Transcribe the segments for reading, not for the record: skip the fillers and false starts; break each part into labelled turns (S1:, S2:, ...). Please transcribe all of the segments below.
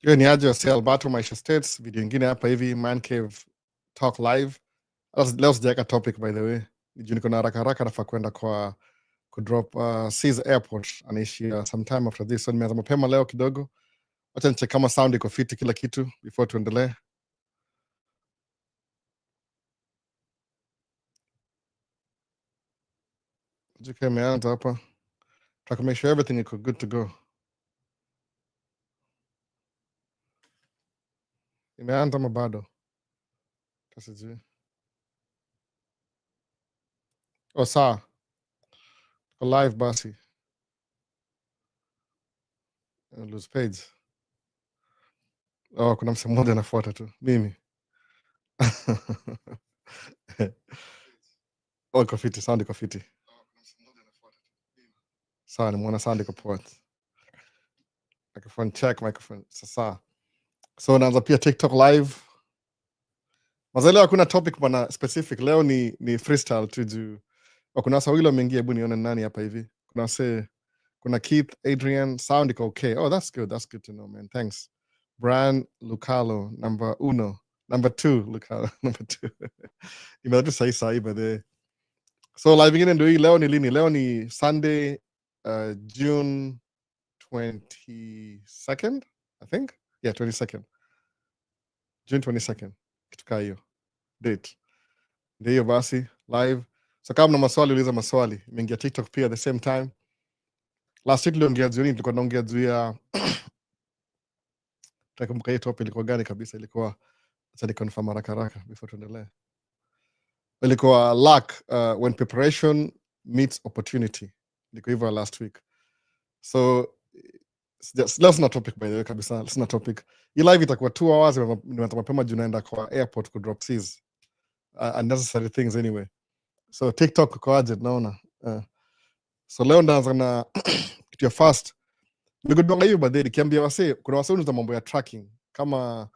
S1: Hiyo ni aje wase Alberto Maisha States, video ingine hapa hivi Man Cave Talk Live. Leo sijaweka topic by the way. Nijuu niko na haraka nafaa kwenda kwa kudrop C's Airport. Anaishi sometime after this. So nimeanza mapema leo kidogo. Wacha nicheck kama sound iko fiti kila kitu before tuendelee. Juke imeanza hapa. Try to make sure everything is good to go. Imeanza ama bado? Kasijui. Oh, sawa. Live basi. Lose page. Oh, kuna msemo mmoja anafuata tu. Mimi. Oh, iko fiti, sound iko fiti. Sawa, nimeona sound iko poa. Microphone check, microphone. Sasa. So naanza pia TikTok live. Mazaleo hakuna topic bana specific. Leo ni freestyle tu juu. Kuna wasa wawili wameingia, hebu nione nani hapa hivi. Kuna Keith, Adrian, sound iko okay. Oh, that's good. That's good to know, man. Thanks. Brian Lucalo, number 1. Number 2, Lucalo, number 2. Imeanza sahi by the. So live ingine ndio hii. Leo ni lini? Leo ni Sunday, June 22nd, I think. Yeah, 22nd. June 22nd. Kitu kaa hiyo. Date. Ndio hiyo basi, live. So kama mna maswali, uliza maswali. Nimeingia TikTok pia at the same time. Last week niliongea juu tulikuwa tunaongea juu ya takumbuka hii topic ilikuwa gani kabisa, ilikuwa acha niconfirm haraka before tuendelee. Ilikuwa luck when preparation meets opportunity. Ilikuwa hivyo last week. So that's not topic by the way kabisa. That's not topic. Hii live itakuwa 2 hours, nimeanza mapema juu naenda kwa airport ku drop C's. Unnecessary things anyway. So TikTok kwa aje naona. So leo ndaanza na kitu ya first. Nigodonga hiyo baadaye nikiambia wase kuna wase unuza mambo ya tracking kama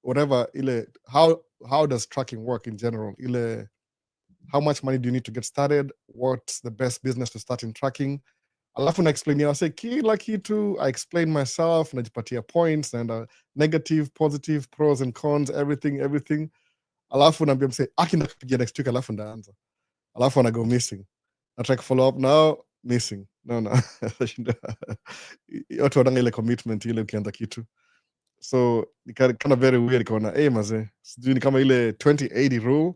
S1: whatever ile how does tracking work in general, ile how much money do you need to get started, what's the best business to start in tracking. Alafu na explain ya wase kila kitu, I explain myself, najipatia points and negative, positive, pros and cons, everything. Alafu naambia mse nakupigia next week, alafu ndaanza. Alafu ana go missing. I try to follow up now, missing. No. Watu wadanga ile commitment ile ukianza kitu. So ni kind of very weird kaona maze. Sijui ni kama ile 2080 rule.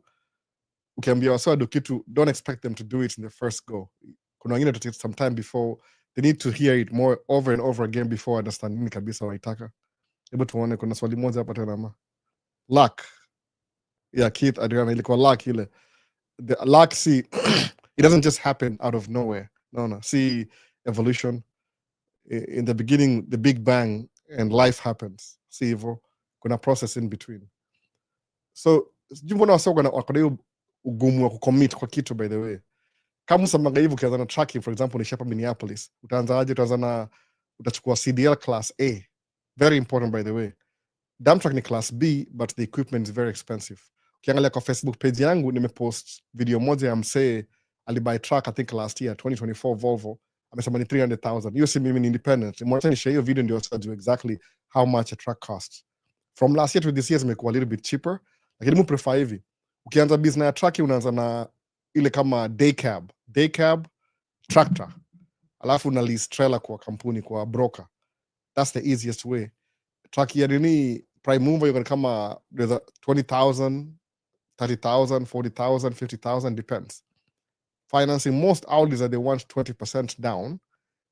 S1: Ukiambia wasa do kitu, don't expect them to do it in the first go. Kuna wengine to take some time before, they need to hear it more over and over again before understand nini kabisa waitaka. Hebu tuone kuna swali moja hapa tena ma. Luck. Yeah, Keith, Adriana, ilikuwa luck ile. The luck, see, it doesn't just happen out of nowhere. No. See, evolution. In the beginning, the Big Bang and life happens. See, hivyo, kuna process in between. So, mbona wasa wako na hiyo ugumu wa kucommit kwa kitu by the way. Kama usamaga hivyo ukianza na tracking, for example, ni hapa Minneapolis. Utachukua CDL class A. Very important by the way. Dump truck ni class B, but the equipment is very expensive. Ukiangalia kwa Facebook page yangu, nimepost video moja ya msee alibuy truck I think last year 2024 Volvo, amesema ni 300,000. Hiyo si mimi, ni independent. Mwacha ni share hiyo video ndio usajue exactly how much a truck costs. From last year to this year imekuwa a little bit cheaper, lakini mu prefer hivi. Ukianza business ya truck unaanza na ile kama day cab tractor, alafu una lease trailer kwa kampuni, kwa broker. That's the easiest way. Truck ya nini prime mover you're kama 20,000, 30,000, 40,000, 50,000, depends. Financing, most Audis are they want 20% down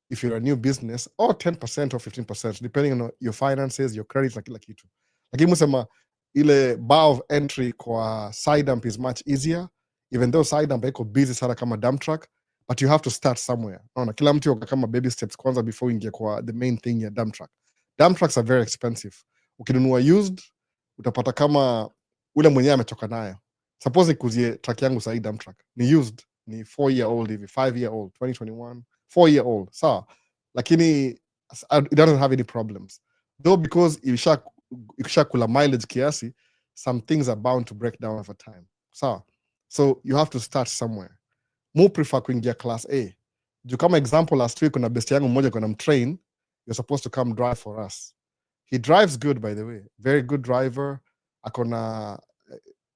S1: if you're a new business, or 10% or 15%, depending on your finances, your credit, na kila kitu. Lakini musema ile bar of entry kwa side dump is much easier, even though side dump iko busy sana kama dump truck, but you have to start somewhere. Naona kila mtu yuko kama baby steps kwanza before ingia kwa the main thing ya dump truck. Dump trucks are very expensive. Ukinunua used, utapata kama ule mwenyewe ametoka nayo. Suppose ikuzie truck yangu sahi dump truck ni used, ni 4-year-old hivi, 5-year-old, 2021, 4-year-old. Sawa. Lakini it doesn't have any problems. Though because ikisha kula mileage kiasi, some things are bound to break down over time. Sawa. So you have to start somewhere. More prefer kuingia class A. Juu kama example last week kuna best yangu mmoja kuna mtrain, you're supposed to come drive for us. He drives good, by the way, very good driver. Akona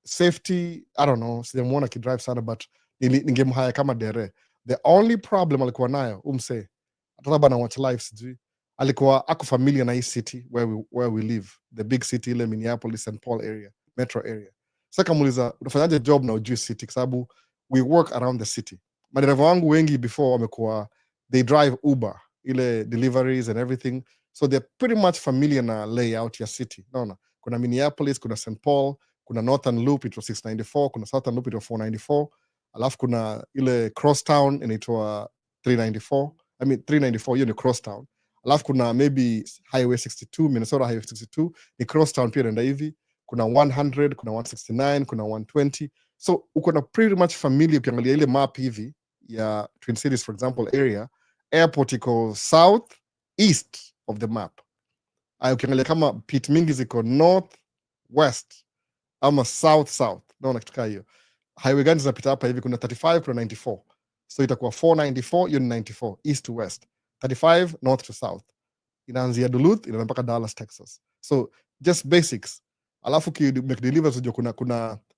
S1: safety, I don't know, sijamuona akidrive sana, but ningemhaya kama dere. The only problem alikuwa nayo umse, hata labda na watch live sijui, alikuwa ako familiar na hii city where we live, the big city ile Minneapolis, St. Paul area, metro area. Sasa kamuuliza unafanyaje job na ujui city, kwa sababu we work around the city. Madereva wangu wengi before wamekuwa, they drive Uber, ile deliveries and everything, so they're pretty much familiar na layout ya city. Naona kuna Minneapolis, kuna St. Paul, kuna Northern Loop inaitwa 694, kuna Southern Loop inaitwa 494, alafu kuna ile Crosstown inaitwa 394. I mean 394 hiyo ni Crosstown. Alafu kuna maybe Highway 62, Minnesota Highway 62 ni Crosstown pia inaenda hivi. Kuna 100, kuna 169, kuna 120. So uko na pretty much familiar. Ukiangalia ile map hivi ya Twin Cities for example area, airport iko south east of the map. Ukiangalia kama pit mingi ziko north west ama south naona kitu kaa hiyo. Highway gani zinapita hapa hivi? Kuna 35, kuna 94, so itakuwa 494, hiyo ni 94 east to west, 35 north to south, inaanzia Duluth inaenda mpaka Dallas, Texas. So just basics. Alafu make deliveries unajua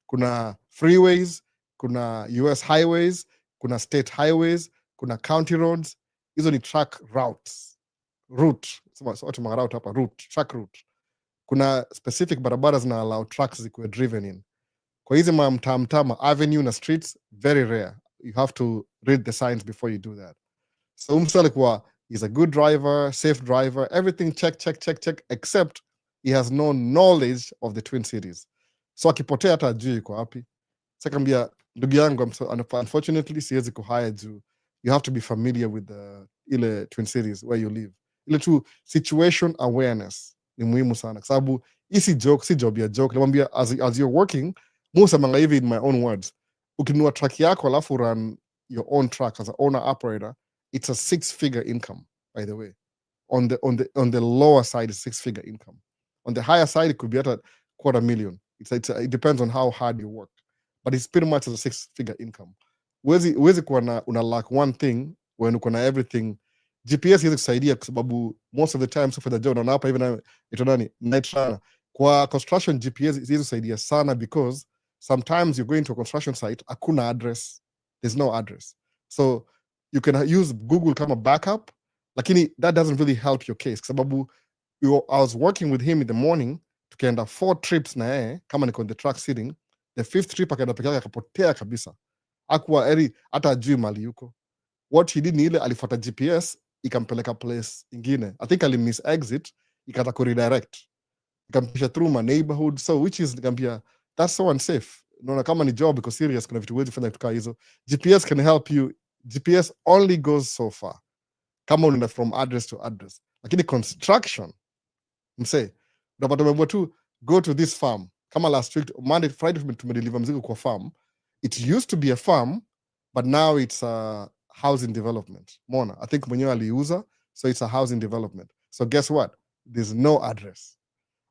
S1: kuna freeways, kuna US highways, kuna state highways, kuna county roads. Hizo ni track routes. Route hapa, track route. Kuna specific barabara zina allow trucks zikuwe driven in. Kwa hizi mtaa avenue na streets, very rare. You have to read the signs before you do that. So msa alikuwa, he's a good driver, safe driver, everything check, except he has no knowledge of the Twin Cities. So akipotea hata ajui yuko wapi. Sakambia ndugu yangu, unfortunately siwezi kuhire juu you have to be familiar with the ile Twin Cities where you live. Ile tu situation awareness ni muhimu sana, kwa sababu hii si job ya joke. Namwambia as you're working, musemanga hivi in my own words, ukinunua truck yako alafu run your own truck as an owner operator, it's a 6-figure income, by the way. On the lower side is 6-figure income. On the higher side it could be at a $250,000. It depends on how hard you work, but it's pretty much a 6-figure income. Uwezi kuwa una lack one thing when uko na everything. GPS hizi kusaidia kwa sababu most of the time, so for the job na hapa hivi na ito nani night runner kwa construction, GPS hizi kusaidia sana, because sometimes you're going to a construction site, hakuna address, there's no address, so you can use Google kama backup, lakini that doesn't really help your case, kwa sababu I was working with him in the morning, tukaenda 4 trips na yeye kama niko on the truck sitting. The 5th trip akaenda peke yake akapotea kabisa, akuwa hata ajui mali yuko. What he did ni ile alifuata GPS ikampeleka place ingine. I think miss exit, ikata ku redirect, ikampisha through my neighborhood, so which is nikamwambia that's so unsafe. Unaona kama ni job iko serious, kuna vitu huwezi fanya kutoka hizo. GPS can help you. GPS only goes so far kama unaenda from address to address, lakini construction mse unapata mambo tu, go to this farm. Kama last week Monday Friday tumedeliver mzigo kwa farm. It used to be a farm, but now it's a housing development. Mona, I think mwenyewe aliuza, so it's a housing development. So guess what? There's no address.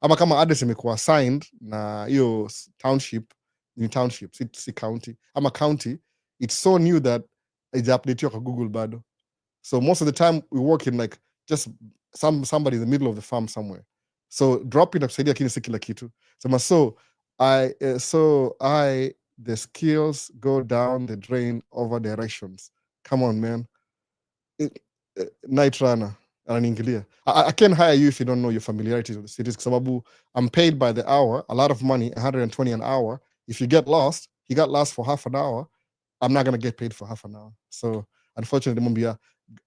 S1: Ama kama address imekuwa assigned na hiyo township, ni township, si county. Ama county, it's so new that ija-update kwa Google bado. So most of the time we work in like just somebody in the middle of the farm somewhere. So drop it kusaidia, lakini si kila kitu. The skills go down the drain over directions. Come on, man. Night runner ananiingilia. I can't hire you if you don't know your familiarities with the cities, kwa sababu I'm paid by the hour, a lot of money, 120 an hour. If you get lost, he got lost for half an hour, I'm not going to get paid for half an hour. So unfortunately mwambia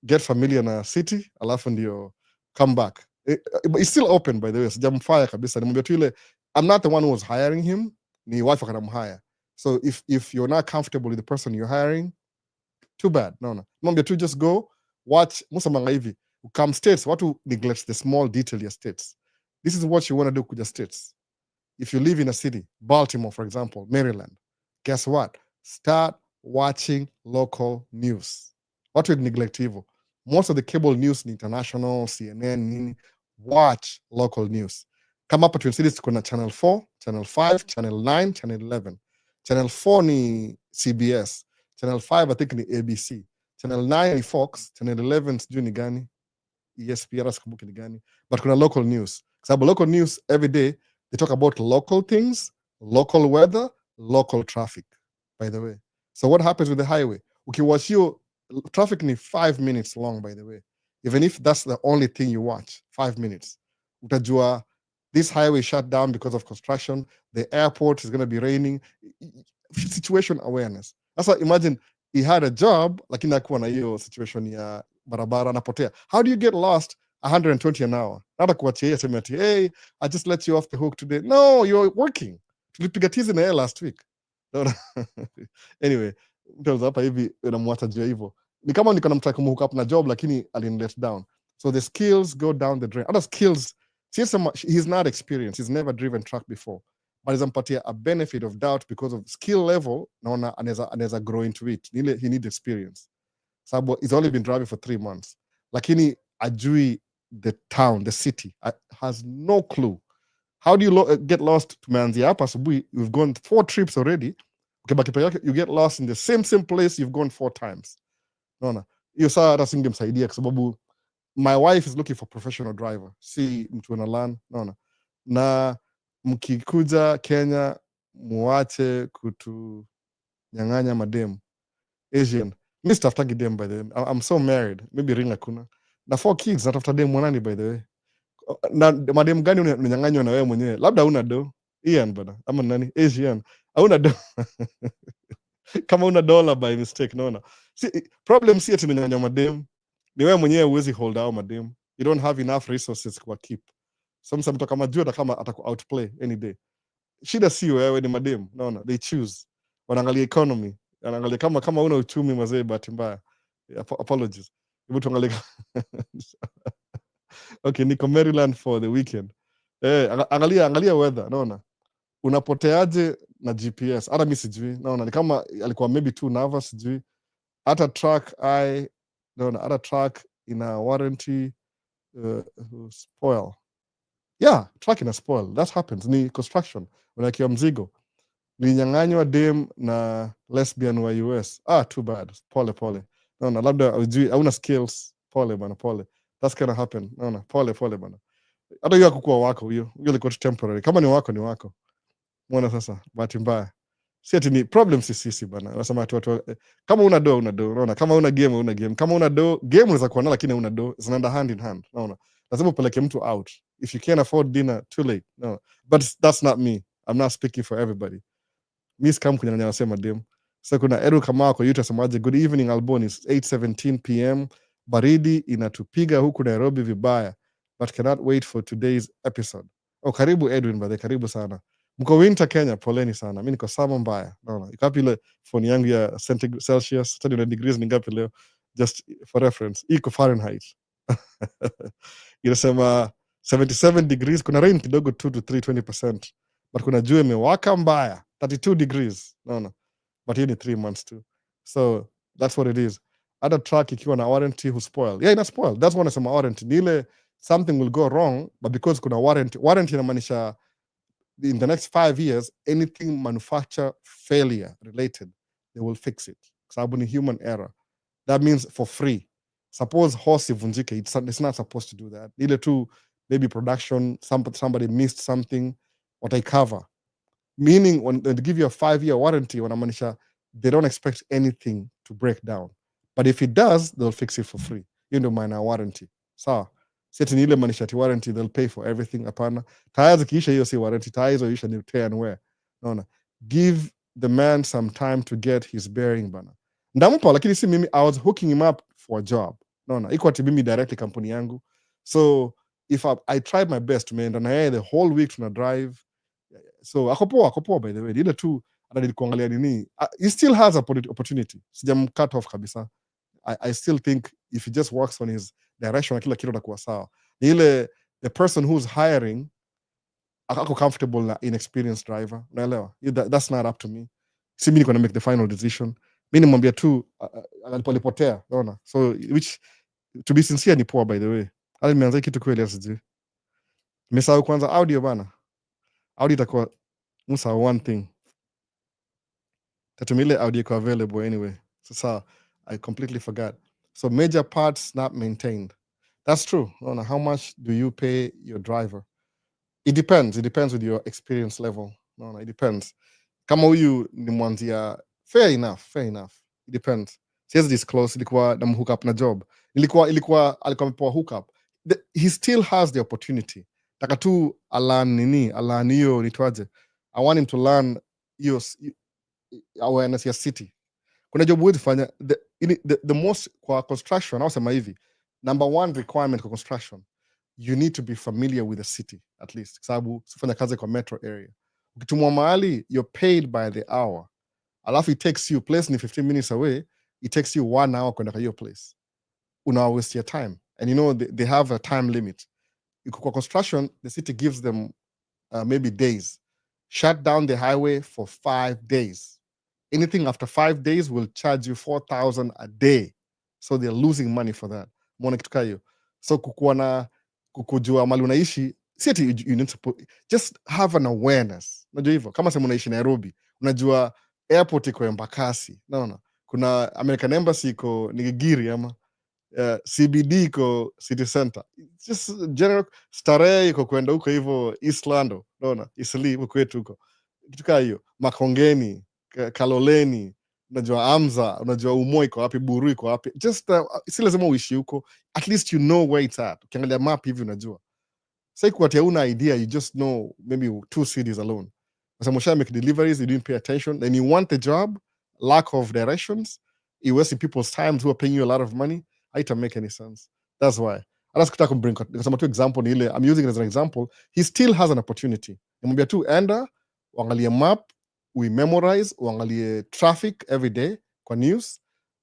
S1: get familiar na city alafu ndio come back. It's still open, by the way, sijamfire kabisa. Nimwambia tu ile, I'm not the one who was hiring him, ni wife akanamhire. So if you're not comfortable with the person you're hiring, too bad. No. Mwambia tu just go watch. Musamanga hivi come states, watu neglect the small detail ya states. This is what you want to do kuja states. If you live in a city, Baltimore for example, Maryland, guess what? Start watching local news. Watu neglect hivyo. Most of the cable news ni international, CNN, nini. Watch local news. Kama hapa Twin Cities kuna Channel 4, Channel 5, Channel 9, Channel 11. Channel 4 ni CBS. Channel 5 I think ni ABC. Channel 9 ni Fox. Channel 11 sijui ni gani. ESPN sikumbuki ni gani. But kuna local news. Sababu local news every day, they talk about local things, local weather, local traffic, by the way. So what happens with the highway? Ukiwatch hiyo traffic ni 5 minutes long, by the way. Even if that's the only thing you watch, 5 minutes. Utajua this highway shut down because of construction, the airport is going to be raining. Situation awareness. Sasa imagine he had a job lakini hakuwa na hiyo situation ya barabara anapotea. How do you get lost 120 an hour? Nata kuachia sema ati, hey, I just let you off the hook today. No, you're working. Tulipiga tizi na yeye last week. Anyway, mtu hapa hivi unamwacha juu hivyo. Ni kama niko namtaka kumhook up na job lakini let down. So the skills go down the drain. Other skills, he's not experienced. He's never driven truck before. But izampatia a benefit of doubt because of skill level, naona anaweza grow into it. He needs experience. Sababu he's only been driving for 3 months. Lakini ajui the town, the city, has no clue. How do you get lost? Tumeanzia hapa asubuhi, you've gone 4 trips already. You get lost in the same place you've gone 4 times. Naona hiyo saa hata singemsaidia kwa sababu my wife is looking for professional driver, si mtu ana learn. Naona na mkikuja Kenya muache kutunyang'anya madem Asian. Mi sitafutagi dem, by the way. I'm so married, maybe ring hakuna na 4 kids, natafuta dem mwanani, by the way. Na madem gani unanyang'anywa na wewe mwenyewe? Labda una do Ian bana, ama nani Asian hauna do kama una dola by mistake. Naona problem si ati unanyang'anya madem, ni wewe mwenyewe uwezi hold out madem. You don't have enough resources kwa keep. Some mtu kama jua kama ataku outplay any day. Shida si wewe, ni madem. Naona they choose, wanaangalia economy, wanaangalia kama una uchumi mazee, bahati mbaya. Apologies, hebu tuangalie. Okay, niko Maryland for the weekend. Angalia weather. Naona unapoteaje na GPS? Hata mimi sijui. Naona ni kama alikuwa maybe too nervous, sijui. Hata truck naona hata truck ina warranty spoil. Yeah, truck ina spoil. That happens. Ni construction. Unakiwa mzigo. Ninyang'anywa dem na lesbian wa US. Too bad. Pole. Naona labda ujui, hauna skills. Pole bana, pole. That's gonna happen. Naona pole bana. Hata hiyo hakukuwa wako, hiyo ilikuwa temporary. Kama ni wako ni wako. Mbona sasa bahati mbaya? Si ati ni problem sisi bana. Unasema watu kama una do. Unaona kama una game. Kama una do, game unaweza kuwa na lakini una do. Zinaenda hand in hand. Naona lazima upeleke mtu out. If you can't afford dinner, too late. No. But that's not me. I'm not speaking for everybody. Mi scam kunyang'anya wasema dem. So kuna Eru kama kwa YouTube semaje, good evening Alboni, 8:17 p.m. Baridi inatupiga huku Nairobi vibaya, but cannot wait for today's episode. Karibu Edwin bade, karibu sana. Mko winter Kenya, poleni sana. Mimi niko sama mbaya. Naona iko wapi ile phone yangu ya Celsius, study na degrees ni ngapi leo? Just for reference, iko Fahrenheit. Inasema 77 degrees, kuna rain kidogo 2 to 20%, but kuna jua imewaka mbaya 32 degrees. Naona but hiyo ni 3 months too, so that's what it is. Other truck ikiwa na warranty who spoil, ina spoil. That's one nasema warranty ni ile something will go wrong, but because kuna warranty inamaanisha in the next 5 years anything manufacture failure related they will fix it, sababu ni human error. That means for free. Suppose horse ivunjike, it's not supposed to do that. Ile tu maybe production, somebody missed something, what I cover. Meaning when they give you a 5-year warranty, wanamaanisha they don't expect anything to break down, but if it does they'll fix it for free. Hiyo ndio maana warranty. Sawa, sisi ni ile maanisha ti warranty they'll pay for everything. Hapana, tires zikiisha hiyo si warranty. Tires ziisha ni tear and wear. Naona, give the man some time to get his bearing bana. Ndampa lakini si mimi, I was hooking him up for a job. Naona iko ati mimi directly company yangu, so if I tried my best, tumeenda na yeye the whole week tuna drive. So akopoa by the way, ile tu anadili kuangalia nini. He still has a opportunity, sijam cut off kabisa. I still think if he just works on his direction na kila kitu atakuwa sawa. Ile the person who's hiring ako comfortable na inexperienced driver, unaelewa? That's not up to me. Si mimi niko na make the final decision. Mimi nimwambia tu alipotea, unaona? So which to be sincere ni poor, by the way. Hali nimeanza kitu kweli asije. Nimesahau kwanza audio bana. Audio itakuwa musa one thing. Tatumile audio iko available anyway. So I completely forgot. So major parts not maintained. That's true. How much do you pay your driver? It depends with your experience level. No, it depends. Kama huyu ni mwanzia, fair enough, it depends. Siwezi disclose ilikuwa na hook up na job, alikuwa amepewa hook up. He still has the opportunity. Taka tu alan hiyo nitwaje, I want him to learn hiyo awareness ya city. Kuna job huwezi fanya the most kwa construction, au sema hivi, number one requirement kwa construction, you need to be familiar with the city at least, kwa sababu sifanya kazi kwa metro area. Ukitumwa mahali, you're paid by the hour, alafu it takes you, place ni 15 minutes away, it takes you 1 hour kwenda kwa hiyo place, una waste your time, and you know they have a time limit. Kwa construction, the city gives them maybe days, shut down the highway for 5 days. Anything after 5 days will charge you 4,000 a day, so they're losing money for that. Mwona kitu kaa hiyo. So kukuwa na kukujua mali unaishi, si ati you need to just have an awareness. Unajua hivyo, kama sema unaishi Nairobi, unajua airport iko Embakasi, naona kuna American Embassy iko Nigigiri, ama CBD iko City Center, just general. Starehe iko kwenda huko hivyo East Lando, naona Eastleigh huko kwetu huko, kitu kaa hiyo. Makongeni, Kaloleni, unajua Amza, unajua Umo iko wapi, Buru iko wapi, just si lazima uishi huko, at least you know where it's at. Ukiangalia map hivi unajua. Sasa kuatia una idea, you just know maybe 2 cities alone. Sasa msha make deliveries, you didn't pay attention, then you want the job, lack of directions, you wasting people's time who are paying you a lot of money. Haita make any sense. That's why. Hata sikutaka kumbring kasema tu example ni ile, I'm using it as an example. He still has an opportunity. Nimwambia tu enda, uangalie map, we memorize, uangalie traffic every day kwa news,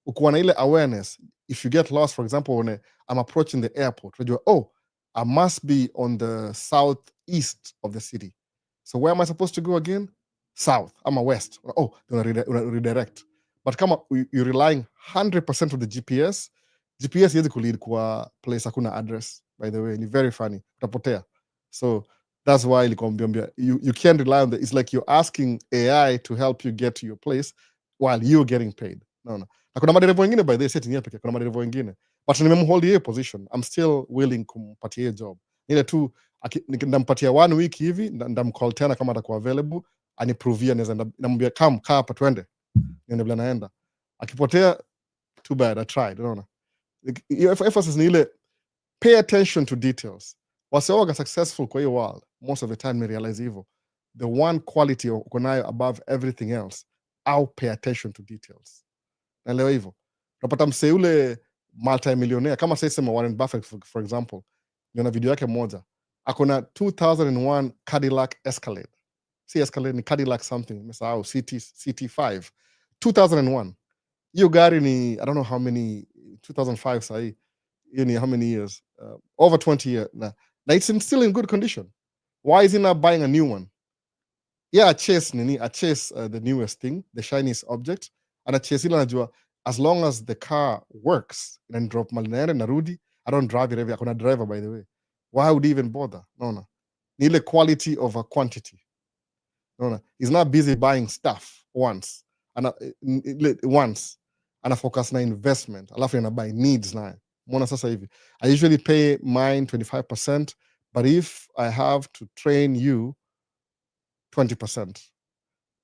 S1: ukuwa na ile awareness. If you get lost, for example, when I'm approaching the airport, unajua, oh, I must be on the southeast of the city. So where am I supposed to go again? South. I'm a west. Oh, redirect. But come up, you're relying 100% on the GPS. GPS yezi kulead kwa place hakuna address, by the way. Ni very funny. Utapotea. So that's why you can't rely on it's like you're asking AI to help you get to your place while you're getting paid. No. Na kuna madereva wengine, by the way, setting pekee, kuna madereva wengine. But nimemhold hiyo position, I'm still willing kumpatia hiyo job. Ile tu ndampatia 1 week hivi, ndamcall tena kama atakuwa available, aniprovia, namwambia kaa hapa twende, niende bila naenda. Akipotea, too bad, I tried, unaona. Emphasis ni ile, pay attention to details. Waseoga successful kwa hiyo world, most of the time me realize hivyo, the one quality uko nayo above everything else, au pay attention to details. Naelewa hivyo. Unapata msee ule multi-millionaire, kama sasa sema Warren Buffett for example, niona video yake moja, akona 2001 Cadillac Escalade. Si Escalade, ni Cadillac something, nimesahau, CT5. 2001. Hiyo gari ni, I don't know how many, 2005 sahi. Hiyo ni how many years? Over 20 years. Na it's still in good condition. Why is he not buying a new one? Yeah, I chase the newest thing, the shiniest object. And I chase ile najua, as long as the car works, and drop malinere narudi, I don't drive it every, akona driver, by the way. Why would he even bother? No. Ni ile quality over quantity. No. He's not busy buying stuff once. Ana focus na investment. Alafu yana buy needs na. Mona sasa hivi. I usually pay mine 25%, but if I have to train you, 20%.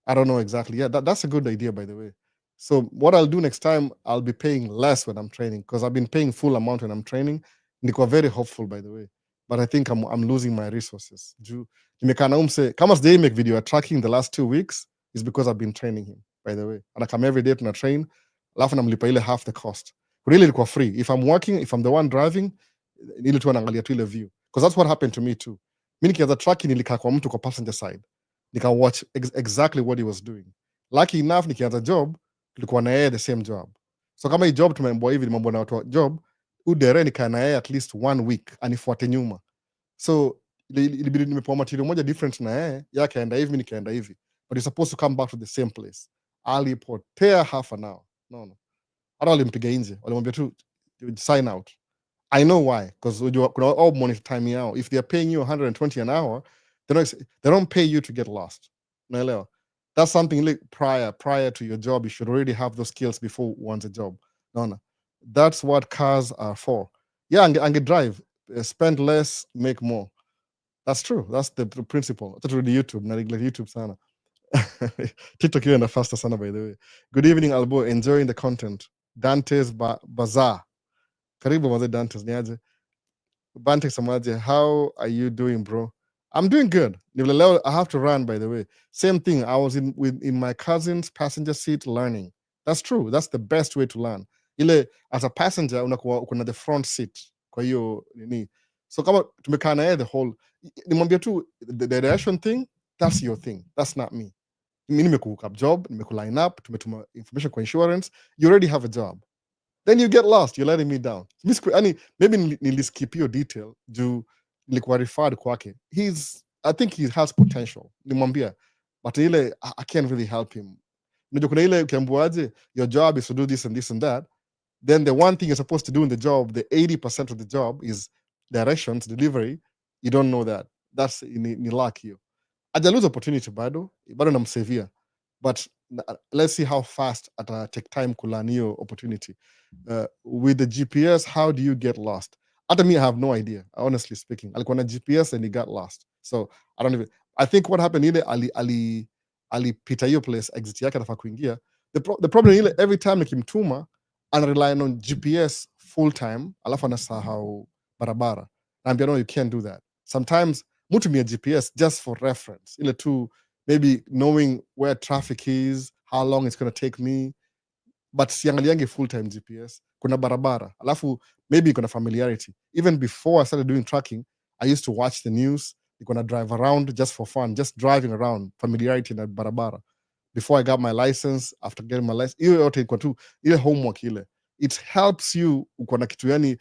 S1: I don't know exactly. Yeah, that's a good idea, by the way. So what I'll do next time, I'll be paying less when I'm training, because I've been paying full amount when I'm training. Niko very hopeful, by the way. But I think I'm losing my resources. Kama sijai make video tracking the last 2 weeks is because I've been training him, by the way. And I come every day to train, alafu namlipa ile half the cost. Really ilikuwa free. If I'm working, if I'm the one driving, ile tu anaangalia tu ile view. Because that's what happened to me too. Mimi nikianza tracking nilikaa kwa mtu kwa passenger side. Nika watch exactly what he was doing. Lucky enough, nikianza job, tulikuwa na yeye the same job. So kama hii job tumeambiwa hivi, mambo na watu wa job, udere nikaa na yeye at least 1 week, anifuate nyuma. So ilibidi nimepewa material moja different na yeye, yake aenda hivi, mimi nikaenda hivi. But you're supposed to come back to the same place. Alipotea half an hour. No. Hata walimpiga nje, walimwambia tu sign out. I know why, because kuna all monitor time yao. If they're paying you 120 an hour, they don't pay you to get lost. Naelewa. That's something like prior to your job. You should already have those skills before one's a job. No. That's what cars are for. Yeah, and drive. Spend less, make more. That's true. That's the principle. Hata turudi YouTube na neglect YouTube sana. TikTok hiyo ina faster sana by the way. Good evening Albo, enjoying the content. Dante's Bazaar. Karibu mzee Dante's, ni aje? Bante Samaje, how are you doing, bro? I'm doing good. I have to run, by the way. Same thing. I was in my cousin's passenger seat learning. That's true. That's the best way to learn. Ile as a passenger uko the front seat. Kwa hiyo nini. So kama tumekaa na yeye the whole nimwambia tu the direction thing, that's your thing. That's not me. Mimi nimekuhook up job, nimekuline up, tumetuma information kwa insurance. You already have a job. Then you get lost. You're letting me down. Maybe niliskip your detail juu nilikuwa referred kwake. I think he has potential. Nimwambia, but ile I can't really help him. Unajua kuna ile ukiambiwaje, your job is to do this and this and that. Then the one thing you're supposed to do in the job, the 80% of the job is directions, delivery. You don't know that. That's ni luck hiyo. Ajalose opportunity bado namsavia. But let's see how fast take time kulearn hiyo opportunity. With the GPS, how do you get lost? After me, I have no idea, honestly speaking. Alikuwa na GPS and he got lost. So I think what happened ile alipita hiyo place exit yake anafaa kuingia. The problem ile every time nikimtuma ana rely on GPS full time alafu anasahau barabara. Naambia no, you can't do that. Sometimes mutumia GPS just for reference. Ile tu maybe knowing where traffic is, how long it's going to take me. But siangaliange full-time GPS. Kuna barabara. Alafu maybe kuna familiarity. Even before I started doing tracking, I used to watch the news. You're gonna drive around just for fun, just driving around, familiarity na barabara. Before I got my license, after getting my license, hiyo yote iko tu ile homework ile. It helps you uko na kitu yani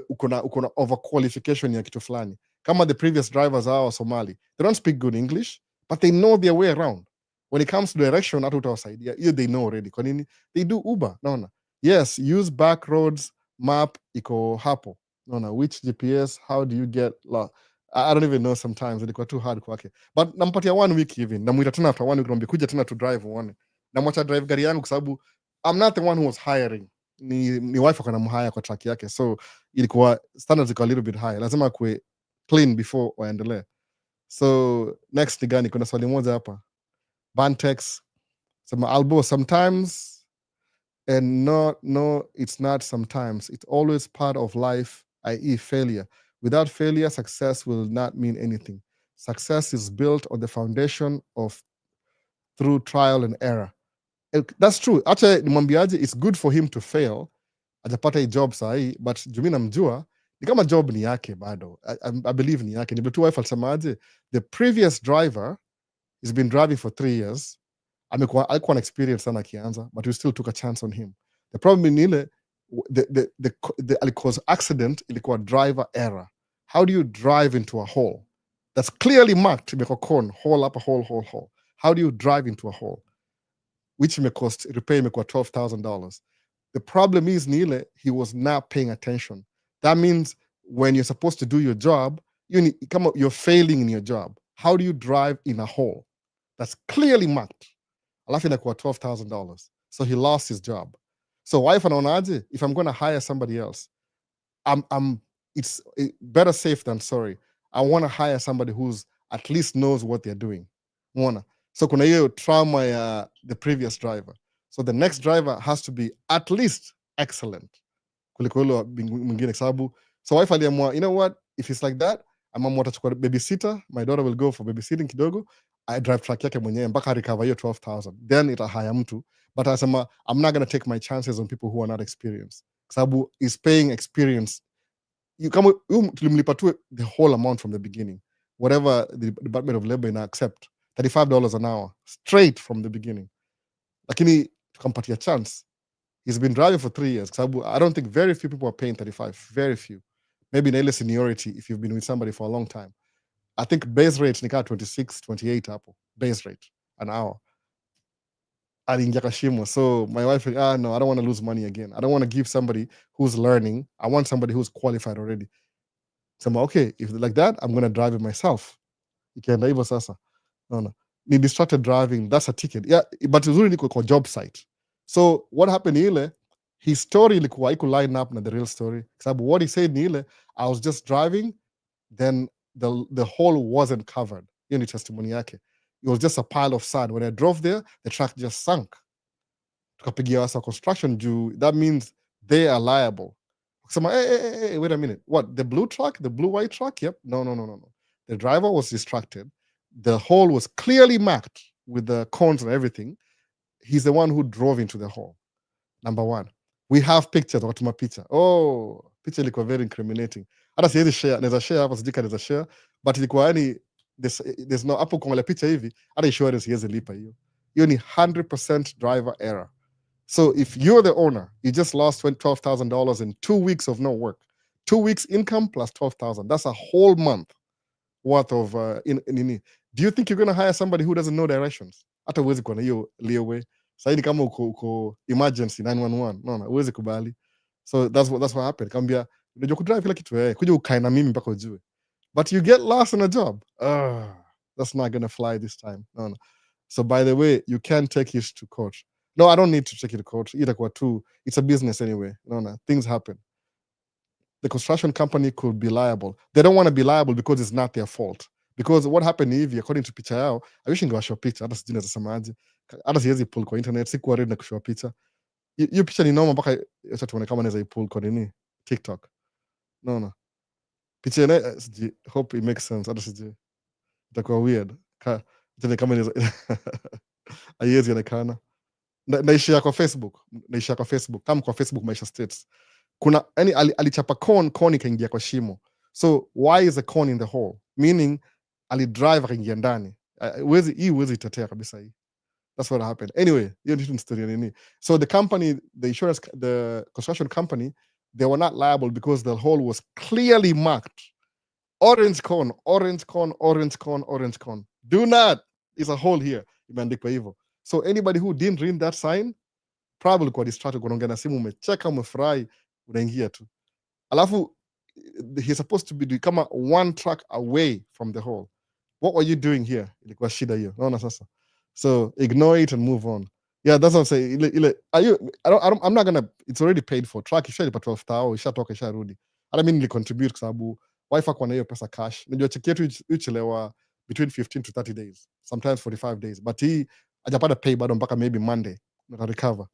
S1: uko na overqualification ya kitu fulani. Kama the previous drivers are Somali, they don't speak good English, but they know their way around. When it comes to direction, hata utawasaidia. They know already. Kwa nini? They do Uber. Naona. Yes, use back roads, map, iko hapo. Naona, which GPS, how do you get lost? I don't even know sometimes. Ilikuwa too hard kwake. But nampatia 1 week hivi. Namuita tena after 1 week, namwambia kuja tena to drive uone. Namwacha drive gari yangu kwa sababu I'm not the one who was hiring. Ni wife akana mhaya kwa track yake. So ilikuwa standards iko a little bit high. Lazima kuwe clean before waendelee. So next ni gani? Kuna swali moja hapa. Bantex, some Albo, sometimes, and no, it's not sometimes. It's always part of life, i.e. failure. Without failure, success will not mean anything. Success is built on the foundation of through trial and error. That's true. Actually, nimwambiaje, it's good for him to fail. Ajapata hii job sahi, but juu mi namjua, ni kama job ni yake bado. I believe ni yake. Nibetu wife alisemaje, the previous driver, he's been driving for 3 years. Alikuwa na experience sana akianza, but we still took a chance on him. The problem ni ile the aliko's accident ilikuwa driver error. How do you drive into a hole that's clearly marked, imeko cone, hole up a hole. How do you drive into a hole? Which may cost repair imekuwa $12,000. The problem is ni ile he was not paying attention. That means when you're supposed to do your job, you're failing in your job. How do you drive in a hole that's clearly marked? Alafu inakuwa $12,000. So he lost his job. So wife anaonaje, if I'm going to hire somebody else, it's better safe than sorry. I want to hire somebody who's at least knows what they're doing. So kuna hiyo trauma ya the previous driver. So the next driver has to be at least excellent kuliko hilo mwingine sababu. So wife aliamua, you know what, if it's like that, amamua atachukua babysitter, my daughter will go for babysitting kidogo, I drive truck yake mwenyewe mpaka recover hiyo 12,000, then itahaya mtu. But anasema I'm not going to take my chances on people who are not experienced sababu is paying experience. Kama tulimlipa tu the whole amount from the beginning, whatever the Department of Labor ina accept, $35 an hour straight from the beginning, lakini tukampatia chance. He's been driving for 3 years sababu I don't think very few people are paying 35, very few. Maybe in ile seniority if you've been with somebody for a long time. I think base rate ni kaa 26, 28 hapo. Base rate, an hour. Aliingia kashimo. So my wife, no, I don't want to lose money again. I don't want to give somebody who's learning. I want somebody who's qualified already. So I'm okay, if like that, I'm going to drive it myself. Ikienda hivyo sasa. No. Ni distracted driving, that's a ticket. Yeah, but uzuri ni kwa job site. So what happened ile, his story ilikuwa haiku line up na the real story. Sababu what he said ni ile, I was just driving, then the hole wasn't covered. Hiyo ni testimony yake. It was just a pile of sand. When I drove there, the truck just sunk. Tukapigia wasa construction juu, that means they are liable. Kusema, hey, wait a minute. What, the blue truck, the blue-white truck? Yep. No. The driver was distracted. The hole was clearly marked with the cones and everything. He's the one who drove into the hole. Number one. We have pictures, wakatuma picha. Oh, picha ilikuwa very incriminating. Hata siwezi share, naweza share hapa, sijui kama naweza share, but ilikuwa yani there's no hapo kuangalia picha hivi, hata insurance siwezi lipa hiyo. Hiyo ni 100% driver error. So if you're the owner, you just lost $12,000 in 2 weeks of no work. 2 weeks income plus 12,000. That's a whole month worth of do you think you're going to hire somebody who doesn't know directions? Hata uwezi kuwa na hiyo leeway. Saini kama uko emergency 911, no, uwezi kubali. So that's what happened. Kambia unajua kudrive kila kitu, kuja ukae na mimi mpaka ujue. But you get lost in a job. That's not going to fly this time. No. So by the way, you can take it to court. No, I don't need to take it to court. It's a business anyway. No. Things happen. The construction company could be liable. They don't want to be liable because it's not their fault. Because what happened if, according to picha yao, I wish ingewashow picha, hata sijui nasemaje. Hata siwezi pull kwa internet, sikuwa ready na kushow picha. Hiyo picha ni noma mpaka acha tuone kama naweza ipull kwa nini TikTok. No. Picha ina hope it makes sense. Hata sijui. Itakuwa weird. Kama inaweza haiwezi onekana. Naishia kwa Facebook. Kama kwa Facebook Maisha States. Kuna yani alichapa cone ikaingia kwa shimo. So why is a cone in the hole? Meaning alidrive akaingia ndani. Huwezi itetea kabisa hii. That's what happened. Anyway, hiyo ndio story nini. So the company, the construction company, they were not liable because the hole was clearly marked. Orange cone. Do not. There's a hole here. Imeandikwa hivyo. So anybody who didn't read that sign probably kwa distracted, kunaongea na simu, umecheka, umefurahi, unaingia tu. Alafu he's supposed to be kama one track away from the hole. What were you doing here? Ilikuwa shida hiyo. Naona sasa. So ignore it and move on. Yeah, that's what I'm saying. I'm not gonna, it's already paid for. Track ishalipa 12,000, ishatoka, isharudi. Hata mimi nilicontribute kwa sababu wifi kwa na hiyo pesa cash. Najua cheki yetu ichelewa between 15 to 30 days, sometimes 45 days. But hii hajapata pay bado mpaka maybe Monday na recover.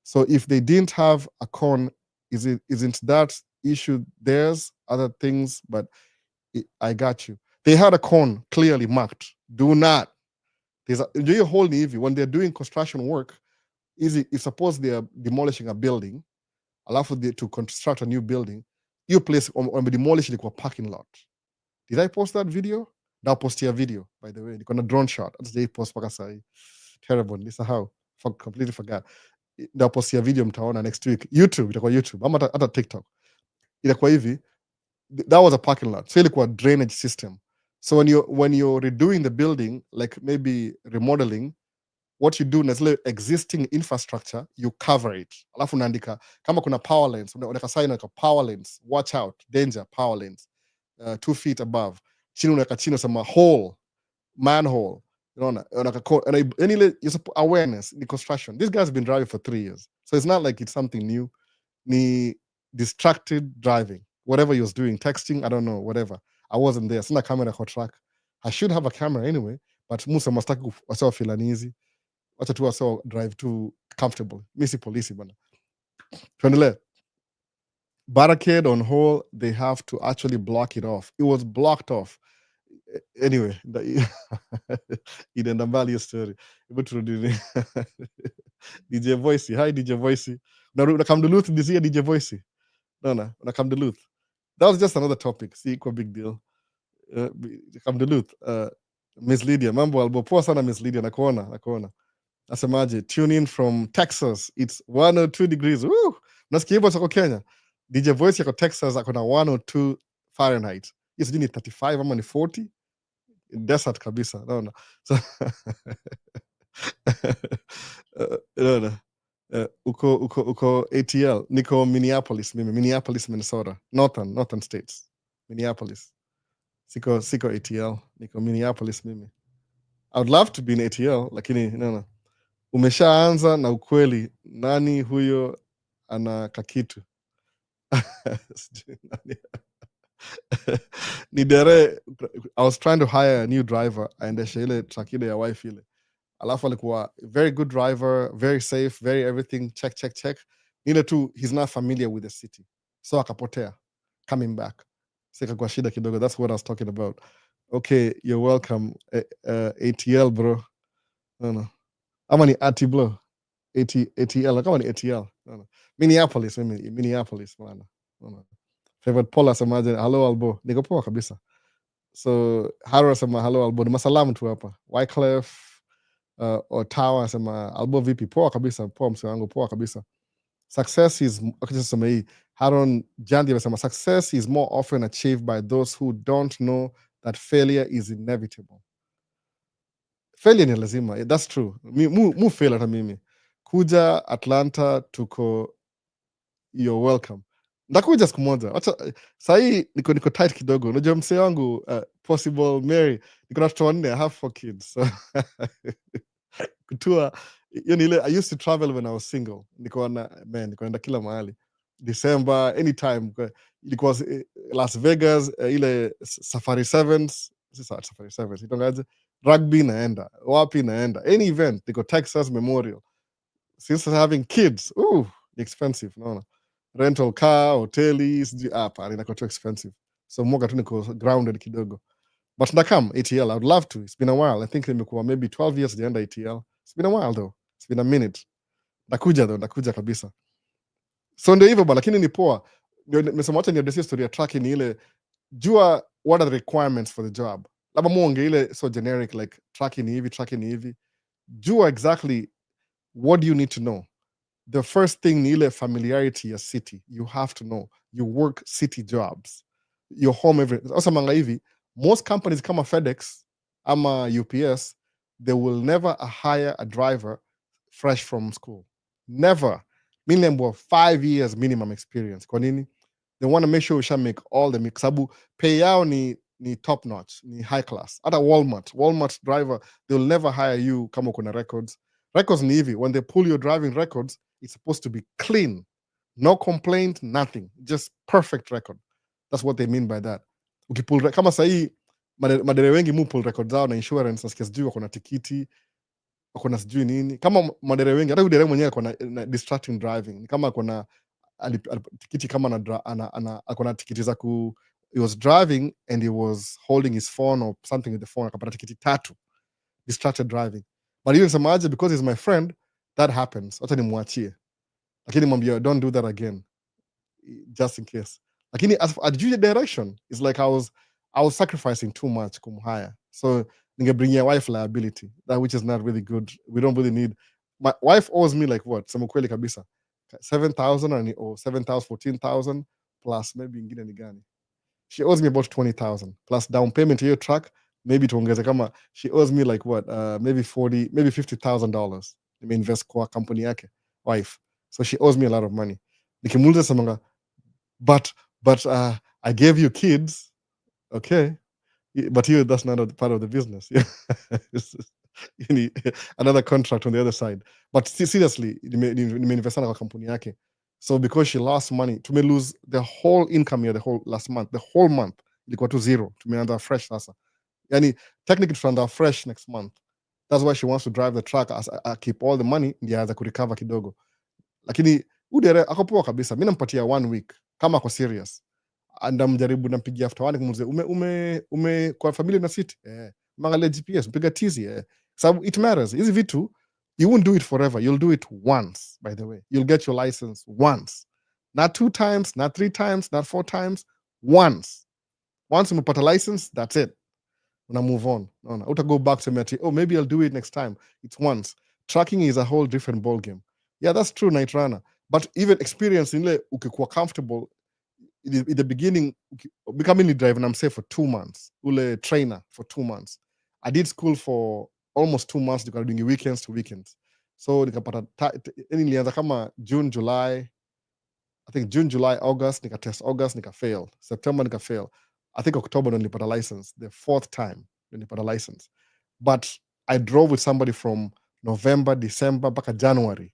S1: So if they didn't have a con, isn't that issue theirs? Other things, but I got you. They had a con clearly marked. Do not. There's a whole navy when they're doing construction work. If suppose they are demolishing a building, allow for to construct a new building, you place on the demolish the parking lot. Did I post that video? Now post your video, by the way. They're gonna drone shot. That's the post pakasai. Terrible. This is how completely forgot. Now post your video mtaona next week. YouTube, itakuwa YouTube. I'm at TikTok. Itakuwa hivi. That was a parking lot. So ilikuwa drainage system. So when you're redoing the building, like maybe remodeling, what you do is existing infrastructure, you cover it. Alafu unaandika kama kuna power lines, unaweka sign like power lines, watch out, danger, power lines, 2 feet above. Chini unaweka chini unasema hole, manhole. Any awareness in the construction. This guy's been driving for 3 years. So it's not like it's something new. Ni distracted driving. Whatever he was doing, texting, I don't know, whatever. I wasn't there. Sina camera kwa track. I should have a camera anyway, but Musa mastaki wasawa feel uneasy. Wacha tu wasawa drive too comfortable. Misi polisi bana. Tuendelee. Barricade on hole, they have to actually block it off. It was blocked off. Anyway, inaenda mbali hiyo story. Hebu turudi. DJ Voicey. Hi DJ Voicey. Unakam Duluth this year DJ Voicey. No, unakam Duluth. That was just another topic. See, equal big deal. Come Duluth. Miss Lydia. Mambo albopoa sana Miss Lydia. Nakuona. Nasemaje. Tune in from Texas. It's 102 degrees. Woo! Nasikia hivyo sako Kenya. DJ Voice yako Texas akona 102 Fahrenheit. Hiyo sijui ni 35 ama ni 40. Desert kabisa. Naona. So naona. Uko ATL. Niko Minneapolis mimi. Minneapolis, Minnesota. Northern states. Minneapolis. Siko ATL. Niko Minneapolis mimi. I would love to be in ATL, lakini no. Umeshaanza na ukweli. Nani huyo ana kakitu? Ni dere I was trying to hire a new driver aendeshe ile truck ile ya wife ile. Alafu alikuwa very good driver, very safe, very everything, check. Ile tu he's not familiar with the city. So akapotea coming back. Sikakuwa shida kidogo. That's what I was talking about. Okay, you're welcome. ATL bro. No. Ama ni ATL. ATL. Kama ni ATL. No. Minneapolis, Minneapolis bwana. No. Favorite Paul asemaje? Hello Albo. Niko poa kabisa. So Haro asema hello Albo. Ni masalamu tu hapa. Wycliffe Ottawa asema Albo vipi? Poa kabisa. Poa mse wangu, poa kabisa. Success is sema hii. Haron Jandi amesema success is more often achieved by those who don't know that failure is inevitable. Failure ni lazima. That's true. Mu fail hata mimi. Kuja Atlanta tuko you're welcome. Ndakuja siku moja. Acha sahii niko tight kidogo. Unajua msee wangu possible Mary niko na watoto wanne, I have 4 kids. So kutua I used to travel when I was single. Niko naenda kila mahali. December anytime. It was Las Vegas ile Safari Sevens. Safari Sevens. Itongaje? Rugby naenda. Wapi naenda. Any event. Niko Texas Memorial. Since having kids, expensive. No. Rental car, hoteli, pale inakuwa too expensive. So mmoja tu niko grounded kidogo. But ndakam ATL, I would love to. It's been a while. I think nimekuwa maybe 12 years sijaenda ATL. It's been a while though. It's been a minute. Ndakuja kabisa. So ndio hivyo bwana, lakini ni poa. Ndio nimesema wacha niaddress story ya tracking ni ile jua what are the requirements for the job. Labda muonge ile so generic like tracking ni hivi. Jua exactly what do you need to know. The first thing ni ile familiarity ya city. You have to know. You work city jobs. You're home every. Also manga hivi, most companies kama FedEx ama UPS, they will never hire a driver fresh from school. Never. Minimum 5 years minimum experience. Kwa nini? They want to make sure we shall make all the mix. Sabu pay yao ni top notch, ni high class. At a Walmart driver, they'll never hire you kama kuna records. Records ni hivi, when they pull your driving records, it's supposed to be clean. No complaint, nothing. Just perfect record. That's what they mean by that. Ukipull kama sahi madere wengi mu pull records zao na insurance nasikia sijui wako na tikiti, wako na sijui nini. Kama madere wengi hata yule mwenyewe ako na distracting driving. Ni kama ako na tikiti kama ako na tikiti za ku he was driving and he was holding his phone or something with the phone akapata tikiti 3. Distracted driving. But even samaje because he's my friend, that happens. Acha nimwachie. Lakini mwambie don't do that again. Just in case. Lakini as ajue direction, it's like I was sacrificing too much kumhire. So bring your wife liability, that which is not really good. We don't really need. My wife owes me like what? Sema kweli kabisa. 7,000 or 7,000, 14,000 plus maybe ingine ni gani. She owes me about 20,000 plus down payment to your truck. Maybe tuongeze kama she owes me like what? Maybe $50,000. Invest kwa company yake, wife. So she owes me a lot of money. Nikimuuliza samanga, but I gave you kids, okay, but you that's not a part of the business. You need another contract on the other side. But seriously, nimeinvestana kwa company yake. So because she lost money, to me lose the whole income here, the whole last month, the whole month ilikuwa to zero. Tumeanza fresh sasa. Yani technically tunaanza fresh next month. That's why she wants to drive the truck as I keep all the money ndio aweza kurecover kidogo. Lakini udere akopoa kabisa. Mimi nampatia 1 week kama ako serious. Ndamjaribu nampigia after 1 kumuuliza ume kwa familia na city. Mangalia GPS, mpiga tizi. So it matters. Hizi vitu you won't do it forever. You'll do it once, by the way. You'll get your license once. Not 2 times, not 3 times, not 4 times. Once. Once umepata license, that's it. Una move on. No. Uta go back to me, maybe I'll do it next time. It's once. Tracking is a whole different ball game. Yeah, that's true, Night Runner. But even experience in le ukikuwa comfortable in the beginning, becoming a driver, and I'm saying for 2 months. Ule trainer for 2 months. I did school for almost 2 months, doing weekends to weekends. So nikapata nilianza kama June, July. I think June, July, August, nika test August, nika fail. September, nika fail. I think October when nilipata license, the 4th time when nilipata license. But I drove with somebody from November, December, mpaka January.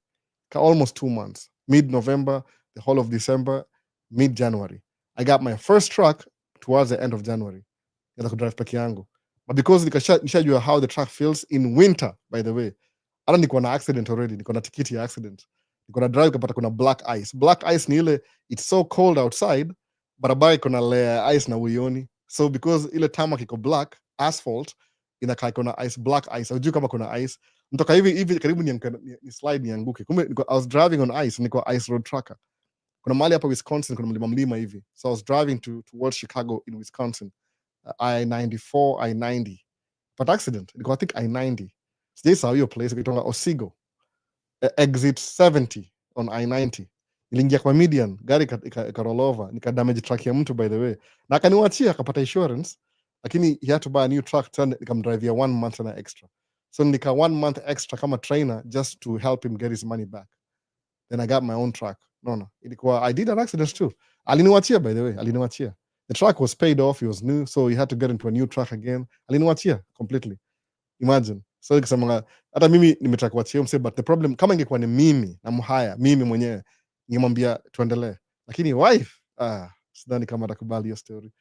S1: Almost 2 months. Mid-November, the whole of December, mid-January. I got my first truck towards the end of January. nikaanza kudrive peke yangu, but because nishajua how the track feels in winter. By the way, hata niko na accident already, niko na tikiti ya accident, niko na drive kapata kuna black ice. Black ice ni ile it's so cold outside, barabara iko na layer ya ice na uioni, so because ile tarmac iko black asphalt inakaa iko na ice, black ice, hujui kama kuna ice. Mtoka hivi karibu ni slide nianguke, kumbe I was driving on ice, niko ice road tracker. Kuna mahali hapa Wisconsin kuna mlima hivi, so I was driving towards Chicago in Wisconsin, I-94 I-90, but accident niko I think I-90, sijaisahau hiyo place ikitonga Otsego, exit 70 on I-90. Niliingia kwa median, gari roll over, nika damage truck ya mtu by the way, na akaniwachia akapata insurance, lakini he had to buy a new truck tena, nikamdrive ya 1 month na extra, so nika 1 month extra kama trainer just to help him get his money back. Then I got my own truck. No, ilikuwa I did an accident too. Aliniwachia by the way, aliniwachia. The truck was paid off, it was new, so he had to get into a new truck again. Aliniwachia completely. Imagine. So nikasema hata mimi nimetaka kuachia mse, but the problem kama ingekuwa ni mimi na mhaya, mimi mwenyewe ningemwambia tuendelee. Lakini wife, sidhani kama atakubali hiyo story.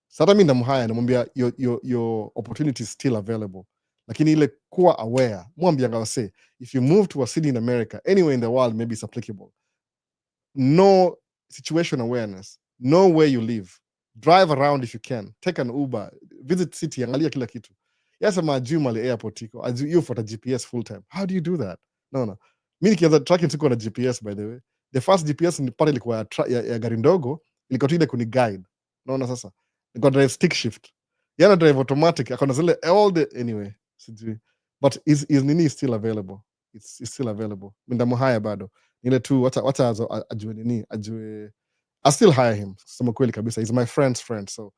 S1: So hata mimi na mhaya namwambia your opportunity is still available. Lakini ile kuwa aware, mwambianga wase, if you move to a city in America, anywhere in the world, maybe it's applicable. No situation awareness, know where you live, drive around if you can, take an Uber, visit city, angalia kila kitu. Yasema ajui mali airport iko, ajui ufuata GPS full time. How do you do that? No. Mimi nikianza tracking siko na GPS by the way. The first GPS nilipata ilikuwa ya gari ndogo, ilikuwa tu ile kuni guide. Naona sasa. Nilikuwa drive stick shift. Yana drive automatic, akona zile all the anyway, sijui. But is nini still available? It's still available. Mindamu haya bado. Ile tu wacha ajue nini, ajue. I still hire him. Sema kweli kabisa. He's my friend's friend, so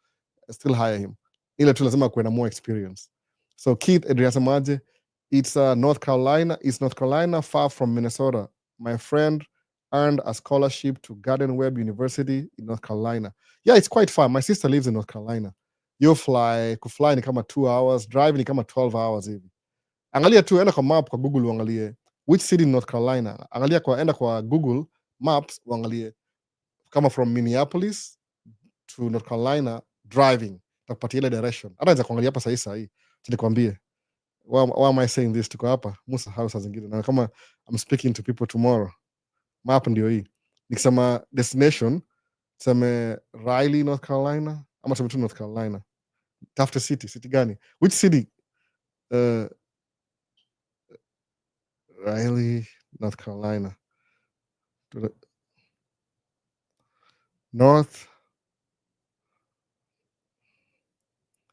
S1: I still hire him. Ile tu lazima kuwe na more experience. So Keith Edriasamaje, it's North Carolina. It's North Carolina, far from Minnesota. My friend earned a scholarship to Garden Webb University in North Carolina. Yeah, it's quite far. My sister lives in North Carolina. You kufly ni kama 2 hours, drive ni kama 12 hours hivi. Angalia tu, enda kwa map kwa Google uangalie which city in North Carolina. Enda kwa Google Maps uangalie kama from Minneapolis to North Carolina driving, takupatia ile direction. Hata nza kuangalia hapa sahi tulikwambie. Why am I saying this? Tuko hapa Musa house zingine na kama I'm speaking to people tomorrow. Map ndio hii. Nikisema destination, tuseme Raleigh, North Carolina, ama tuseme tu North Carolina. Tafuta city gani? Which city? Raleigh, North Carolina. North,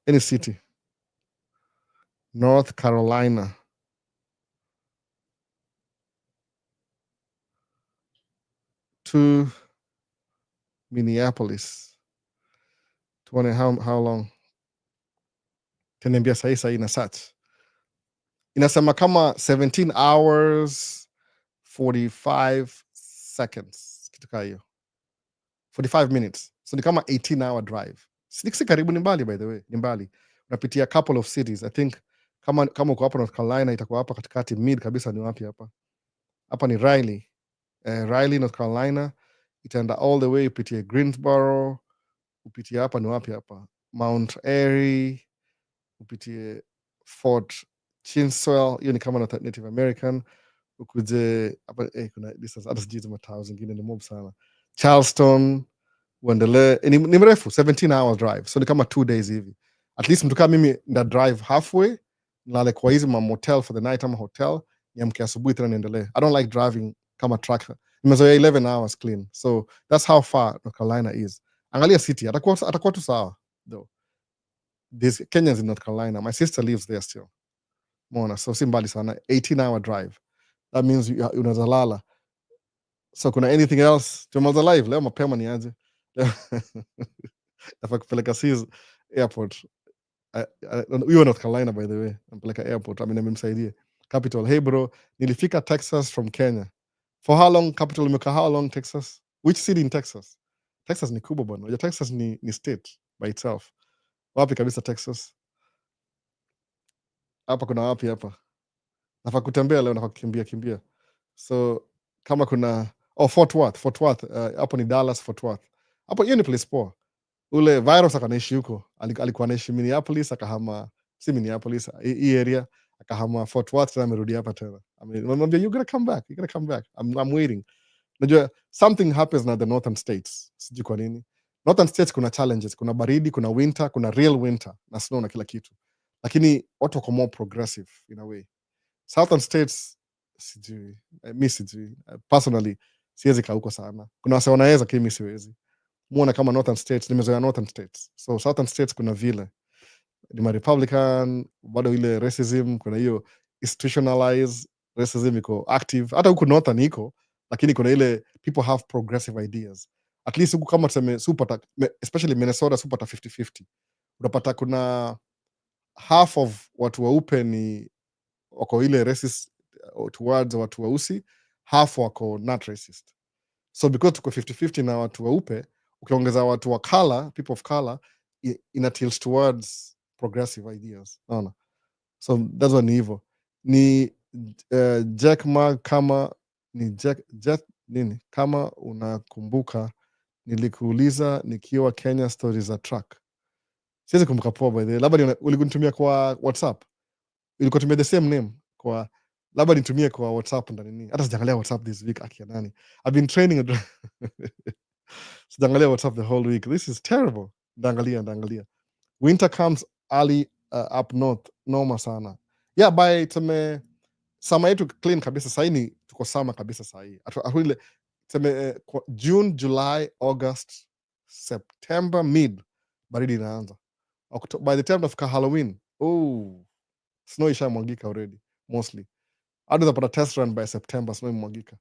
S1: any city. North Carolina. To Minneapolis. Tuone how long. Taniambia sahi na search. Inasema kama 17 hours 45 seconds. Kitu kaa hiyo. 45 minutes. So ni kama 18-hour drive. Si karibu, ni mbali by the way. Ni mbali. Unapitia a couple of cities. I think kama uko hapa North Carolina itakuwa hapa katikati, mid kabisa ni wapi hapa? Hapa ni Raleigh. Raleigh, North Carolina. Itaenda all the way upitie Greensboro. Upitie hapa ni wapi hapa? Mount Airy. Upitie Fort Chinswell, hiyo ni kama Native American. Ukuje hapa kuna distance hata sijui matao zingine ni mob sana. Charleston, uendelee ni mrefu 17 hour drive, so ni kama 2 days hivi. At least mtu kama mimi nda drive halfway, nilale kwa hizi motel for the night ama hotel, niamke asubuhi tena niendelee. I don't like driving kama truck. Nimezoea 11 hours clean, so that's how far North Carolina is. Angalia city, atakuwa tu sawa though. There's Kenyans in North Carolina. My sister lives there still. Mona, so si mbali sana. 18-hour drive. That means unaweza lala. So kuna anything else? Tumaliza live leo mapema niaje. Nafaa kupeleka Seas airport. Huyo North Carolina by the way. Nampeleka airport. Nimemsaidia. Capital. Hey bro, nilifika Texas from Kenya. For how long? Capital imeka how long Texas? Which city in Texas? Texas ni kubwa bwana. Texas ni state by itself. Wapi kabisa Texas? Hapa kuna wapi hapa? Nafaa kutembea leo, nafaa kimbia. So kama kuna Fort Worth, hapo ni Dallas, Fort Worth. Hapo hiyo ni place poa. ule virus akanaishi huko, alikuwa anaishi Minneapolis, akahama, si Minneapolis, hii area, akahama Fort Worth, tena amerudi hapa tena. Namwambia you gotta come back, you gotta come back, I'm waiting. Najua something happens na the northern states, sijui kwa nini. Northern states kuna challenges, kuna baridi, kuna winter, kuna real winter na snow na kila kitu, lakini watu wako more progressive in a way. Southern states sijui, mi sijui, personally siwezi kaa huko sana. Kuna wase wanaweza, lakini mi siwezi. Muona kama northern states, nimezoea northern states, so southern states kuna vile ni ma Republican, bado ile racism, kuna hiyo institutionalized racism iko active. Hata huku northern iko, lakini kuna ile people have progressive ideas. At least huku kama tuseme super, especially Minnesota, super 50-50. Unapata kuna half of watu weupe ni wako ile racist towards watu weusi, half wako not racist. So because tuko 50-50 na watu weupe, ukiongeza watu wa color, people of color, ina tilts towards progressive ideas. Naona? So that's what ni hivyo. Ni Jack Ma, kama ni Jack nini? Kama unakumbuka nilikuuliza nikiwa Kenya stories za truck. Siwezi kumbuka poa by the way. Labda ulikunitumia kwa WhatsApp. Ilikuwa tumia the same name kwa, labda nitumie kwa WhatsApp ndani nini. Hata sijaangalia WhatsApp this week, akia nani. I've been training sijaangalia WhatsApp the whole week. This is terrible. Ndaangalia. Winter comes early up north. Noma sana. Yeah, by tuseme summer yetu clean kabisa sahii, ni tuko summer kabisa sahii. Ile tuseme June, July, August, September mid baridi inaanza. By the time of Halloween, oh, snow ishamwagika already mostly. Hadi unapata test run by September, snow imwagika.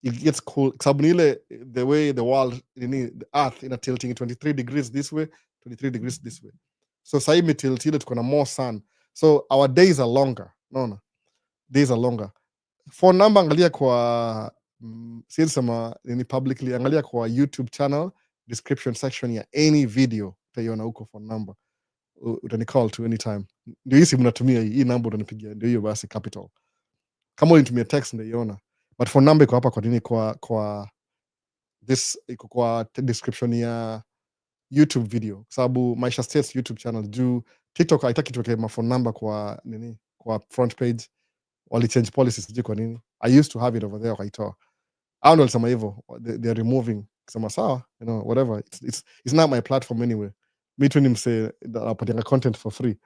S1: It gets cool sababu ni ile the way the world, the earth ina tilting 23 degrees this way, 23 degrees this way. So sahii imetilt ile tuko na more sun, so our days are longer. Naona days are longer. Phone number angalia kwa siwezi sema ni publicly, angalia kwa YouTube channel description section ya any video utaiona huko phone number. Utanicall to anytime. Ndio hii simu natumia, hii number utanipigia, ndio hiyo basi capital. Kama ulinitumia text ndaiona, but phone number iko hapa. Kwa nini? Kwa this iko kwa description ya YouTube video, sababu Maisha States YouTube channel. Juu TikTok haitaki tuweke ma phone number kwa nini, kwa front page. Wali change policies, sijui kwa nini. I used to have it over there, wakaitoa. Hao ndio walisema hivyo, they are removing. Kusema sawa, whatever, it's not my platform anyway. Mi tu ni msee napatianga content for free.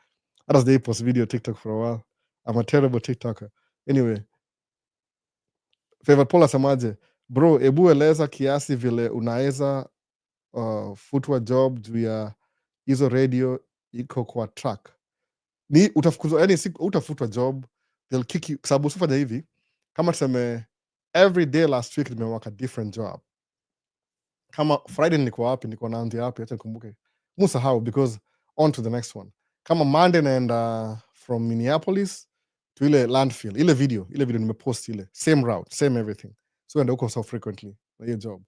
S1: Hata sijai post video TikTok for a while. I'm a terrible TikToker. Anyway, Favorite Paul asemaje? Bro, ebu eleza kiasi vile unaweza futwa job juu ya hizo radio iko kwa track. Ni utafukuzwa, yani si utafutwa job, they'll kick you. Sababu usifanya hivi, kama tuseme every day last week nimewaka different job. Kama Friday nilikuwa wapi, nilikuwa naanzia wapi, acha nikumbuke. Musahau, because on to the next one. Kama Monday naenda from Minneapolis to ile landfill, ile video nimepost ile same route, same everything, so enda huko so frequently na hiyo job.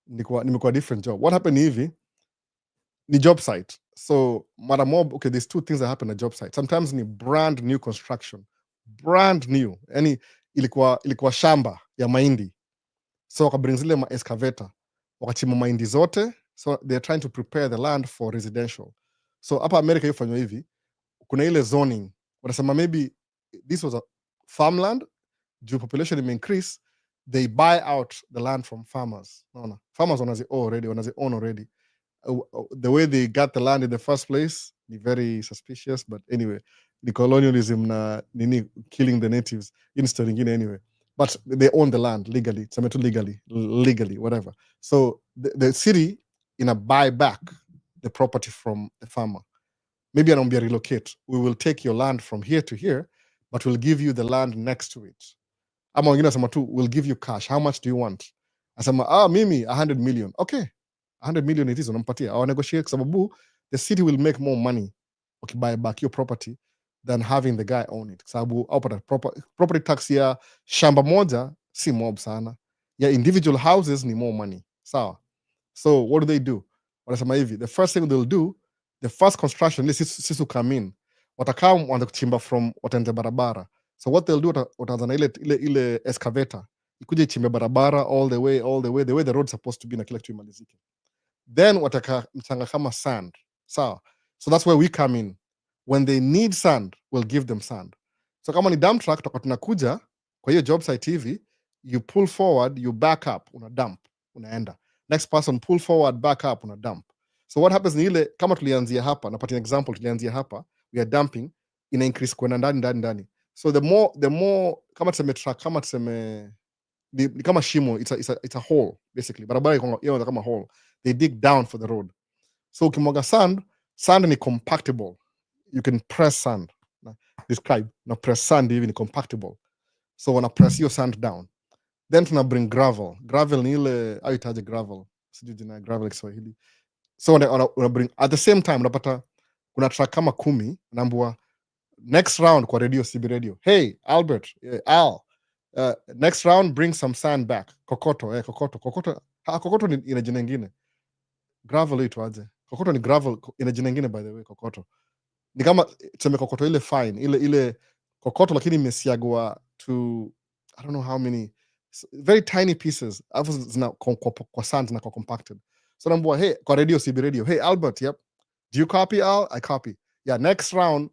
S1: Nimekuwa different job. What happened hivi ni job site, so mara mob. Okay, there's two things that happen at job site. Sometimes ni brand new construction, brand new, yani ilikuwa shamba ya mahindi, so wakabring zile ma excavator wakachimba mahindi zote, so they're trying to prepare the land for residential. So hapa America yofanywa hivi, kuna ile zoning, wanasema maybe this was a farmland, due population may increase, they buy out the land from farmers. Naona farmers wanazi own already. The way they got the land in the first place ni very suspicious, but anyway, the colonialism na nini, killing the natives in story ingine anyway, but they own the land legally, tuseme tu legally whatever. So the city ina buy back the property from the farmer. Maybe anaambia relocate, we will take your land from here to here, but we'll give you the land next to it. Ama wengine asema tu, we'll give you cash, how much do you want? Asema mimi 100 million. Okay, 100 million it is, unampatia. Awa negotiate kwa sababu the city will make more money buy back your property than having the guy own it. Sababu aupata property tax ya shamba moja si mob sana, ya individual houses ni more money. Sawa. So what do? Wanasema hivi, the first thing they'll do, the first construction, sisi come in, watakaa wanza kuchimba from wataanza barabara. So what they'll do, wataanza na ile excavator ikuje ichimbe barabara all the way the way the road's supposed to be, na kila kitu imalizike. then wataka mchanga kama sand. Sawa. So that's where we come in. When they need sand, we'll give them sand. So kama ni dump truck tutakuwa tunakuja kwa hiyo job site hivi, you pull forward, you back up, una dump, unaenda. Next person pull forward, back up, una dump. So what happens ni ile kama tulianzia hapa, napatia example, tulianzia hapa, we are dumping, ina increase kwenda ndani. So the more kama tuseme truck, kama tuseme ni kama shimo, it's a hole basically. Barabara iko kama hole. They dig down for the road. So ukimwaga sand ni compactable. You can press sand. Describe. Na press sand hivi ni compactable. So wana press your sand down. Then tuna bring gravel. Gravel ni ile au itaje gravel. Sijui jina gravel Kiswahili. So wana bring at the same time unapata kuna truck kama 10 naambua next round kwa radio CB radio. Hey Albert, Al, next round bring some sand back. Kokoto. Kokoto ni ina jina nyingine. Gravel itwaje? Kokoto ni gravel ina jina nyingine by the way, kokoto. Ni kama tuseme kokoto ile fine, ile kokoto lakini imesiagwa to I don't know how many very tiny pieces. Alafu zina kwa sand na kwa compacted. So naambua hey kwa radio CB radio. Hey Albert, yep. Do you copy Al? I copy. Yeah, next round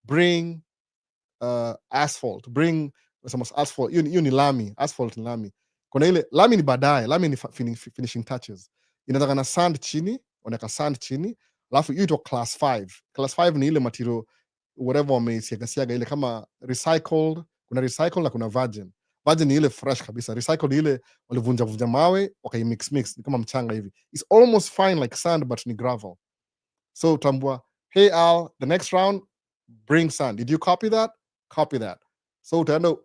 S1: bring asphalt. Bring some asphalt. Hiyo ni lami, asphalt ni lami. Kuna ile lami ni baadaye, lami ni finishing touches. Inataka na sand chini, unaweka sand chini, alafu hiyo ito class 5. Class 5 ni ile material whatever wameisiagasiaga ile kama recycled, kuna recycled na kuna virgin. Virgin ni ile fresh kabisa. Recycled ni ile walivunja mawe, mix, ni kama mchanga hivi. It's almost fine like sand but ni gravel. So utambua, hey Al, the next round bring sand. Did you copy that? Copy that. So utaenda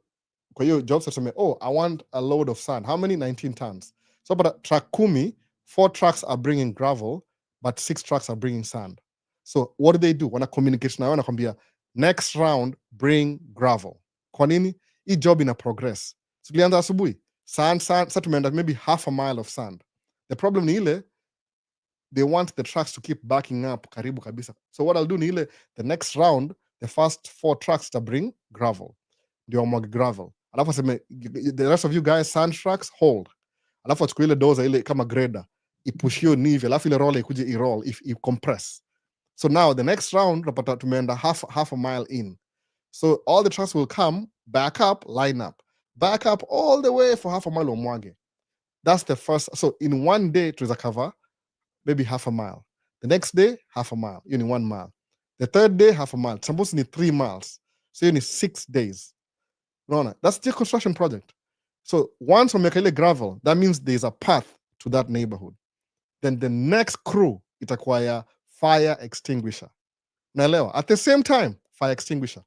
S1: kwa hiyo job site, I want a load of sand. How many? 19 tons. So but truck 10, 4 trucks are bringing gravel, but 6 trucks are bringing sand. So what do? Wana communicate na wanakwambia next round bring gravel. Kwa nini? Hii job ina progress. So tulianza asubuhi, sand, sasa tumeenda maybe half a mile of sand. The problem ni ile they want the trucks to keep backing up karibu kabisa. So what I'll do ni ile the next round the first 4 trucks to bring gravel. Ndio wamwage gravel. Alafu aseme the rest of you guys sand trucks hold. Alafu achukue ile dozer ile kama grader, ipush hiyo nive, alafu ile roller ikuje i-roll, compress. So now the next round tunapata tumeenda half a mile in. So all the trucks will come, back up, line up. Back up all the way for half a mile wamwage. That's the first. So in one day to cover maybe half a mile. The next day, half a mile. You need 1 mile. The third day, half a mile. It's supposed to need 3 miles. So you need 6 days. No, that's still a construction project. So once we make a gravel, that means there's a path to that neighborhood. Then the next crew, it acquire fire extinguisher. Naelewa. At the same time, fire extinguisher.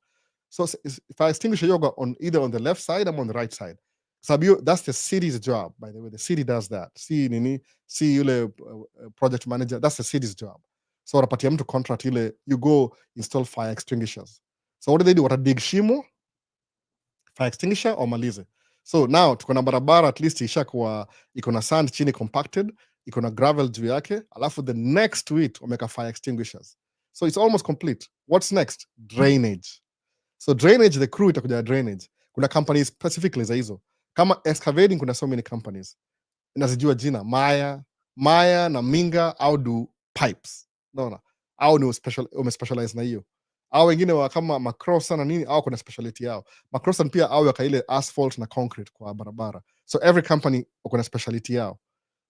S1: So fire extinguisher yoga on either on the left side or on the right side. Sabio, that's the city's job, by the way. The city does that. See yule project manager, that's the city's job. So wanapatia mtu contract ile, you go install fire extinguishers. So what do they do? Wata dig shimo, fire extinguisher or malize. So now tuko na barabara at least ishakuwa iko na sand chini compacted, iko na gravel juu yake, alafu the next to it wameka fire extinguishers. So it's almost complete. What's next? Drainage. So drainage, the crew itakuja drainage. Kuna companies specifically za hizo. Kama excavating kuna so many companies. Nazijua jina Maya na Minga au do pipes. Naona. Au ni specialize na hiyo. Au wengine wa kama Macross na nini au kuna speciality yao. Macross pia au waka ile asphalt na concrete kwa barabara. So every company kuna speciality yao.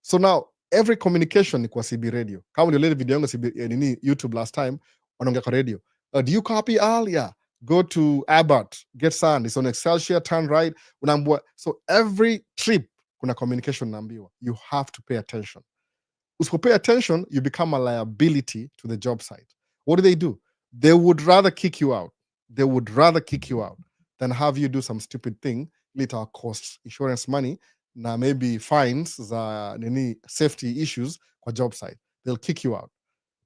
S1: So now every communication ni kwa CB radio. Kama ndio ile video yangu CB nini YouTube last time wanaongea kwa radio. Do you copy Al? Yeah. Go to Abbott, get sand. It's on Excelsior, turn right. Unaambiwa. So every trip kuna communication unaambiwa. You have to pay attention. Usipo pay attention, you become a liability to the job site. What do? They would rather kick you out. They would rather kick you out than have you do some stupid thing, little cost insurance money, na maybe fines za nini safety issues kwa job site. They'll kick you out.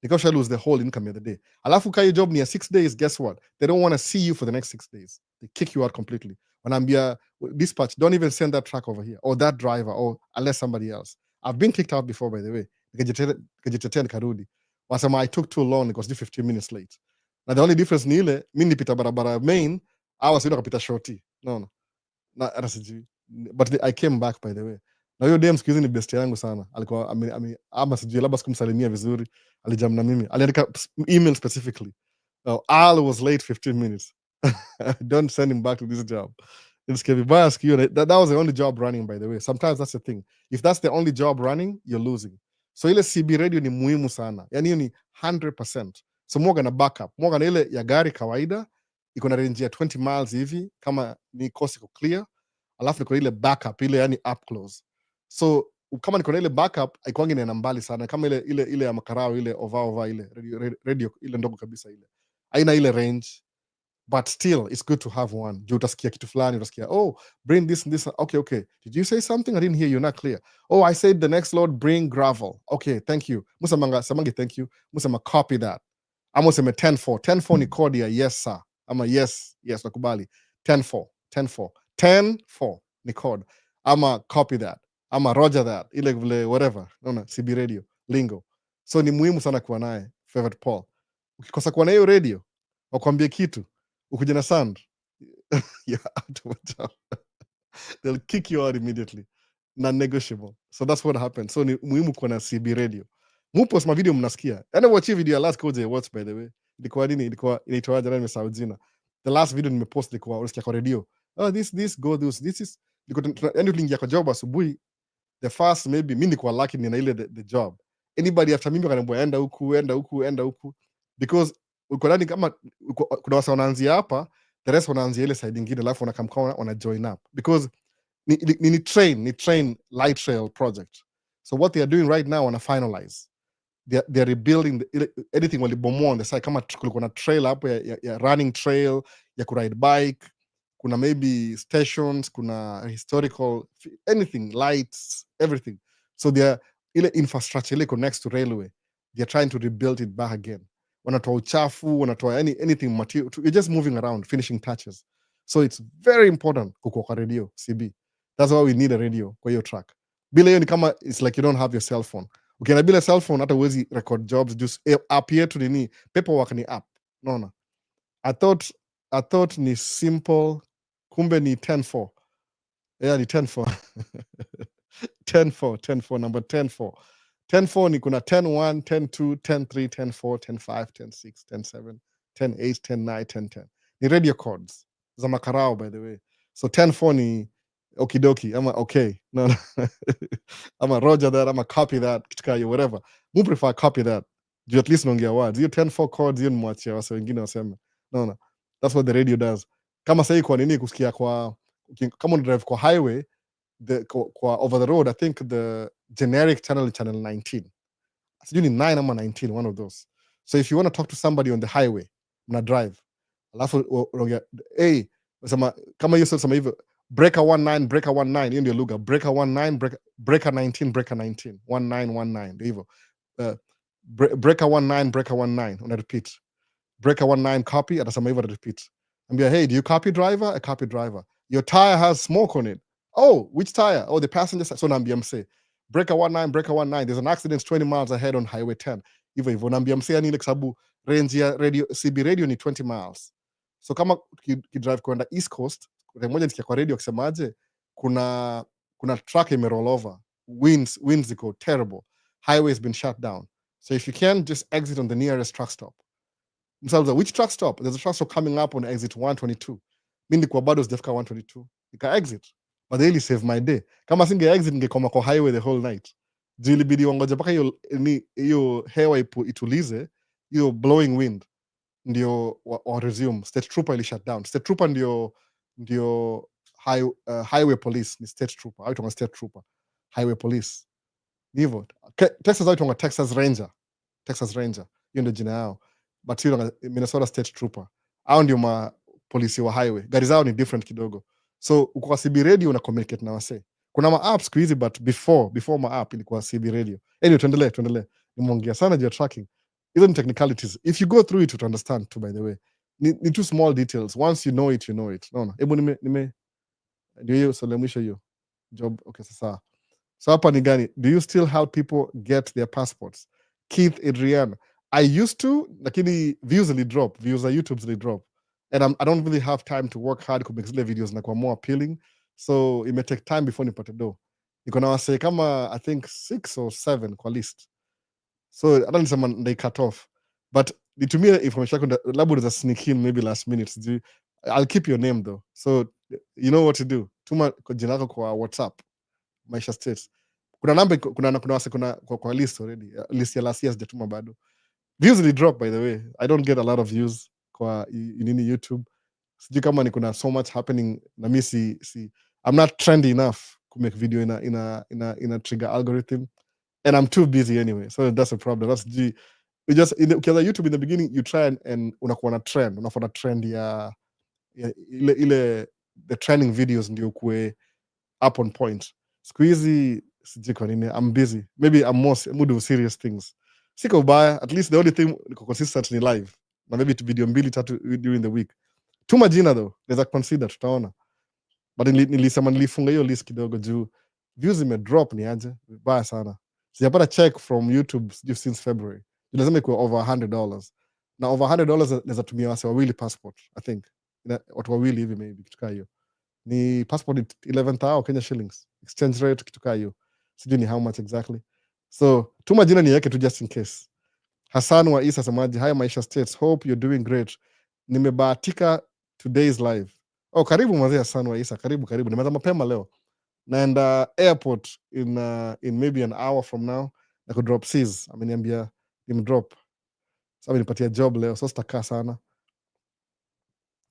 S1: Because you lose the whole income of the day. Alafu kaya job near 6 days, guess what? They don't want to see you for the next 6 days. They kick you out completely. Wanaambia dispatch, don't even send that truck over here or that driver or unless somebody else. I've been kicked out before, by the way. Nikajitetea nikarudi. Wasema I took too long, it was 15 minutes late. Now the only difference ni ile, mimi nipita barabara main, I was kapita shorty. No. But I came back, by the way. Na huyo dem siku hizi ni best yangu sana. Alikuwa ama sijui labda sikumsalimia vizuri, alijam na mimi. Aliandika email specifically. Al was late 15 minutes. Don't send him back to this job. That was the only job running, by the way. Sometimes that's the thing. If that's the only job running, you're losing. So ile CB radio ni muhimu sana. Yani hiyo ni 100%. So mwaga na backup. Mwaga na ile ya gari kawaida, iko na range ya 20 miles hivi, kama ni coast iko clear. Alafu niko ile backup, ile yani up close. So kama niko na ile backup, haikuangi inaenda mbali sana. Kama ile ya makarao, ile ova ile radio ile ndogo kabisa ile. Haina ile range. But still, it's good to have one. Juu utasikia kitu fulani, utasikia, oh, bring this and this. Okay. Did you say something? I didn't hear you. Not clear. Oh, I said the next load, bring gravel. Okay, thank you. Samangi, thank you. Musama, copy that. Amo seme 10-4. 10-4 ni code ya yes, sir. Ama yes, nakubali. 10-4. 10-4 ni code. Ama copy that. Ama roger that. Ile vile whatever. Naona, CB radio. Lingo. So ni muhimu sana kuwa naye, favorite Paul. Ukikosa kuwa na hiyo radio, wakwambie kitu, ukuje na sound, you're out of a job. They'll kick you out immediately. Non-negotiable. So that's what happened. So ni muhimu kuwa na CB radio. Mupost ma video mnasikia. Enda watch video ya last code watch, by the way. Ilikuwa nini? Ilikuwa inaitwaje, na nimesahau jina. The last video nimepost ilikuwa unasikia kwa radio. Oh, this go this is. Yani tuliingia kwa job asubuhi. The first maybe mimi nilikuwa lucky nina ile the job. Anybody after mimi akaniambia enda huku. Because uko ndani kama kuna wasa wanaanzia hapa, the rest wanaanzia ile side nyingine, alafu wana join up. Because ni train light trail project. So what they are doing right now, wana finalize. They are rebuilding anything walibomoa on the side. Kama kulikuwa na trail hapo ya running trail, ya kuride bike, kuna maybe stations, kuna historical, anything, lights, everything. So they are ile infrastructure ile connects to railway. They are trying to rebuild it back again. Wanatoa uchafu, wanatoa anything material. You're just moving around, finishing touches. So it's very important kukuwa kwa radio, CB. That's why we need a radio kwa hiyo track. Bila hiyo ni kama, it's like you don't have your cell phone. Ukienda bila cell phone, hata uwezi record jobs, just app yetu nini, paperwork ni app. Naona. I thought ni simple, kumbe ni 10-4. Yeah, ni 10-4. 10-4, number 10-4. 10-4 ni kuna 10-1, 10-2, 10-3, 10-4, 10-5, 10-6, 10-7, 10-8, 10-9, 10-10. Ni radio codes za makarao, by the way. So 10-4 ni okidoki, ama okay. No. Ama roger that, ama copy that, kitikayo, whatever. Mu prefer copy that. You at least nongea words. You 10-4 codes, you mwachia wasa wengine waseme. No. That's what the radio does. Kama sahi kwa nini kusikia kwa, kama drive kwa highway, kwa over the road, I think the generic channel 19. Sijui ni 9 ama 19, one of those. So if you want to talk to somebody on the highway, mna drive. Alafu hey, kama hiyo sema hivyo, breaker 19, hiyo ndio lugha. Breaker 19, breaker 19, 19, ndio hivyo. Breaker 19, una repeat. Breaker 19 copy, atasema hivyo, repeat. Ambia, hey, do you copy driver? I copy driver. Your tire has smoke on it. Oh, which tire? Oh, the passenger side. So naambia mse, breaker 19, there's an accident 20 miles ahead on highway 10. Hivyo naambia mse, yani ile sababu range ya radio, CB radio ni 20 miles. So kama kidrive kwenda East Coast, kuna mmoja nisikia kwa radio akisemaje, kuna truck roll over. Winds ziko terrible. Highway has been shut down. So if you can, just exit on the nearest truck stop. Which truck stop? There's a truck stop coming up on exit 122. Mimi nilikuwa bado sijafika 122. Nika exit. But they really saved my day. Kama singe exit ningekoma kwa highway the whole night. Juu ilibidi wangoje mpaka hiyo hewa itulize, hiyo blowing wind ndio wa resume. State trooper ili shut down. State trooper ndio highway police, ni state trooper. Au state trooper. Highway police. Hivyo. Texas au Texas Ranger. Hiyo ndio jina yao. But hiyo Minnesota State Trooper. Hao ndio polisi wa highway. Gari zao ni different kidogo. So uko kwa CB radio una communicate na wase. Kuna ma-app siku hizi, but before ma-app ilikuwa CB radio. Anyway, tuendelee. Nimeongea sana juu ya tracking. Hizo ni technicalities. If you go through it, you understand too, by the way. Ni two small details. Once you know it, you know it. Naona. Hebu ndio hiyo swali mwisho hiyo. Job, okay, sasa. So hapa ni gani? Do you still help people get their passports? Keith Adrian. I used to, lakini views za YouTube zili drop. And I don't really have time to work hard to make zile videos na kwa more appealing. So it may take time before nipate do. niko na wasee kama I think 6 or 7 kwa list, so hata nisema they cut off, but nitumie information yako, labda unaweza sneak in maybe last minute, sijui. I'll keep your name though, so you know what to do. Tuma kwa jina lako kwa WhatsApp, Maisha States. Kuna namba, kuna wase, kwa list already, list ya last year sijatuma bado. Views will drop, by the way. I don't get a lot of views kwa nini YouTube. Sijui kama ni kuna so much happening na mi I'm not trendy enough to make video in a trigger algorithm, and I'm too busy anyway, so that's a problem. That's you just ukianza YouTube in the beginning, you try and unakuwa na trend, unafuata trend ya ile the trending videos ndio kuwe up on point. Siku hizi sijui kwa nini, I'm busy, maybe I'm more do serious things. Siko ubaya, at least the only thing niko consistent ni live, na maybe video 2-3 during the week. Tuma jina though, naweza consider, tutaona. But nilisema nilifunga hiyo list kidogo juu views imedrop, ni aje vibaya sana. Sijapata check from YouTube since February. Lazima ikuwe over $100, na over $100 naweza tumia wase wawili passport, I think watu wawili hivi, maybe kitu kaa hiyo. Ni passport 11,000 Kenya shillings, exchange rate kitu kaa hiyo, sijui ni how much exactly. So tuma jina niweke tu just in case. Hassan wa Isa semaji, hi Maisha States, hope you're doing great. Nimebahatika today's live. Oh, karibu mzee Hassan wa Isa, karibu. Nimeanza mapema leo. Naenda airport in maybe an hour from now, na ku drop C's. Ameniambia nimdrop. Sasa amenipatia job leo, so sitakaa sana.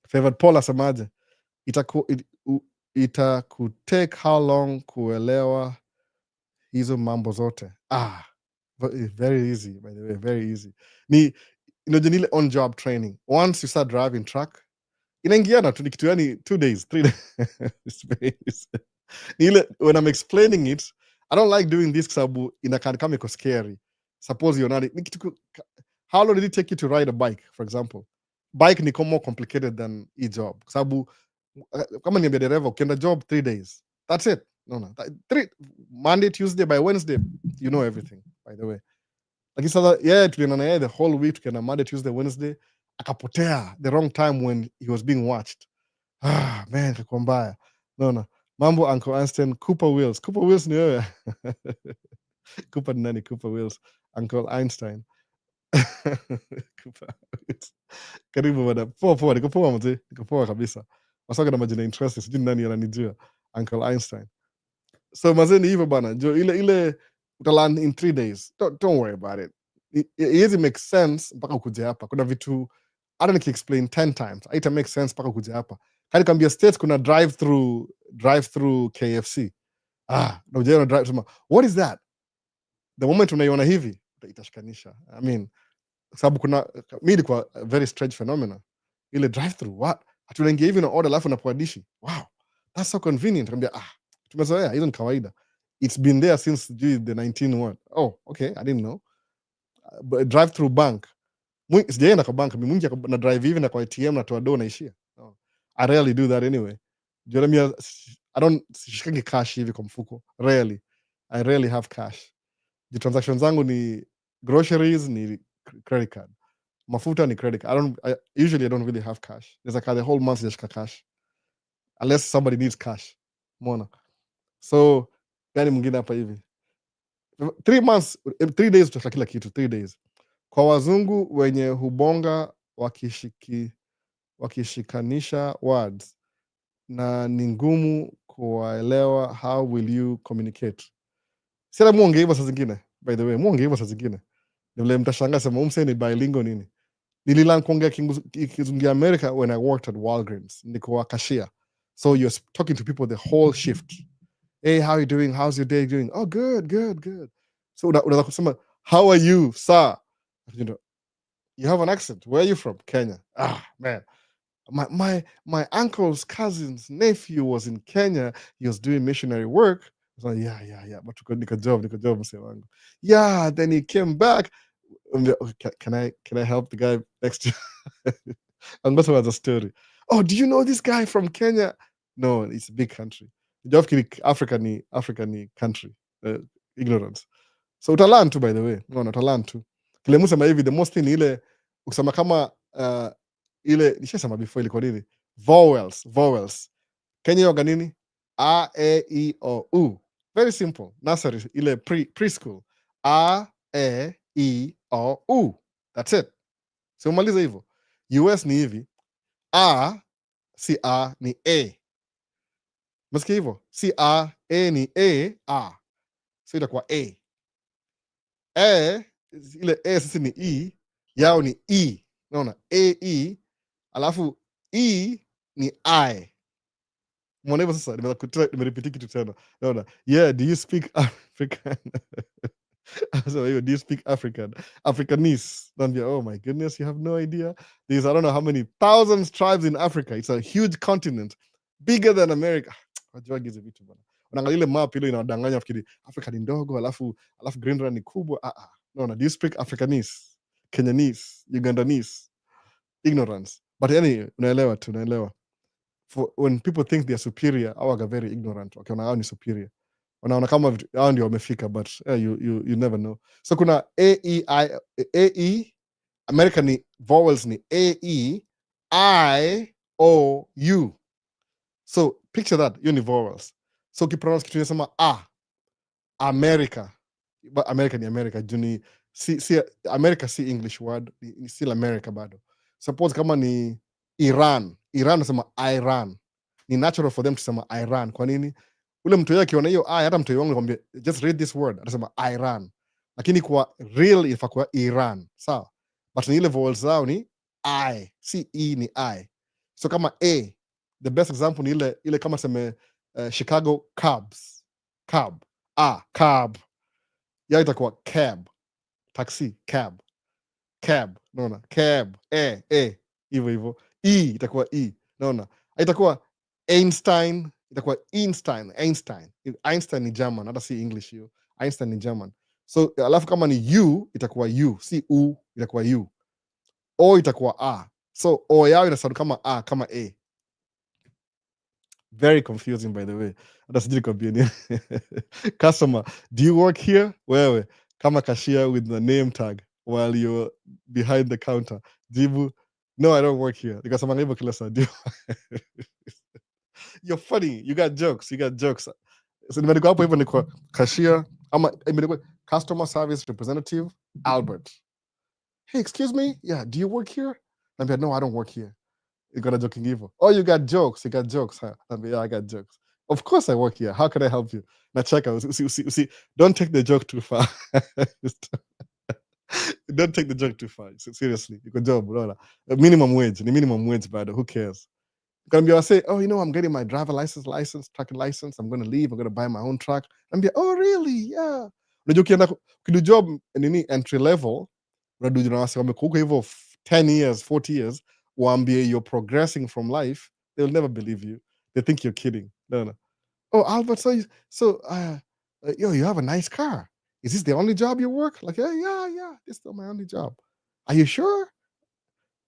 S1: Favored Paul asemaje, itakutake how long kuelewa hizo mambo zote? Very easy, by the way, very easy. Ni ile on job training. Once you start driving truck, inaingiana tu, ni kitu yani 2 days 3 days. When I'm explaining it, I don't like doing this sababu inakaa kama iko scary. Suppose you're not, how long did it take you to ride a bike, for example? Bike ni more complicated than job, sababu kama niambia dereva ukienda job 3 days, that's it. No, 3 Monday, Tuesday, by Wednesday you know everything, by the way. Lakini sasa tulienda na yeye the whole week, tukienda Monday, Tuesday, Wednesday, akapotea the wrong time when he was being watched. Man, kwa mbaya. No. Mambo Uncle Einstein, Cooper Wills ni wewe. Cooper ni nani? Cooper Wills, Uncle Einstein. Cooper Wills. Karibu bwana. Poa, niko poa mzee. Niko poa kabisa. Wasoga na majina interest, sijui nani ananijua. Uncle Einstein. So mazee ni hivyo bwana. Jo ile utalan in 3 days. Don't worry about it. It make sense mpaka ukuje hapa. Kuna vitu hata niki-explain 10 times, haita make sense mpaka ukuje hapa. Kani kambia States kuna drive through KFC. Na ujaona drive sema, what is that? The moment unaiona hivi itashikanisha. I mean, sababu kuna mimi kwa very strange phenomena. Ile drive through, what? Hatunaingia hivi na order alafu unapoa dishi. Wow, that's so convenient. Kambia tumezoea, hizo ni kawaida. It's been there since the 19 Oh, okay, I didn't know. Drive through bank. Sijaenda kwa bank, mimi mwingi na drive hivi na kwa ATM natoa do naishia. I rarely do that anyway. Jeremia, I don't sishikangi cash hivi kwa mfuko. I rarely have cash. The transactions zangu ni groceries, ni credit card. Mafuta ni credit card. Usually I don't really have cash. There's the whole month sijashika cash. Unless somebody needs cash. Mona. So, gani mwingine hapa hivi? 3 months, 3 days utashika kila kitu, 3 days. Kwa wazungu wenye hubonga wakishikanisha words na ni ngumu kuwaelewa, how will you communicate? Sasa muonge hivyo saa zingine, by the way, muonge hivyo saa zingine. Ndio mtashangaa sema umse ni bilingual nini. Nililan kuongea kizungu America when I worked at Walgreens. Niko cashier. So you're talking to people the whole shift. Hey, how are you doing? How's your day doing? Oh, good. So unaweza kusema, how are you, sir? You have an accent. Where are you from? Kenya. Man. My uncle's cousin's nephew was in Kenya. He was doing missionary work. I was like, yeah. But nika job mse wangu. Yeah, then he came back. Can I help the guy next to you? And that's was a story. Oh, do you know this guy from Kenya? No, it's a big country. African country. Ignorance. So utalan tu, by the way. No, utalan tu. Kile musema hivi, the most thing ile ukisema kama ile nishasema before ilikuwa nini? Vowels. Kenya yoga nini? A, E, I, O, U. Very simple. Nursery, ile preschool. A, E, I, O, U. That's it. So umaliza hivyo. US ni hivi. A si A ni A. Umesikia hivyo? Si A, A ni A. So itakuwa A. Ile A sisi ni E, yao ni E. Unaona? A, E, alafu E ni I. Umeona hivyo sasa? Nimeripiti kitu tena. Unaona? Yeah, do you speak African? So do you speak African? Africanese. Naambia, oh my goodness, you have no idea. There's I don't know how many thousands tribes in Africa. It's a huge continent, bigger than America. Wajuagi hizi vitu bana. Unaangalia ile map ile inawadanganya fikiri Africa ni ndogo, alafu Greenland ni kubwa. No, do you speak Africanese, Kenyanese, Ugandanese? Ignorance. But anyway, unaelewa. When people think they're superior, are very ignorant. Okay, hao ni superior. Wanaona kama hao ndio wamefika, but you never know. So kuna A, E, America ni vowels ni A, E, I, O, U. So picture that, hiyo ni vowels. So ukipronounce kitu unasema America. But America ni America, juni si America si English word, ni still America bado. Suppose kama ni Iran nasema Iran. Ni natural for them to sema Iran. Kwa nini? Ule mtu yeye akiona hiyo hata mtu wangu nikwambia just read this word atasema Iran, lakini kwa real ifaa kuwa Iran, sawa? But ni ile vowels zao ni I, si E ni I. So kama A, the best example ni ile kama seme Chicago Cubs, cab, ya itakuwa cab, taxi, cab, naona cab, hivyo E itakuwa E, naona itakuwa Einstein, itakuwa Einstein ni German, hata si English hiyo. Einstein ni German. So alafu kama ni U itakuwa U, si U, itakuwa U. O itakuwa A. So O yao inasound kama A, kama A. Very confusing, by the way. Hata sijui nikwambie nini. Customer, do you work here? Wewe kama cashier with the name tag while you're behind the counter. Jibu, no, I don't work here. Nikasema hivyo kila saa. You're funny. You got jokes. So nimeandika hapo hivyo ni kwa cashier ama imeandikwa customer service representative Albert. Hey, excuse me? Yeah, do you work here? Naambia, no, I don't work here. You got a joking hivyo. Oh, you got jokes, huh? Naambia, yeah, I got jokes. Of course I work here. How can I help you? Nacheka, see, don't take the joke too far. Don't take the joke too far. Seriously, you could job, unaona. Minimum wage, ni minimum wage bado. Who cares? Gonna be able to say, oh, I'm getting my driver license, trucking license. I'm gonna leave. I'm gonna buy my own truck. And be, oh, really? Yeah. Unajua ukienda kudu job nini entry level, unajua na wase wamekuwa hivyo 10 years, 40 years, waambie you're progressing from life, they'll never believe you. They think you're kidding. No. Oh, Albert, you have a nice car. Is this the only job you work? Like, yeah. This is my only job. Are you sure?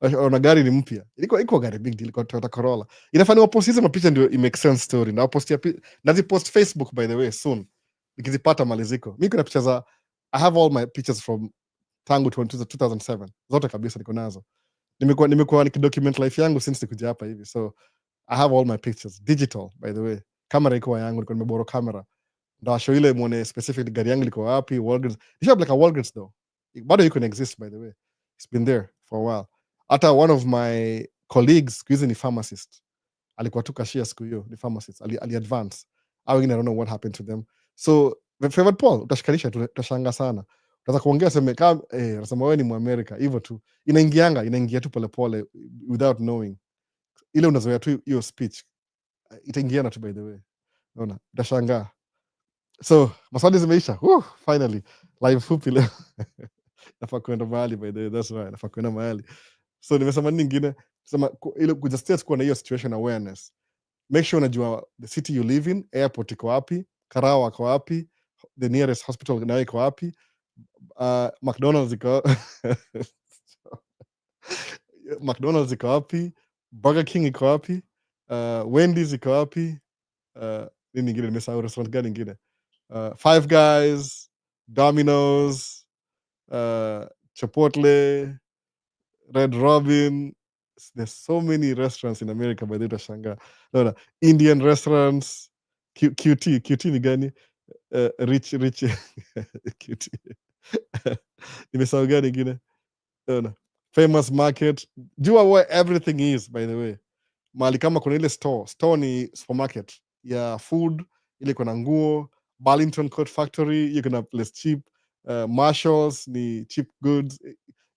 S1: Ona gari ni mpya, iko gari big deal, Toyota Corolla. Inafanya wapost hizo mapicha ndio i make sense story, na wapost nazipost Facebook by the way soon, nikizipata maliziko. Mimi kuna picha za I have all my pictures from tangu 2007 zote kabisa niko nazo. Nimekuwa nikidocument life yangu since nikuja hapa hivi, so I have all my pictures digital by the way. Kamera iko yangu, niko nimeboro kamera, ndio show ile muone specific gari yangu liko wapi. Walgreens, you have like a Walgreens though, bado you can exist by the way, it's been there for a while. Hata one of my colleagues siku hizi ni pharmacist, alikuwa tu cashier siku hiyo, ni pharmacist, ali advance au wengine, I don't know what happened to them. So favorite Paul, utashikanisha tu, utashanga sana, utaweza kuongea sema kama unasema wewe ni Muamerika hivyo tu, inaingia tu polepole without knowing, ile unazoea tu hiyo speech itaingiana tu by the way, unaona, utashangaa. So maswali zimeisha. Finally live fupi leo. Nafaa kwenda mahali by the way, that's right, nafaa kwenda mahali. So nimesema nini nyingine, sema ile kujustia kuwa na hiyo situation awareness. Make sure unajua the city you live in, airport iko wapi, Karawa iko wapi, the nearest hospital nayo iko wapi, McDonald's iko McDonald's iko wapi, Burger King iko wapi, Wendy's iko wapi, nini nyingine nimesahau, restaurant gani nyingine, Five Guys, Domino's, Chipotle, Red Robin. There's so many restaurants in America by the way, utashangaa. Naona Indian restaurants, QT ni gani? rich cute. Nimesahau gani ingine? No. Famous market. Jua where everything is, by the way. Mahali kama kuna ile store ni supermarket ya food, ile kuna nguo. Burlington Coat Factory, you kuna place cheap. Marshalls ni cheap goods.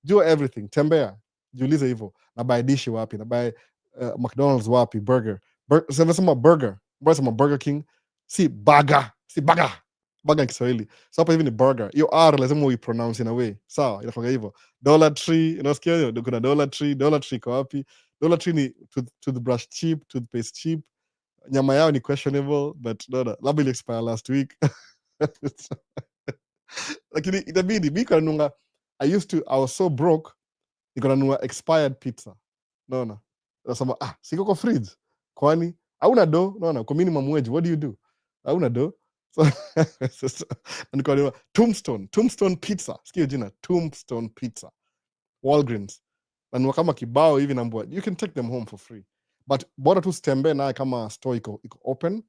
S1: Jua everything. Tembea, jiulize hivyo. Na buy dishi wapi, na buy McDonald's wapi, burger. Sema burger. Mbona sema Burger King? Si burger. Burger Kiswahili. So hapa hivi ni burger. Hiyo R lazima uipronounce in a way. Sawa, inakuwa hivyo. Dollar Tree, unasikia hiyo? Kuna Dollar Tree. Dollar Tree iko wapi? Dollar Tree ni toothbrush cheap, toothpaste cheap. Nyama yao ni questionable, but no, labda ili expire last week. Lakini itabidi mi kanunga, I was so broke, nikanunua expired pizza. Naona nasema siko kwa fridge, kwani hauna do? Naona kwa minimum wage, what do you do? Hauna do? So nikanunua Tombstone pizza. Sikia jina, Tombstone pizza, Walgreens. Nanunua kama kibao hivi, naambia you can take them home for free, but bora tu sitembee naye kama store iko open,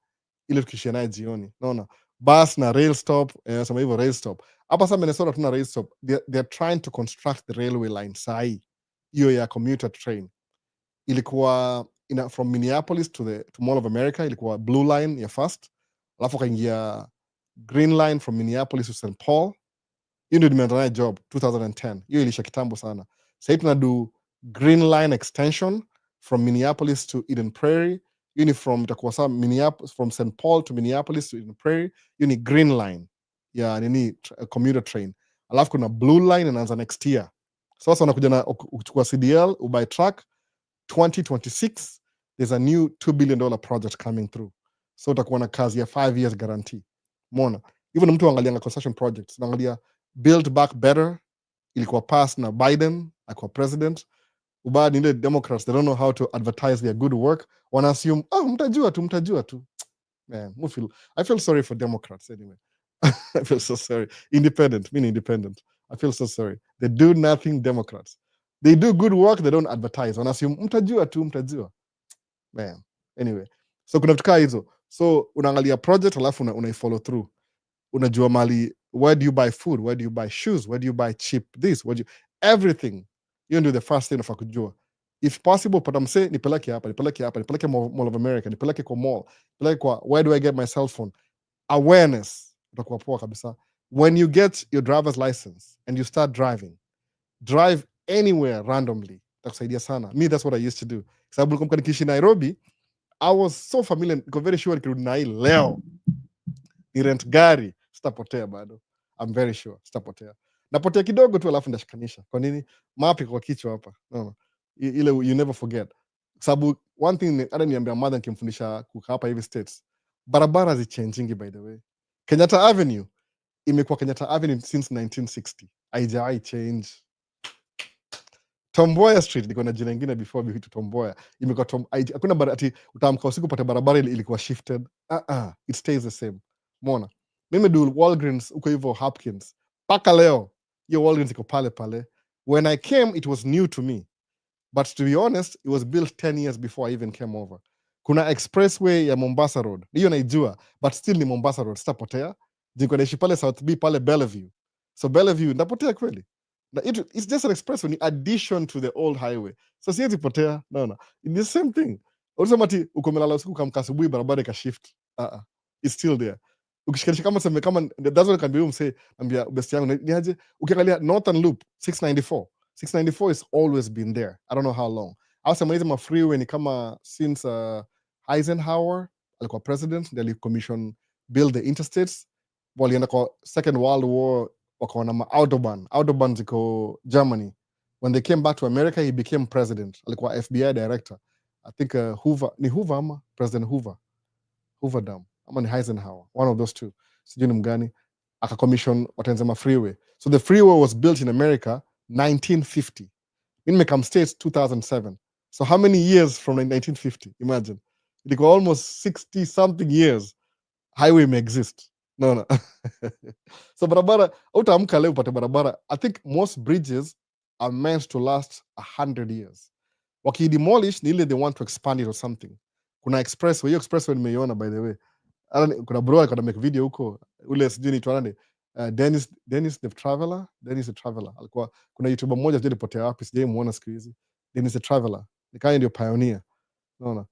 S1: ile tukishia naye jioni. Naona bus na rail stop, sema hivyo rail stop. Hapa sasa Minnesota tuna rail stop, they're trying to construct the railway line sahi, hiyo ya commuter train. Ilikuwa from Minneapolis to Mall of America, ilikuwa blue line ya first, alafu kaingia green line from Minneapolis to St. Paul. Hiyo ndio nimeanza naye job 2010. Hiyo ilisha kitambo sana. Sasa tunadu green line extension from Minneapolis to Eden Prairie. Hiyo ni itakuwa saa Minneapolis, from St. Paul to Minneapolis to Eden Prairie. Hiyo ni green line ya nini, commuter train. Alafu kuna blue line inaanza next year. Sasa unakuja na uchukua CDL, ubuy truck. 2026 there's a new $2 billion project coming through. So utakuwa na kazi ya 5 years guarantee. Umeona? Even mtu angalia construction projects, naangalia Build Back Better, ilikuwa passed na Biden akuwa president. Ubaya ni ile Democrats, they don't know how to advertise their good work. Wana assume mtajua tu. Man, I feel sorry for Democrats anyway. I feel so sorry. Independent. I feel so sorry. They do nothing, Democrats. They do good work, they don't advertise. Wana assume mtajua. Man, anyway. So kuna vitu kaa hizo. So unaangalia project alafu unaifollow through. Unajua mali, where do you buy food, where do you buy shoes, where do you buy cheap this, everything. Hiyo ndio the first thing unafaa kujua. If possible, pata mse, nipeleke hapa, nipeleke Mall of America, nipeleke kwa mall, nipeleke kwa where do I get my cell phone. Awareness utakuwa poa kabisa. When you get your driver's license and you start driving, drive anywhere randomly. Itakusaidia sana. Me, that's what I used to do. Sababu nilikuwa nikiishi Nairobi, I was so familiar, niko very sure nikirudi na hii leo ni rent gari, sitapotea bado. I'm very sure sitapotea. Napotea kidogo tu alafu ndashikanisha. Kwa nini? Mapi kwa kichwa hapa. No. Ile you never forget. Sababu one thing hata niambia mother nikimfundisha kukaa hapa hivi States, barabara zichangingi by the way. Kenyatta Avenue imekuwa Kenyatta Avenue since 1960. Haijawahi change. Tom Mboya Street liko na jina lingine before Tom Mboya. Imekuwa hakuna ati utaamka usiku upate barabara ilikuwa shifted. It stays the same. Umeona? Mimi do Walgreens uko hivyo Hopkins. Paka leo hiyo Walgreens iko pale. When I came it was new to me. But to be honest, it was built 10 years before I even came over. Kuna expressway ya Mombasa Road. Hiyo naijua, but still ni Mombasa Road. Sitapotea. Jiko naishi pale South B pale Bellevue. So Bellevue ndapotea kweli. It's just an expressway, ni addition to the old highway. So siwezi potea. No. It's the same thing. Ulisema ati uko melala usiku kamka asubuhi barabara ika shift. It's still there. Ukishikanisha kama that's what I can be say, ambia best yangu ni aje, ukiangalia Northern Loop 694 has always been there. I don't know how long. Au sema hizo freeway ni kama since Eisenhower alikuwa president, ndio commission build the interstates. Walienda kwa Second World War, wakaona ma autobahn ziko Germany. When they came back to America, he became president. Alikuwa FBI director. I think Hoover ama President Hoover dam ama ni Eisenhower, one of those two, sijui ni mgani, aka commission watenza freeway. So the freeway was built in America 1950. In Mekam States 2007. So how many years from 1950? Imagine. It was almost 60 something years highway may exist. No. So barabara, utaamka leo upate barabara. I think most bridges are meant to last 100 years. Wakidemolish, ni ile they want to expand it or something. Kuna expressway, hiyo expressway nimeiona by the way. Kuna bro alikuwa make video huko, ule sijui niitwa nani, Dennis the Traveler alikuwa, kuna YouTuber mmoja sijui alipotea wapi, sijaimuona siku hizi. Dennis the Traveler nikaa ndio pioneer, unaona.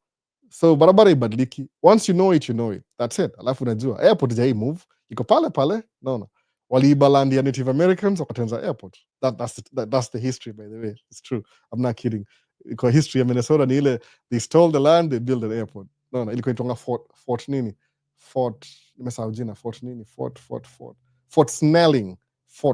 S1: So barabara ibadiliki, once you know it, you know it, that's it. Alafu unajua airport jai move, iko pale pale, unaona. Waliiba land ya Native Americans wakatenza airport. That's the history, by the way. It's true, I'm not kidding. Iko history ya Minnesota ni ile, they stole the land, they built an airport. Unaona, ilikuwa itonga Fort nini, Fort nimesahau jina, Fort nini, Fort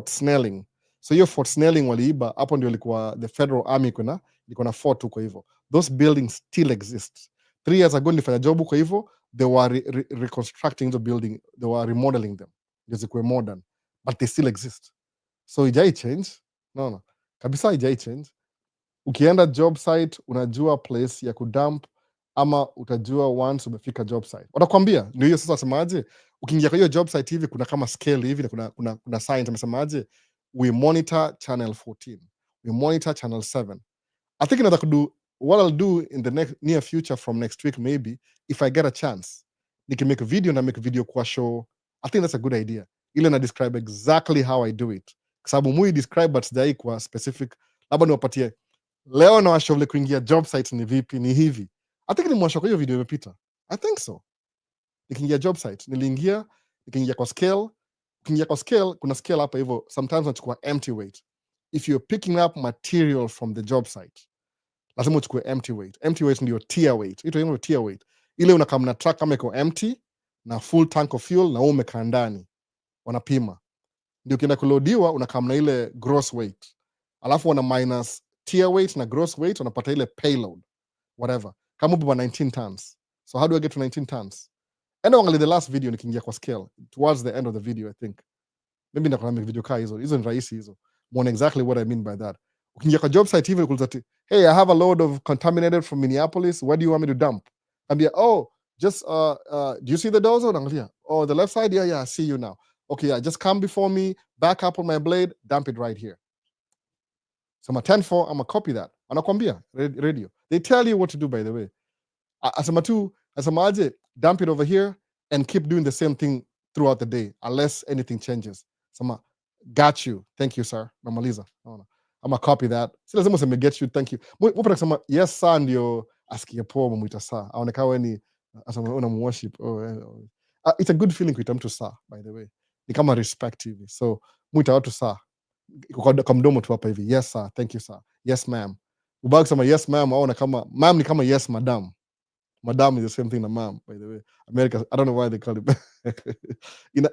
S1: Snelling. So hiyo Fort Snelling waliiba, hapo ndio ilikuwa the federal army ilikuwa na fort huko hivyo. Those buildings still exist. 3 years ago nilifanya job huko hivyo, they were reconstructing the building, they were remodeling them ndio zikuwe modern, but they still exist. So ijai change, naona kabisa, ijai change. Ukienda job site unajua place ya kudump, ama utajua once umefika job site, watakwambia. Ndio hiyo sasa, wasemaje, ukiingia kwa hiyo job site hivi kuna kama scale hivi, na kuna signs amesemaje, we monitor channel 14, we monitor channel 7. I think another could do what I'll do in the near future, from next week maybe, if I get a chance, you can make a video kwa show. I think that's a good idea. Ile na describe exactly how I do it, kwa sababu mui describe but sijai kwa specific, labda niwapatie leo na washauri kuingia job site ni vipi, ni hivi. I think nimewasha kwa hiyo video imepita, I think so. Nikiingia job site niliingia, nikiingia kwa scale, ukiingia kwa scale kuna scale hapa hivyo, sometimes unachukua empty weight. If you're picking up material from the job site, lazima uchukue empty weight. Empty weight ndio tier weight. Ito hiyo tier weight. Ile unakaa na truck kama iko empty na full tank of fuel na umekaa ndani, wanapima. Ndio kienda kulodiwa, unakaa na ile gross weight. Alafu wana minus tier weight na gross weight, unapata ile payload, whatever. Kama upo 19 tons. So how do I get to 19 tons? And only the last video nikiingia kwa scale, towards the end of the video I think. Maybe nakona video kaa hizo. Hizo ni rahisi hizo. More exactly what I mean by that. Ukiingia kwa job site hivi kuuliza, hey, I have a load of contaminated from Minneapolis, where do you want me to dump? Ambia, oh, just do you see the dozer? Naangalia, oh, the left side, yeah, I see you now. Okay, yeah, just come before me, back up on my blade, dump it right here. So I'm a 10-4, I'm gonna copy that. Anakwambia radio. They tell you what to do, by the way. Asema aje, dump it over here and keep doing the same thing throughout the day unless anything changes. Sama, got you, thank you sir, namaliza. I'm gonna copy that. Si lazima useme get you, thank you. Mupata kusema yes sir ndio asikie poa, mumuita sir, aoneka wewe ni asema una worship. It's a good feeling kuita mtu sir, by the way, ni kama respect hivi. So muita watu sir kwa mdomo tu hapa hivi, yes sir, thank you sir, yes ma'am. Ubaki kusema yes ma'am, aona kama ma'am ni kama yes madam. Madam is the same thing na ma'am, by the way. America, I don't know why they call it.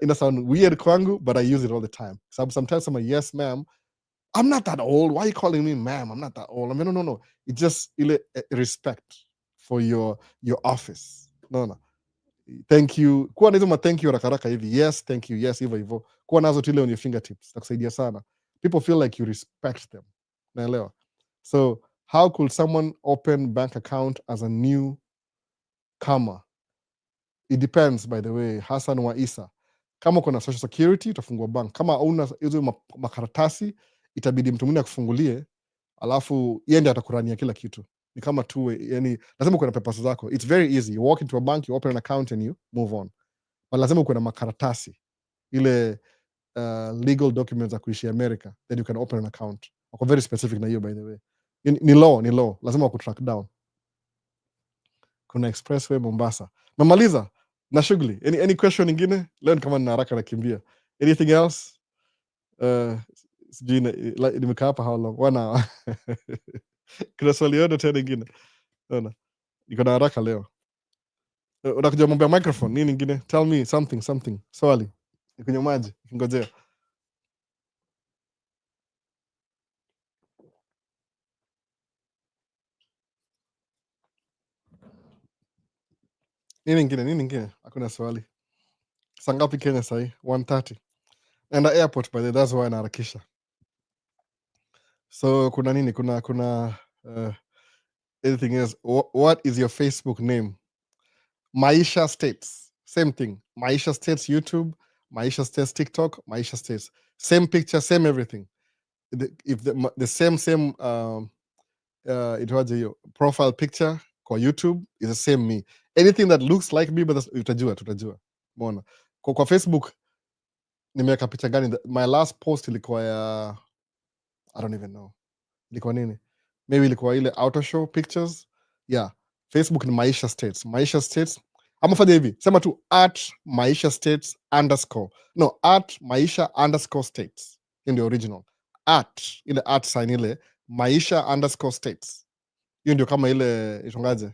S1: Ina sound weird kwangu, but I use it all the time. Sometimes I'm a yes ma'am. I'm not that old. Why are you calling me ma'am? I'm not that old. I mean, no. It's just respect for your office. No. Thank you. Kuwa na hizo ma thank you haraka hivi. Yes, thank you. Yes, hivyo. Kuwa nazo tu ile on your fingertips. Takusaidia sana. People feel like you respect them. Naelewa. So, how could someone open bank account as a new comer? It depends, by the way. Hassan wa Isa. Kama uko na social security, utafungua bank. Kama una hizo makaratasi, itabidi mtu mwingine akufungulie, alafu yeye ndiye atakurania kila kitu. Ni kama tu, yani lazima uko na papers zako. It's very easy. You walk into a bank, you open an account and you move on. But lazima uko na makaratasi, ile legal documents za kuishi America, then you can open an account. Wako very specific na hiyo, by the way. Ni law. Lazima wakutrack down. Kuna expressway Mombasa. Mamaliza na shughuli. Any question ingine? Leo ni kama nina haraka nakimbia. Anything else? Sijui nimekaa hapa how long? 1 hour. Kuna swali yote tena ingine? Ona. Niko na haraka leo. Unakuja mambo ya microphone, nini ingine? Tell me something. Swali. Nikunywa maji, ngojea. Nini ingine? Hakuna swali. Saa ngapi Kenya sahi? 1:30. And the airport, by the way, that's why naharakisha. So kuna nini? Kuna anything else? What is your Facebook name? Maisha States. Same thing. Maisha States YouTube, Maisha States TikTok, Maisha States. Same picture, same everything. If the same itwaje hiyo profile picture kwa YouTube is the same me. Anything that looks like me, but tutajua. Umeona? Kwa Facebook nimeweka picha gani? My last post ilikuwa ya I don't even know ilikuwa nini, maybe ilikuwa ile auto show pictures. Yeah, Facebook ni Maisha States. Maisha States ama fanya hivi, sema tu @Maisha States _ no @Maisha _States, hiyo ndio original. Ile sign ile Maisha _States, hiyo ndio kama ile itongaje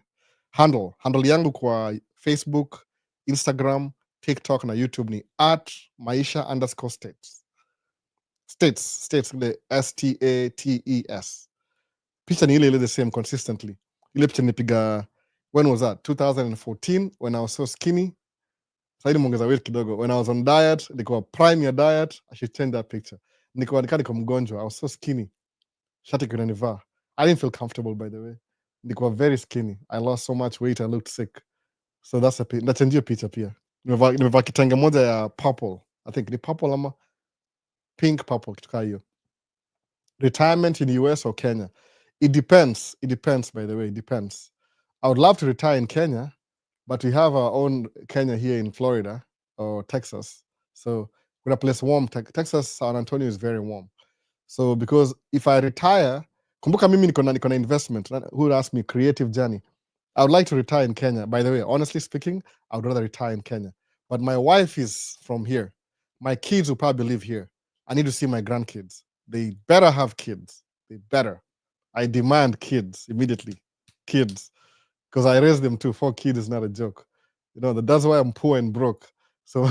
S1: handle yangu kwa Facebook, Instagram, TikTok na YouTube ni @Maisha _States. States ile STATES. Picha ni ile the same consistently. Ile picha nipiga, when was that? 2014 when I was so skinny. Sasa nimeongeza weight kidogo. When I was on diet, nilikuwa prime ya diet, I should change that picture. Niko mgonjwa, I was so skinny. Shati kunanivaa. I didn't feel comfortable, by the way. Nilikuwa very skinny. I lost so much weight, I looked sick. So that's a picture. Nachangia picha pia. Nimevaa kitenge moja ya purple. I think ni purple ama pink purple, kitu kaa hiyo. Retirement in US or Kenya? It depends. It depends, by the way. It depends. I would love to retire in Kenya, but we have our own Kenya here in Florida or Texas. So we're a place warm. Texas, San Antonio is very warm. So because if I retire, kumbuka mimi niko na investment. Who would ask me creative journey? I would like to retire in Kenya. By the way, honestly speaking, I would rather retire in Kenya. But my wife is from here. My kids will probably live here. I need to see my grandkids. They better have kids. They better. I demand kids immediately. Kids. Because I raised them too. 4 kids is not a joke. You know, that's why I'm poor and broke. So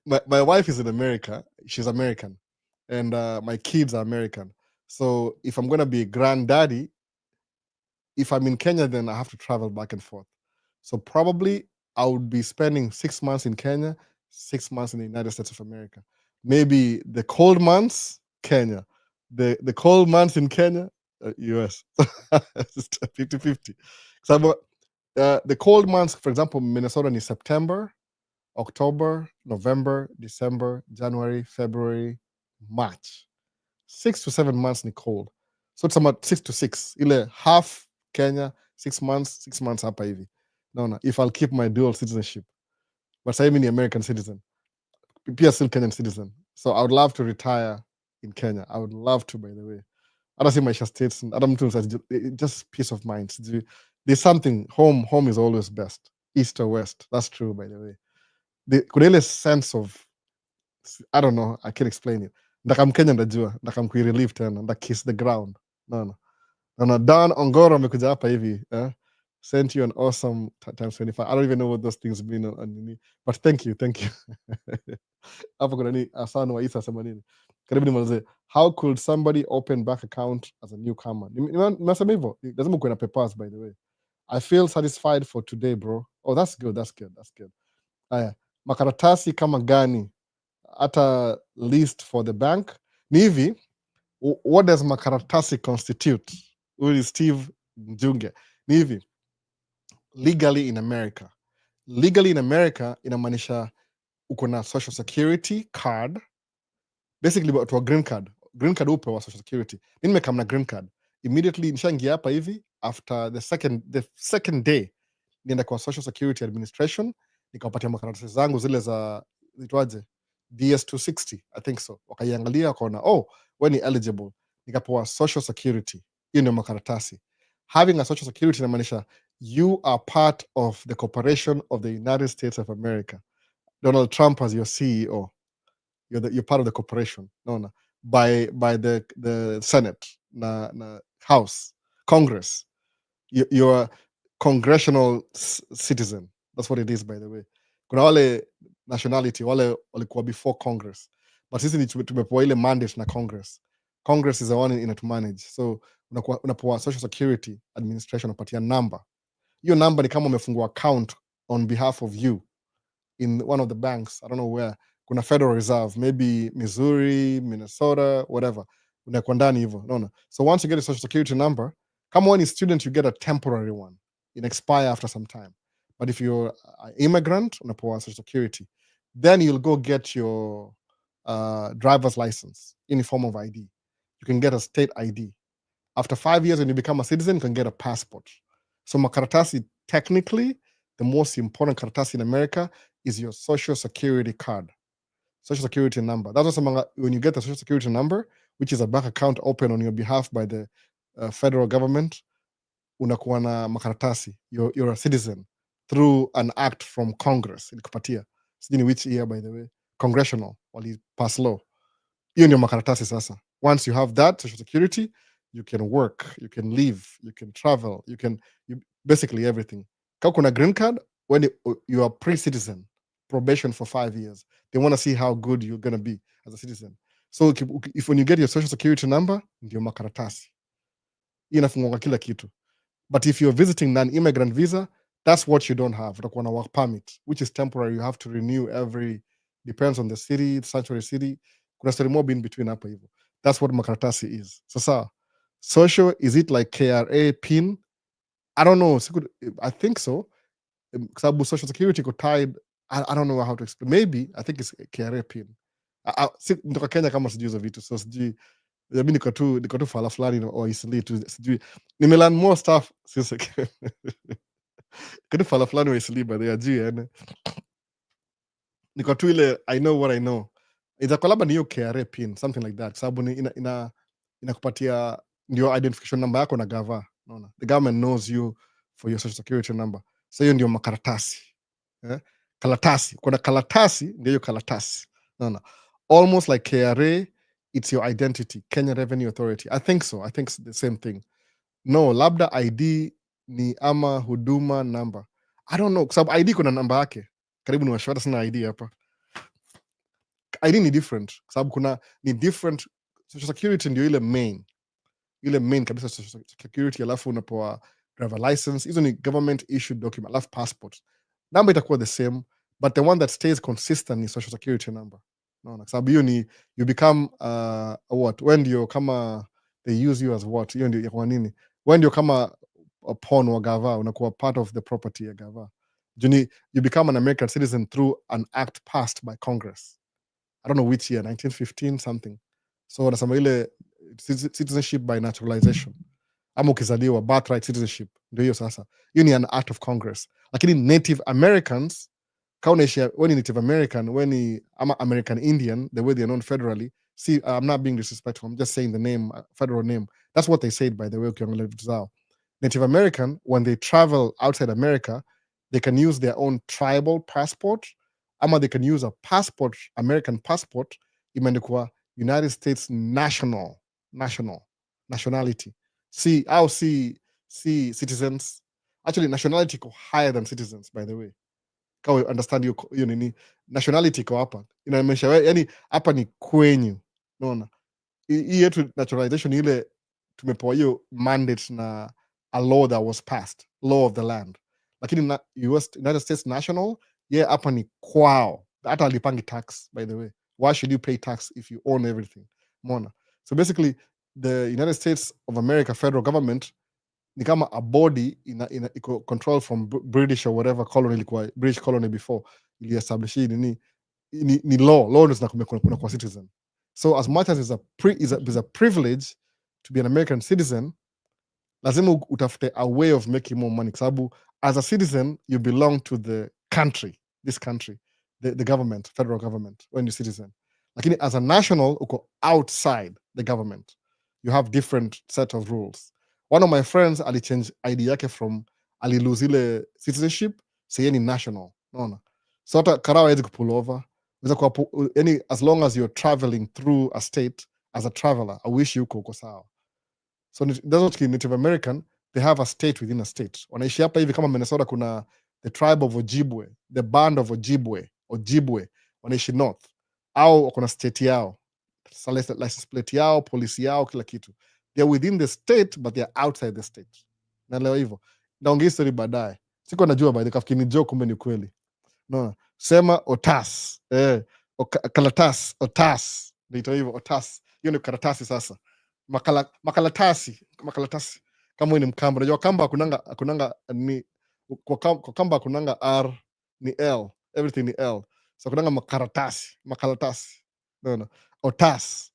S1: my wife is in America. She's American. And my kids are American. So if I'm going to be a granddaddy, if I'm in Kenya, then I have to travel back and forth. So probably I would be spending 6 months in Kenya, 6 months in the United States of America. Maybe the cold months, Kenya. The cold months in Kenya, US. 50-50. So the cold months, for example, Minnesota is September, October, November, December, January, February, March. 6 to 7 months in cold. So it's about 6 to 6. Ile half Kenya, 6 months, 6 months hapa hivi. No, if I'll keep my dual citizenship. But I'm an American citizen. Pia still Kenyan citizen. So I would love to retire in Kenya. I would love to, by the way. I don't see my states. I don't just peace of mind. There's something, home is always best. East or west. That's true, by the way. Kuna ile sense of, I don't know, I can't explain it. Ndaka Mkenya ndajua, ndaka mkuirelieve tena, nda kiss the ground. No. Dan Ongoro amekuja hapa hivi. Sent you an awesome times 25. I don't even know what those things mean. But thank you. Hapo kuna ni Asano wa Isa sema nini? Karibu nimalize. How could somebody open bank account as a newcomer? Nimesema hivyo. Lazima kuwe na papers, by the way. I feel satisfied for today, bro. Oh, that's good. Haya, makaratasi kama gani? Hata list for the bank. Ni hivi, what does makaratasi constitute? Huyu is Steve Njunge. Ni hivi, legally in America. Legally in America inamaanisha uko na social security card. Basically to a green card. Green card upewa social security. Mimi nimekam na green card. Immediately nishaingia hapa hivi, after the second day nienda kwa Social Security Administration, nikawapatia makaratasi zangu zile za zitwaje, DS260, I think so. Wakaiangalia wakaona, wewe ni eligible. Nikapewa social security. Hiyo ndio makaratasi. Having a social security inamaanisha you are part of the corporation of the United States of America. Donald Trump as your CEO. You're part of the corporation. No. By the Senate, na House, Congress. You're a congressional citizen. That's what it is, by the way. Kuna wale nationality, wale walikuwa before Congress. But sisi tumepewa ile mandate na Congress. Congress is the one in it to manage. So unapewa Social Security Administration, unapatia number. Hiyo number ni kama umefungua account on behalf of you in one of the banks. I don't know where. Kuna Federal Reserve, maybe Missouri, Minnesota, whatever. Unakuwa ndani hivyo. No. So once you get a Social Security number, come on, a student, you get a temporary one. It expire after some time. But if you're an immigrant, unapewa Social Security. Then you'll go get your driver's license in the form of ID. You can get a state ID. After 5 years, when you become a citizen, you can get a passport. So makaratasi, technically, the most important karatasi in America is your social security card, social security number. That's what when you get the social security number, which is a bank account open on your behalf by the federal government, unakuwa na makaratasi. You're a citizen through an act from Congress ilikupatia. Sijui ni which year by the way. Congressional wali pass law. Hiyo ndio makaratasi sasa. Once you have that social security, you can work, you can live, you can travel, basically everything. Kama kuna green card, when you are pre-citizen, probation for 5 years. They want to see how good you're going to be as a citizen. So if when you get your social security number, ndio makaratasi. Inafungwa kila kitu. But if you're visiting non-immigrant visa, that's what you don't have. Utakuwa na work permit, which is temporary. You have to renew depends on the city, sanctuary city. Kuna story more in between hapo hivyo. That's what makaratasi is. Sasa, social, is it like KRA PIN? I don't know. I think so. Sababu social security iko tied. I don't know how to explain. Maybe, I think it's KRA PIN. Nitoka Kenya kama sijui hizo vitu. So sijui, mi niko tu fala fulani or isili tu sijui. Nimelearn more stuff since niko tu fala fulani wa isili by the ajui yani. Niko tu ile I know what I know. Itakuwa labda ni hiyo KRA PIN, something like that. Sababu inakupatia ndio identification number yako na gava. Unaona? The government knows you for your social security number. So hiyo ndio makaratasi. Kalatasi. Kuna kalatasi, ndio hiyo kalatasi. Unaona? Almost like KRA, it's your identity. Kenya Revenue Authority. I think so. I think it's the same thing. No, labda ID ni ama huduma number. I don't know. Kwa sababu ID kuna namba yake. Karibu ni washwata sana ID hapa. ID ni different. Kwa sababu ni different. Social security ndio ile main kabisa social security, alafu unapoa driver license. Hizo ni government issued document, alafu passport. Number itakuwa the same, but the one that stays consistent is social security number. No, kwa sababu hiyo ni you become what? When ndio kama they use you as what? Hiyo ndio kwa nini? When ndio kama a pawn wa gava, unakuwa part of the property ya gava. You become an American citizen through an act passed by Congress. I don't know which year, 1915 something. So wanasema ile citizenship by naturalization. Ama ukizaliwa birthright citizenship. Ndio hiyo sasa. Hiyo ni an act of Congress. Lakini Native Americans, when Native American, I'm American Indian, the way they're known federally. See, I'm not being disrespectful. I'm just saying the name, federal name. That's what they said, by the way. Native American, when they travel outside America, they can use their own tribal passport, ama they can use a passport, American passport, imeandikwa United States nationality. See citizens. Actually, nationality go higher than citizens, by the way. Can we understand you nini? Nationality ko hapa. Inamaanisha yani hapa ni kwenyu. Unaona? Hii yetu naturalization ile tumepewa hiyo mandate na a law that was passed, law of the land. Lakini United States national, hapa ni kwao. Hata alipangi tax, by the way. Why should you pay tax if you own everything? Mona. So basically, the United States of America federal government ni kama a body iko control from British or whatever colony ilikuwa British colony before ili establish ni law ndio zinakuwa kwa citizen. So as much as it's a privilege to be an American citizen, lazima utafute a way of making more money. Sababu as a citizen you belong to the country, this country, the government, federal government when you're citizen. Lakini as a national uko outside the government. You have different set of rules. One of my friends alichange ID yake from alilose ile citizenship, say ni national. Unaona? So hata karawa hawezi kupull over. As long as you're traveling through a state as a traveler, I wish you uko sawa. So that's what Native American, they have a state within a state. Wanaishi hapa hivi kama Minnesota kuna the tribe of Ojibwe, the band of Ojibwe, wanaishi north. Au kuna state yao. License plate yao, police yao, kila kitu. They're within the state, but they're outside the state. Naelewa hivyo. Naongea story baadaye. Siko najua by the kafikini joke kumbe ni kweli. No. Sema otas. Kalatas, otas. Ndio hivyo otas. Hiyo ni karatasi sasa. Makalatasi. Kama wewe ni Mkamba, unajua Kamba hakunanga ni kwa Kamba hakunanga R ni L. Everything ni L. So kunanga makalatasi. No. Otas.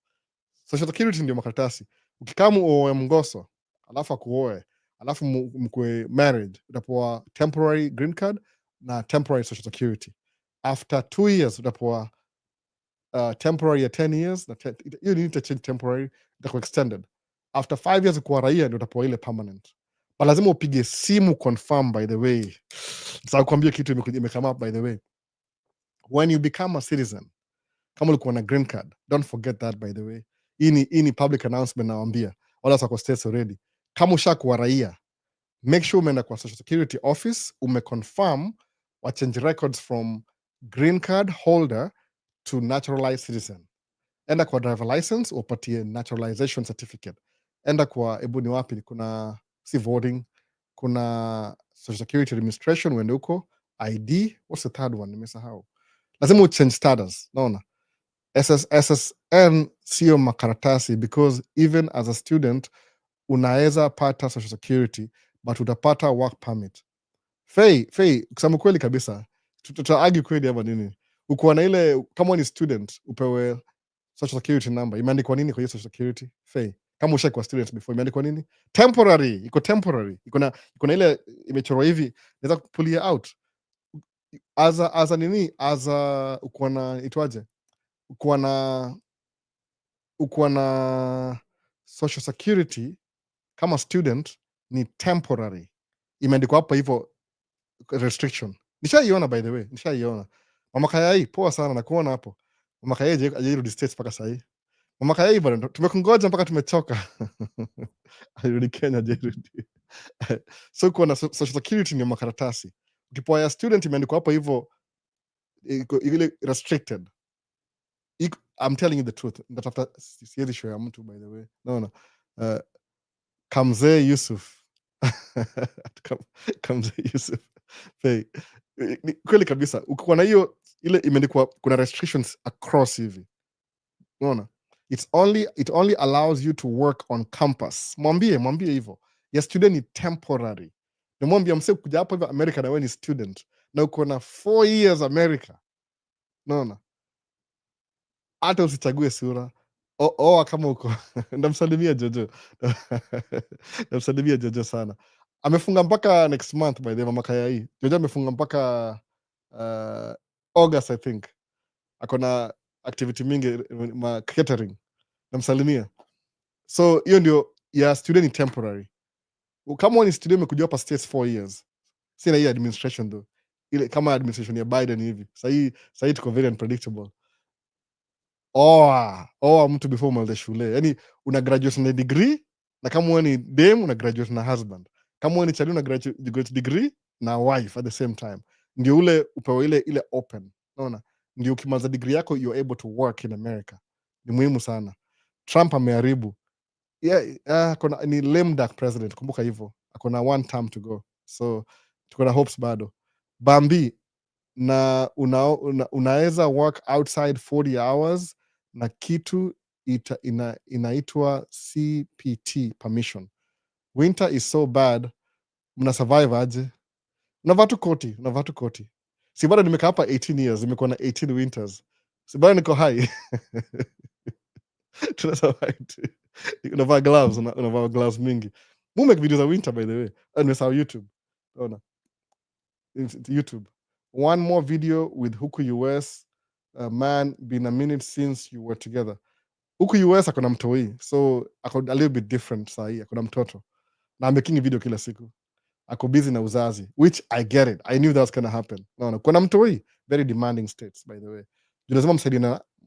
S1: Social security ndio makaratasi. Ukikamu uoe Mgoso, alafu akuoe, alafu mkwe married, utapewa temporary green card na temporary social security. After 2 years utapewa temporary ya 10 years na hiyo ni interchange temporary itakuwa extended. After 5 years kuwa raia ndio utapewa ile permanent. But lazima upige simu confirm, by the way. Sasa kuambia kitu imekama up, by the way. When you become a citizen, kama ulikuwa na green card, don't forget that, by the way. Hii ni public announcement nawaambia. Wala wako states already. Kama ushakuwa raia, make sure umeenda kwa Social Security office, umeconfirm wa change records from green card holder to naturalized citizen. Enda kwa driver license upatie naturalization certificate. Enda kwa ni wapi, kuna si voting, kuna Social Security administration, uende huko, ID, what's the third one, nimesahau. Lazima change status, naona. SSN sio makaratasi, because even as a student unaweza pata Social Security but utapata work permit. Fei, kusema kweli kabisa, tutaargue kweli ama nini? Uko na ile, kama ni student upewe Social Security number, imeandikwa nini kwa hiyo Social Security? Fei, kama ushakuwa student before, imeandikwa nini? Temporary, iko temporary, iko na ile imechorwa hivi, naweza kupulia out as a nini, uko na itwaje, uko na Social Security kama student ni temporary, imeandikwa hapo hivyo restriction. Nishaiona, by the way, nishaiona. Mama Kayai, poa sana na kuona hapo. Mama Kayai ajirudi States mpaka sahii. Mama Kayai bwana, tumekungoja mpaka tumechoka. Alirudi Kenya, ajirudi. So kuna Social Security ni makaratasi. Ukipoa ya student imeandikwa hapo hivyo ile restricted. I'm telling you the truth. Ndatafuta siwezi show ya mtu, by the way. No. Kamzee Yusuf. Kamzee Yusuf. Hey, kweli kabisa, ukikuwa na hiyo ile imeandikwa kuna restrictions across hivi, unaona, it only allows you to work on campus. Mwambie hivyo, ya student ni temporary. Namwambia mse kuja hapo hivyo America na wewe ni student na uko na 4 years America, unaona, hata usichague sura kama uko ndamsalimia Jojo. Ndamsalimia Jojo sana. Amefunga mpaka next month, by the way, Mama Kayai. Jojo amefunga mpaka August, I think. Akona activity mingi, catering. Namsalimia. So hiyo ndio ya student ni temporary. Kama ni student umekuja hapa States 4 years, sina hii administration though, ile kama administration ya Biden hivi. Sahii tuko very unpredictable. Mtu before umalize shule, yani una graduate na degree, na kama wewe ni dem una graduate na husband, kama wewe ni chali una graduate degree na wife at the same time, ndio ule upewe ile open, unaona, ndio ukimaliza degree yako you're able to work in America. Ni muhimu sana. Trump ameharibu, ni lame duck president, kumbuka hivyo, akona 1 term to go, so tuko na hopes bado. Bambi, na unaweza work outside 40 hours na kitu inaitwa CPT permission. Winter is so bad, mna survive aje? Unavaa tu koti. Si bado nimekaa hapa 18 years, nimekuwa na 18 winters, si bado niko hai. Tuna survive. Unavaa gloves mingi. Make videos za winter, by the way, and it's our YouTube. It's YouTube. One more video with Huku US. Man, been a minute since you were together. Huku US akona mtoi, so a little bit different sahi, akona mtoto. Na making video kila siku. Ako busy na uzazi, which I get it. I knew that was gonna happen. No, kuna mtoi, very demanding states, by the way. Lazima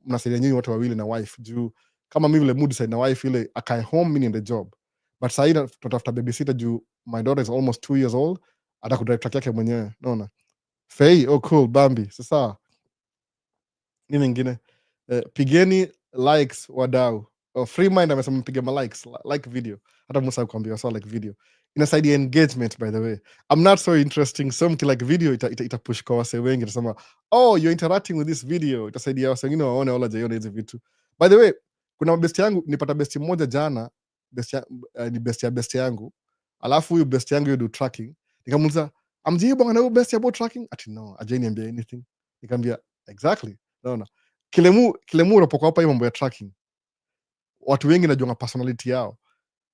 S1: mnasaidia nyinyi watu wawili na wife, juu kama mimi vile mood side na wife ile akae home, mimi in the job. But sahi tutafuta babysitter juu my daughter is almost 2 years old. Atakudrive truck yake mwenyewe, naona. Fei, cool, Bambi. Sasa nini ngine? Pigeni likes wadau. Free mind amesema mpige ma likes, like video. Hata Musa kuambia sawa, like video. Inasaidia engagement, by the way. I'm not so interesting, so mki like video ita push kwa wase wengi, itasema, you're interacting with this video. Itasaidia wase wengine waone wala jaiona hizi vitu. By the way, kuna besti yangu, nipata besti mmoja jana, ni besti yangu. Alafu huyu besti yangu you do tracking. Nikamuuliza, amjibu ngana huyu besti about tracking? Ati no, ajaniambia anything. Nikamwambia, exactly. Naona. Kilemu unapokuwa hapa hii mambo ya tracking, watu wengi najua personality yao,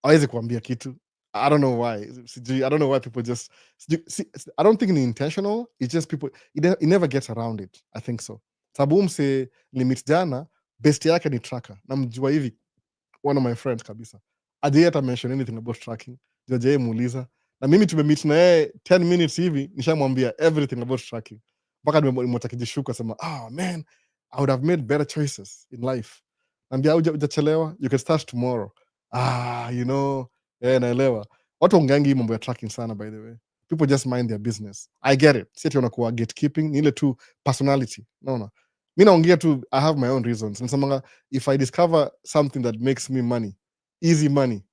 S1: hawezi kuambia kitu. I don't know why. I don't know why people just see, I don't think it's intentional. It's just people it never gets around it. I think so. Sababu mse limit jana best yake ni tracker. Namjua hivi one of my friends kabisa. Ajai hata mention anything about tracking. Ajai muuliza. Na mimi tumemeet na yeye 10 minutes hivi nishamwambia everything about tracking. Mpaka nimemwacha kijishuka sema, "Ah, man, I would have made better choices in life." Naambia hujachelewa, you can start tomorrow. You know, naelewa. Watu ongeangi mambo ya tracking sana by the way. People just mind their business. I get it. Si ati unakuwa gatekeeping, ni ile tu personality. Naona. Mimi naongea tu, I have my own reasons. Nasemanga if I discover something that makes me money, easy money,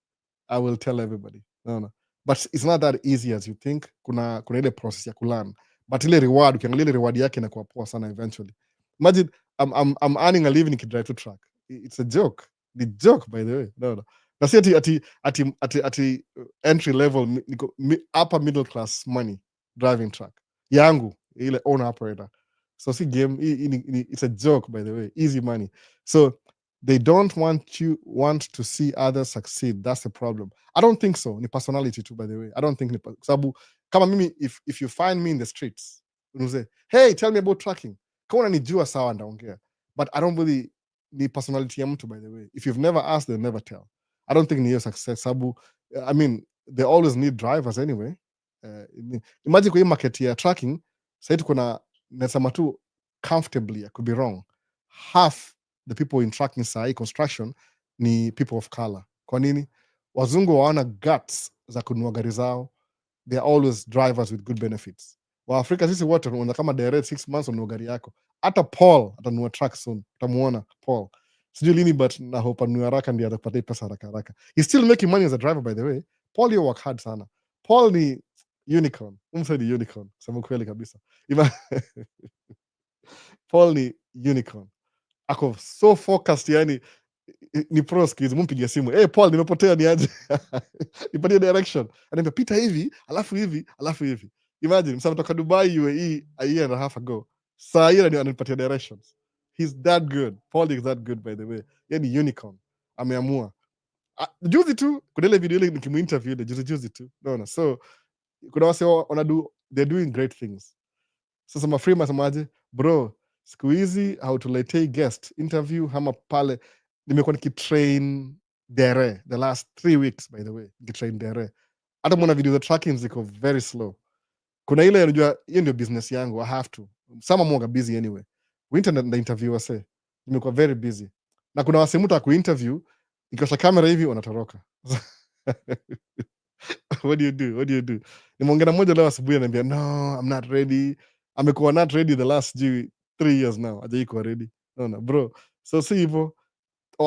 S1: I will tell everybody. Naona. But it's not that easy as you think. Kuna ile process ya kulearn. But ile reward, ukiangalia ile reward yake inakuwa poa sana eventually. Imagine I'm earning a living nikidrive to track. It's a joke. The joke by the way. No. Na si ati entry level upper middle class money driving truck. Yangu ile owner operator. So see game it's a joke by the way. Easy money. So they don't want to see others succeed. That's the problem. I don't think so. Ni personality too, by the way. I don't think sababu kama mimi if you find me in the streets, say, hey, tell me about tracking. Kama unanijua sawa ndaongea. But I don't really ni personality ya mtu, by the way. If you've never asked, they'll never tell. I don't think ni hiyo success sababu I mean they always need drivers anyway. Imagine kwa hii market ya tracking, sasa tuko na nasema tu comfortably, I could be wrong. Half the people in tracking sahi construction ni people of color. Kwa nini? Wazungu hawana guts za kununua gari zao. They are always drivers with good benefits. Waafrika sisi wote unaona kama direct 6 months ununua gari yako. Hata Paul atanunua truck soon. Utamuona Paul. Sijui lini but na hope anunue haraka ndio atapata pesa haraka. He's still making money as a driver by the way. Paul you work hard sana. Paul ni unicorn. Umsaidi unicorn. Sema kweli kabisa. Paul ni unicorn. Ako so focused yani ni pro skills. Mumpigia simu, hey Paul nimepotea ni aje. Nipatie direction. Anaambia pita hivi alafu hivi alafu hivi. Imagine msama toka Dubai UAE a year and a half ago, saa hii ndio ananipatia directions. He's that good. Paul is that good by the way. Yani unicorn. Ameamua juzi tu kuna ile video ile nikimuinterview ile juzi tu naona. So kuna wase wanadu, they're doing great things. Sasa mafrima samaje bro, siku hizi hautuletei guest interview hama pale. Nimekuwa nikitrain dere the last 3 weeks by the way, nikitrain dere. Hata mwana video za tracking ziko very slow. Kuna ile unajua hiyo ndio business yangu, I have to. Sama mwaga busy anyway. Winter na interview wase. Nimekuwa very busy. Na kuna wase mtu akuinterview, ikiwasha kamera hivi wanatoroka. What do you do? Nimeongea na mmoja leo asubuhi ananiambia, no, I'm not ready. Amekuwa not ready the last 3 years now. Hajaikuwa ready. No, bro. So si hivyo.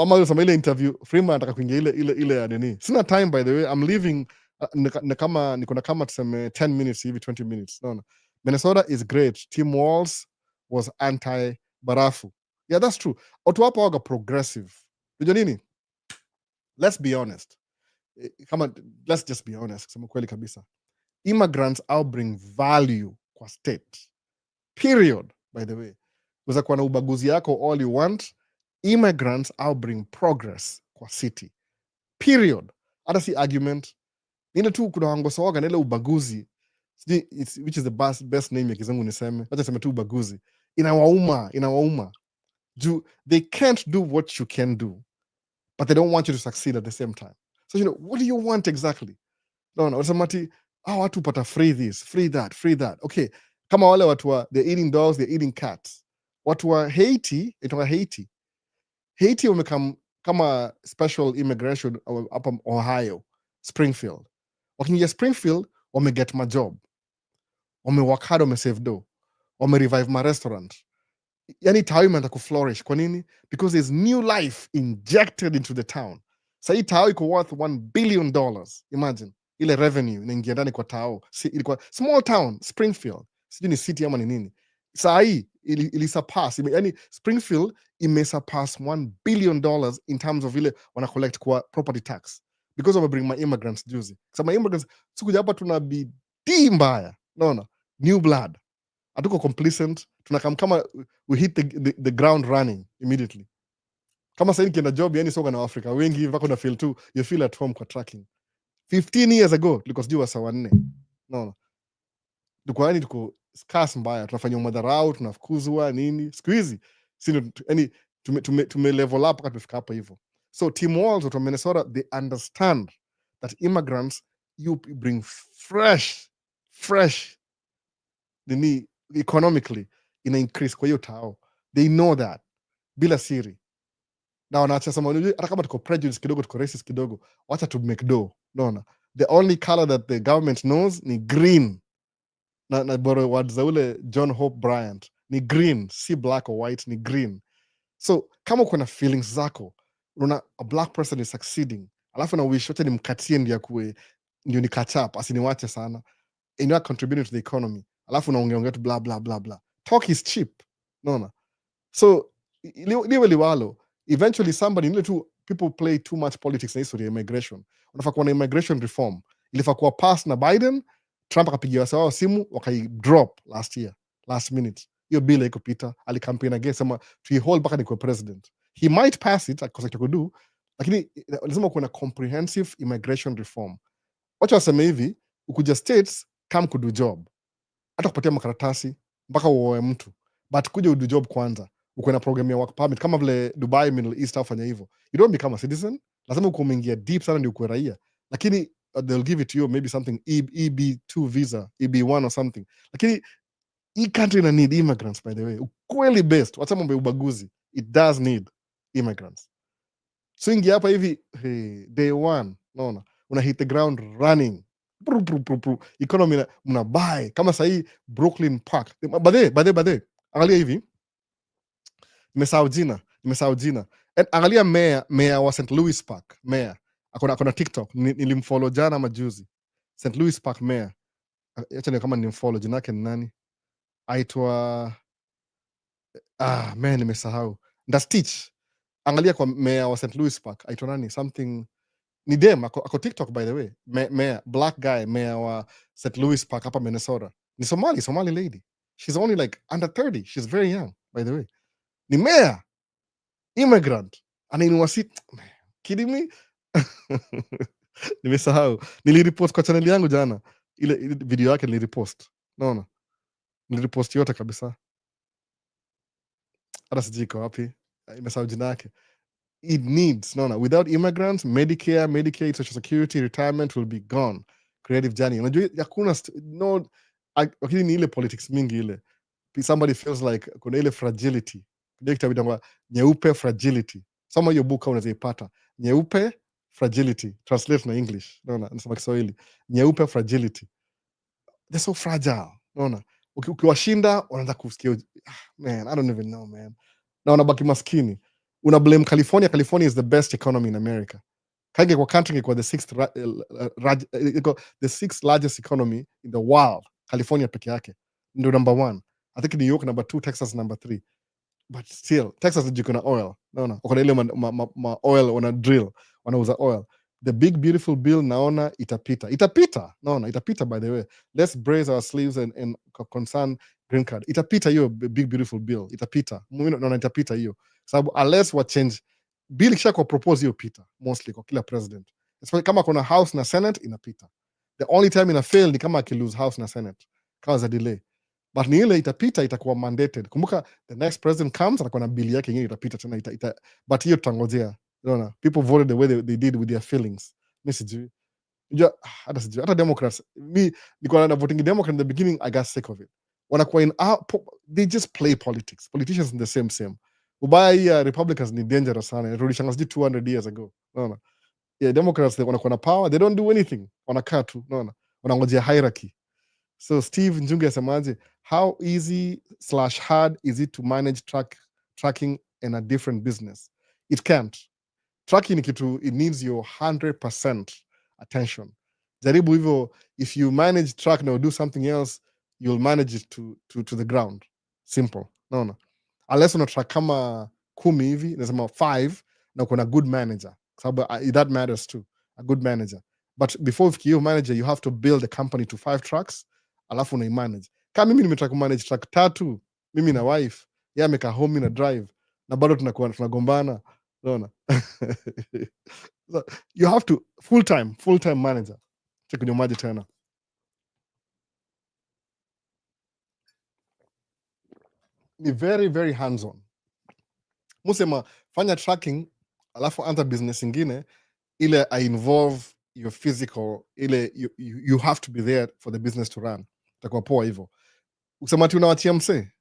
S1: Ama usema ile interview, Freeman anataka kuingia ile ya nini. Sina time by the way. I'm leaving niko na kama tuseme 10 minutes hivi 20 minutes. No. Minnesota is great. Tim Walz was anti barafu. Yeah, that's true. Watu hapa waga progressive. Unajua nini? Let's be honest. Let's just be honest. Kusema kweli kabisa. Immigrants out bring value kwa state. Period, by the way. Uza kuwa na ubaguzi yako all you want. Immigrants out bring progress kwa city. Period. Hata si argument. Nile tu kuna wangosoga na ile ubaguzi. Which is the best name ya kizungu niseme. Acha sema tu ubaguzi. Inawauma. They can't do what you can do, but they don't want you to succeed at the same time. So what do you want exactly? No, unasema ati watu pata free this, free that. Okay. Kama wale watu wa they're eating dogs, they're eating cats. Watu wa Haiti, itoka Haiti. Haiti wamekam kama special immigration hapa Ohio, Springfield. Wakiingia Springfield, wameget my job. Wamework hard, wamesave dough. Wamerevive my restaurant. Yani tawi imeanza kuflourish. Kwa nini? Because there's new life injected into the town. Sa hii tao iko worth $1 billion. Imagine. Ile revenue inaingia ndani kwa tao. Ilikuwa small town, Springfield. Sijui ni city ama ni nini. Saa hii ilisurpass. Yani Springfield imesurpass $1 billion in terms of ile wana collect kwa property tax. Because of bring my immigrants juzi. Sa my immigrants, sikuja hapa tuna bidii mbaya. No. New blood. Hatuko complacent. Tunakam kama we hit the ground running immediately. Kama sasa nikienda job yani soga na Afrika wengi wako na feel too, you feel at home kwa tracking. 15 years ago tulikuwa sijui wasa wanne, unaona, tulikuwa yani tuko scarce mbaya, tunafanya madharau, tunafukuzwa nini. Siku hizi si yani tume level up mpaka tumefika hapa hivyo. So Tim Walz wa Minnesota, they understand that immigrants, you bring fresh nini economically ina increase kwa hiyo tao. They know that bila siri, na wanaacha sema hata kama tuko prejudice kidogo, tuko racist kidogo, wacha to make do. Unaona, the only color that the government knows ni green, na bora words za ule John Hope Bryant, ni green, si black or white, ni green. So kama uko na feelings zako, unaona a black person is succeeding, alafu na wish wote nimkatie ndio ni catch up, asiniwache sana, and you are contributing to the economy, alafu unaongea tu blah blah blah blah. Talk is cheap, unaona. So liwe liwalo, eventually somebody, ile tu people play too much politics na history ya immigration. Unafaa kuwa na immigration reform, ilifaa kuwa pass na Biden, Trump akapigia wao simu wakai drop last minute. Hiyo bill iko pita, alikampeni again sema tuihold mpaka nikuwe president. He might pass it because it could do, lakini lazima kuwa na comprehensive immigration reform. Wacha waseme hivi, ukuja states come kudu job, hata kupatia makaratasi mpaka uoe mtu, but kuja udu job kwanza, uko na program ya work permit kama vile Dubai, Middle East afanya hivyo. You don't become a citizen, lazima uko umeingia deep sana ndio uko raia, lakini they'll give it to you maybe something EB2 visa, EB1 or something. Lakini hii country ina need immigrants, by the way, ukweli best, wacha mambo ya ubaguzi, it does need immigrants. So ingia hapa hivi, hey, day one, naona una hit the ground running, economy mna buy kama sahii Brooklyn Park. Bade angalia hivi, nimesahau jina. Angalia mayor wa St. Louis Park, mayor akona TikTok, nilimfollow jana ama juzi. St. Louis Park mayor, acha kama nimfollow, jina yake ni nani, aitwa man, nimesahau, Stitch. Angalia kwa mayor wa St. Louis Park aitwa nani, something ni dem ako TikTok, by the way, mayor, black guy, mayor wa St. Louis Park hapa Minnesota, ni Somali lady. She's only like under 30, she's very young, by the way, ni mayor, immigrant, anainua seat. Kidding me? Nimesahau, nilirepost kwa channel yangu jana, ile video yake nilirepost, naona nilirepost yote kabisa, hata sijui iko wapi, imesahau jina yake. It needs, naona, without immigrants, Medicare, Medicaid, Social Security, retirement will be gone. Creative journey, unajua hakuna no, lakini ni ile politics mingi ile, somebody feels like kuna ile fragility. Ndio kitabu kitangwa Nyeupe Fragility, soma hiyo book unaweza ipata, Nyeupe Fragility, translate na English, naona nasema Kiswahili, Nyeupe Fragility. They're so fragile, naona ukiwashinda unaanza kusikia man, I don't even know man, na unabaki maskini, una blame California. California is the best economy in America. Kange kwa country kwa the sixth largest economy in the world, California peke yake ndio number 1. I think New York number 2, Texas number 3. But still Texas jiko na oil, naona uko na ile ma oil wana drill, wanauza oil. The big beautiful bill naona itapita, naona itapita. By the way, let's brace our sleeves and concern green card, itapita hiyo big beautiful bill, itapita. Naona itapita hiyo, sababu unless wa change bill kisha kwa propose hiyo pita mostly kwa kila president, especially kama kuna house na senate inapita. The only time ina fail ni kama akilose house na senate kama za delay, but ni ile itapita, itakuwa mandated. Kumbuka the next president comes atakuwa na bill yake yenyewe itapita tena, but hiyo tutangojea. Unaona, people voted the way they did with their feelings. Mimi sijui, unajua hata Democrats, mi nilikuwa na voting Democrat in the beginning, I got sick of it. Wanakuwa they just play politics, politicians in the same. Ubaya hii Republicans ni dangerous sana, rudishanga sijui 200 years ago, unaona. Yeah, Democrats wanakuwa na power, they don't do anything, wanakaa tu, unaona, wanangojea hierarchy. So Steve Njunge asemaje, how easy/hard is it to manage tracking in a different business? It can't. Tracking ni kitu, it needs your 100% attention. Jaribu hivyo, if you manage track na do something else, you'll manage it to the ground. Simple, naona. Unless una track kama 10 hivi, nasema 5 na kuna good manager, sababu that matters too, a good manager. But before you manager, you have to build a company to 5 tracks, alafu una manage. Kama mimi nimetaka manage track 3, mimi na wife, yeye amekaa home na drive, na bado tunagombana, unaona. So you have to full-time manager. Chekunywa maji tena. Ni very very hands on. Musema fanya tracking alafu anza business ingine ile I involve your physical ile you have to be there for the business to run. Itakuwa poa hivyo. Ukisema ati unawachia msee,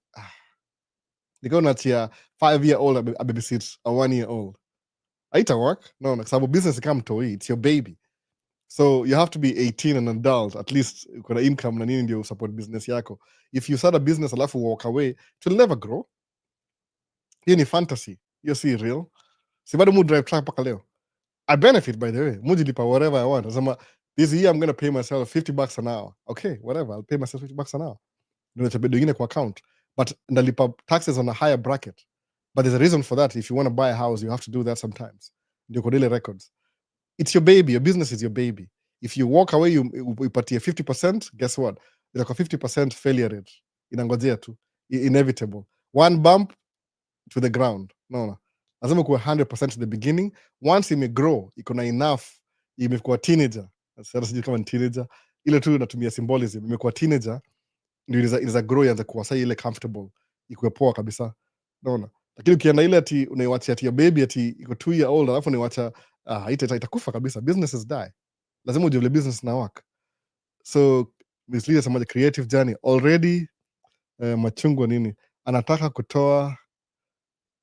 S1: nikawa unaachia 5-year-old a babysit a 1-year-old. Haita work. No, kwa sababu business kama mtoi, it's your baby. So you have to be 18 and adult, at least kuna income na nini ndio support business yako. If you start a business alafu walk away, it will never grow. Hiyo ni fantasy. Hiyo si real. Si bado mu drive truck mpaka leo. I benefit, by the way. Mujilipa whatever I want. Nasema, this year I'm going to pay myself $50 an hour. Okay, whatever. I'll pay myself $50 an hour. Ndio nachabedo ingine kwa account. But ndalipa taxes on a higher bracket. But there's a reason for that. If you want to buy a house, you have to do that sometimes. Ndio kodile records. It's your baby. Your business is your baby. If you walk away, you upatie 50%, guess what? Itakuwa 50% failure rate. Inangojea tu. Inevitable. One bump to the ground. No. Lazima kuwa 100% at the beginning. Once imegrow, iko na enough, imekuwa teenager. Sasa sijui kama ni teenager. Ile tu natumia symbolism. Imekuwa teenager, ndio inaweza grow ianze kuwa sasa ile comfortable. Ikuwe poa kabisa. Unaona? Lakini ukienda ile ati unaiwacha ati ya baby ati iko 2 year old alafu unaiwacha itakufa kabisa. Businesses die. Lazima ujue vile business na work. So Miss Leader sema creative journey already machungwa nini? Anataka kutoa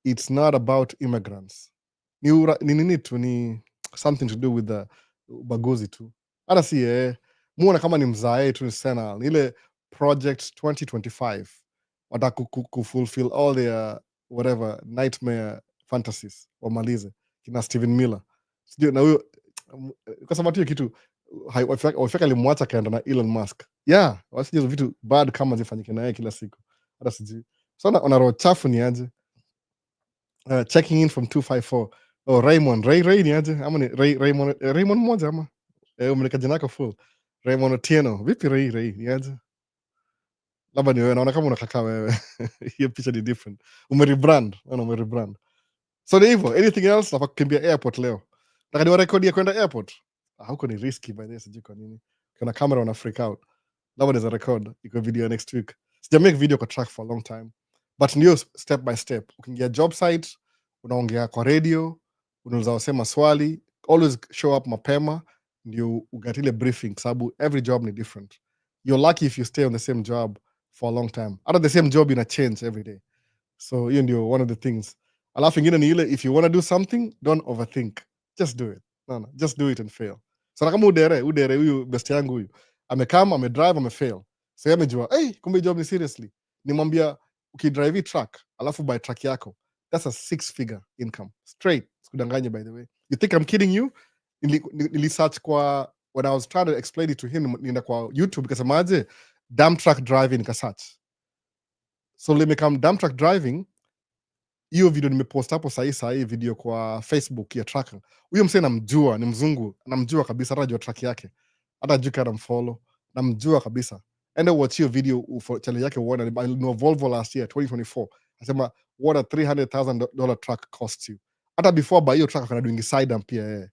S1: it's not about immigrants. Ni nini tu ni something to do with the ubaguzi tu. Hata si muona kama ni mzae tu ni sana. Ile project 2025 wataka kufulfill all their whatever nightmare fantasies wamalize kina Steven Miller. Sijui na huyo kwa sababu hiyo kitu wafika alimwacha kaenda na Elon Musk. Yeah, wasije vitu bad kama zifanyike naye kila siku. Hata sijui. Sana ona roho chafu ni aje. Checking in from 254. Oh, Raymond. Ray ni aje? Ama ni Raymond mmoja ama? Umeleka jina lako full. Raymond Otieno. Vipi Ray ni aje? Labda ni wewe, naona kama unakaa wewe. Hiyo picha ni different. Umerebrand. So ni hivyo. Anything else? Nataka kukimbia airport leo. Nataka ni warekodi ya kwenda airport. Huko ni risky by the way, sijui kwa nini. Kuna camera wana freak out. Labda there's a record. Iko video next week. Sija make video kwa track for a long time. But ndio step by step. Ukiingia job site, unaongea kwa radio, unaweza wasema swali, always show up mapema, ndio ugatile briefing, sababu every job ni different. You're lucky if you stay on the same job for a long time. Out of the same job ina change every day. So hiyo ndio one of the things. Alafu ingine ni ile, if you want to do something, don't overthink. Just do it. No, just do it and fail. So kama udere huyu best yangu huyu, amekama, amedrive, amefail. So amejua, kumbe job ni seriously. Nimwambia ukidrive truck, alafu by truck yako, that's a 6-figure income. Straight. Sikudanganya by the way. You think I'm kidding you? Nilisearch kwa, when I was trying to explain it to him, nina kwa YouTube, nikasemaje, dump truck driving, nikasearch. So limekam dump truck driving, hiyo video nimepost hapo sahi video kwa Facebook ya trucker. Huyo msee namjua, ni mzungu, namjua kabisa, hata jua truck yake. Hata juu kana mfollow, namjua kabisa. Enda watch hiyo video channel yake uone, alinunua Volvo last year 2024. Anasema what a $300,000 truck costs you. Hata before buy hiyo truck kana doing side amp pia yeye.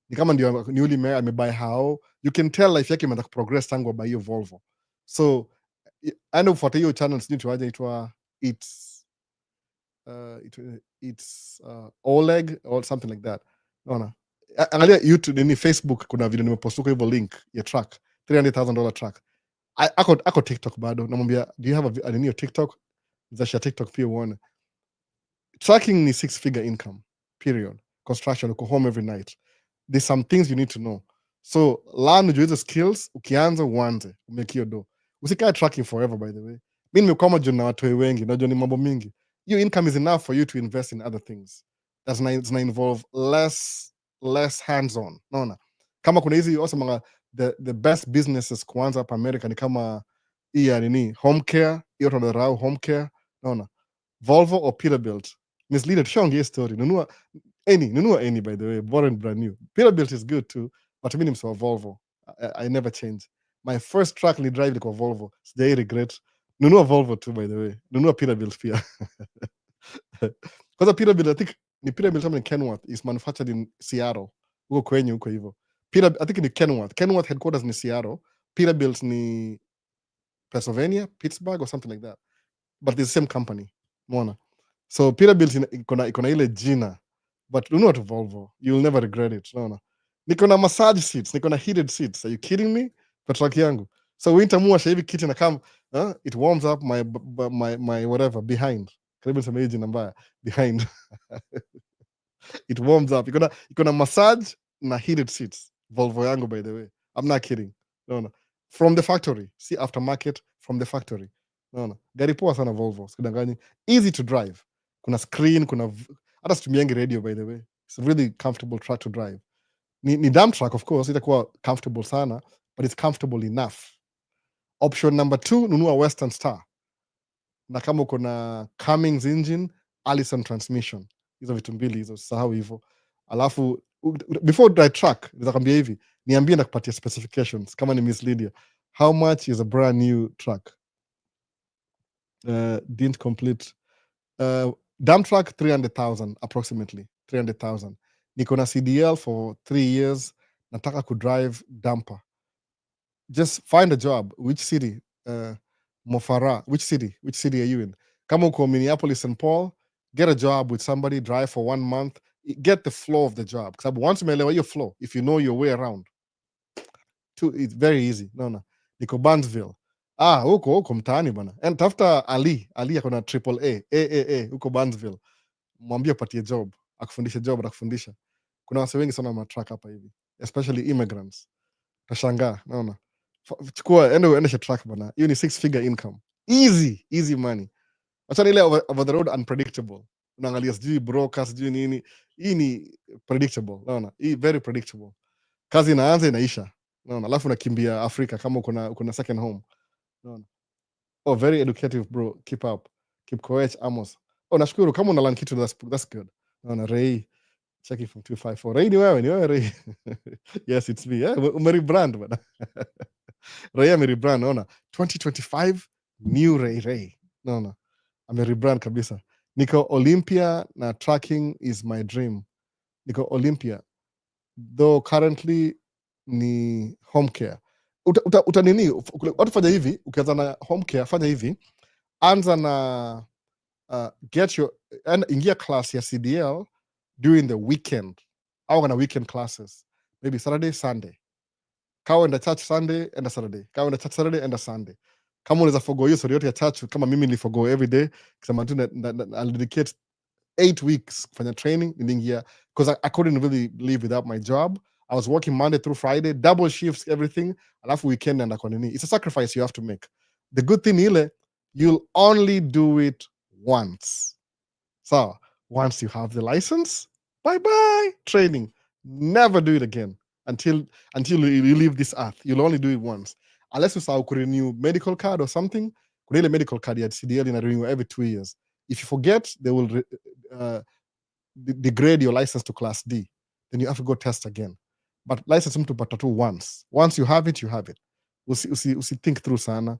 S1: Ni kama ndio newly married amebuy hao. You can tell life yake imeanza kuprogress tangu buy hiyo Volvo. So enda ufuate hiyo channel, sijui tuaje itwa it's Oleg or something like that. Naona angalia YouTube ni Facebook, kuna video nimepost hivyo link ya truck, $300,000 truck. Ako TikTok bado, namwambia do you have a nini TikTok? Zasha TikTok pia uone. Tracking ni 6-figure income, period. Construction, uko home every night. There's some things you need to know. So learn ujue hizo skills, ukianza uanze umekio do. Usikae tracking forever by the way. Mimi nimekoma juu na watu wengi, najua ni mambo mingi. Your income is enough for you to invest in other things. That's not involve less hands-on. Naona kama kuna hizi also the best businesses kuanza hapa America ni kama hii ya nini home care, hiyo tunarau home care. Naona Volvo or Peterbilt. Misleaded shongi story. Nunua any by the way, brand new. Peterbilt is good too, but mimi nimsema Volvo. I never change. My first truck ni drive ilikuwa Volvo. Sijai regret. Nunua Volvo too by the way. Nunua Peterbilt pia. Because Peterbilt, I think ni Peterbilt in Kenworth is manufactured in Seattle. huko kwenyu huko hivyo. I think ni Kenworth headquarters ni Seattle, Peterbilt ni Pennsylvania, Pittsburgh or something like that, but it's the same company. Umeona? So Peterbilt iko na ile jina, but do not Volvo, you'll never regret it. Unaona? Niko na massage seats, niko na heated seats. Are you kidding me? Kwa truck yangu. So winter muasha hivi kiti na come, it warms up my whatever behind. Karibu niseme hii jina mbaya, behind. It warms up. Iko na massage na heated seats. Volvo yangu, by the way. I'm not kidding. No. From the factory. See, aftermarket from the factory. No. Gari poa sana Volvo. Sikudanganyi. Easy to drive. Kuna screen, hata situmiangi radio, by the way. It's a really comfortable truck to drive. Ni dump truck, of course. Itakuwa comfortable sana, but it's comfortable enough. Option number 2, nunua Western Star. Na kama uko na Cummins engine, Allison transmission. Hizo vitu mbili hizo, sahau hivyo. Alafu before I track, nitakwambia hivi, niambie na kupatia specifications kama ni mislead. How much is a brand new truck? Didn't complete. Dump truck 300,000 approximately. 300,000. Niko na CDL for 3 years. Nataka kudrive dumper. Just find a job. Which city? Mofara. Which city are you in? Kama uko Minneapolis, St. Paul, get a job with somebody, drive for 1 month, get the flow of the job. Because once umeelewa your flow, if you know your way around, it's very easy. No. Niko Burnsville. Huko mtaani bana. And tafuta Ali akona AAA huko Burnsville. Mwambie patie job, akufundisha job, atakufundisha. Kuna wase wengi sana matrack hapa hivi, especially immigrants. Tashangaa, naona. Chukua endesha truck bana. Hiyo ni 6-figure income. Easy money. Wacha ile over the road unpredictable. Unaangalia sijui brokers sijui nini. Hii ni predictable, naona. Hii very predictable. Kazi inaanza inaisha. Naona. Alafu unakimbia Afrika kama uko na second home. Naona. Oh, very educative bro. Keep up. Keep courage, Amos. Oh, nashukuru kama una learn kitu, that's good. Naona Ray. Checking from 254. Ray ni wewe Ray. Yes, it's me. Yeah, umerebrand bana. Ray amerebrand, naona. 2025 new Ray. Naona. Amerebrand kabisa. Niko Olympia na tracking is my dream. Niko Olympia. Though currently ni home care. Utanini, watu fanya hivi, ukianza na home care, fanya hivi, anza na ingia class ya CDL during the weekend. Au na weekend classes. Maybe Saturday, Sunday. Kawa enda church Sunday, enda Saturday. Kawa enda church Saturday, enda Sunday. Kama unaweza forgo hiyo story yote ya church, kama mimi niliforgo every day, kusema tu I'll dedicate 8 weeks kufanya training, niliingia, because I couldn't really live without my job. I was working Monday through Friday, double shifts, everything. Alafu weekend enda kwa nini. It's a sacrifice you have to make. The good thing ile, you'll only do it once. So, once you have the license, bye-bye training. Never do it again until you leave this earth. You'll only do it once. Unless you renew medical card or something, kuna ile medical card ya CDL ina renew every 2 years. If you forget, they will degrade your license to class D. Then you have to go test again. But license mtu pata tu once. Once you have it, you have it. Usi think through sana.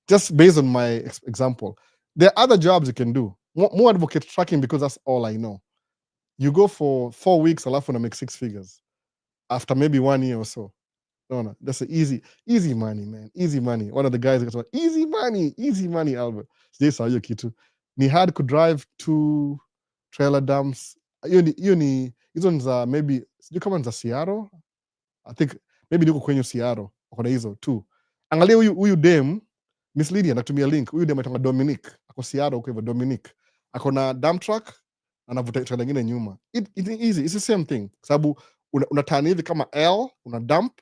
S1: Just based on my example. There are other jobs you can do. More advocate tracking, because that's all I know. You go for 4 weeks, alafu na make 6 figures. After maybe 1 year or so. No, that's easy money, man. Easy money. One of the guys goes, easy money, Albert. This how you kitu. Ni hard could drive 2 trailer dumps. Hiyo ni hizo za maybe sijui kama za Seattle. I think maybe niko kwenye Seattle. Kuna hizo 2. Angalia huyu dem, Miss Lydia anatumia link. Huyu dem anaitwa Dominic. Ako Seattle huko hivyo, Dominic. Ako na dump truck, anavuta trailer nyingine nyuma. It's easy. It's the same thing. Sababu una turn hivi kama L, una dump,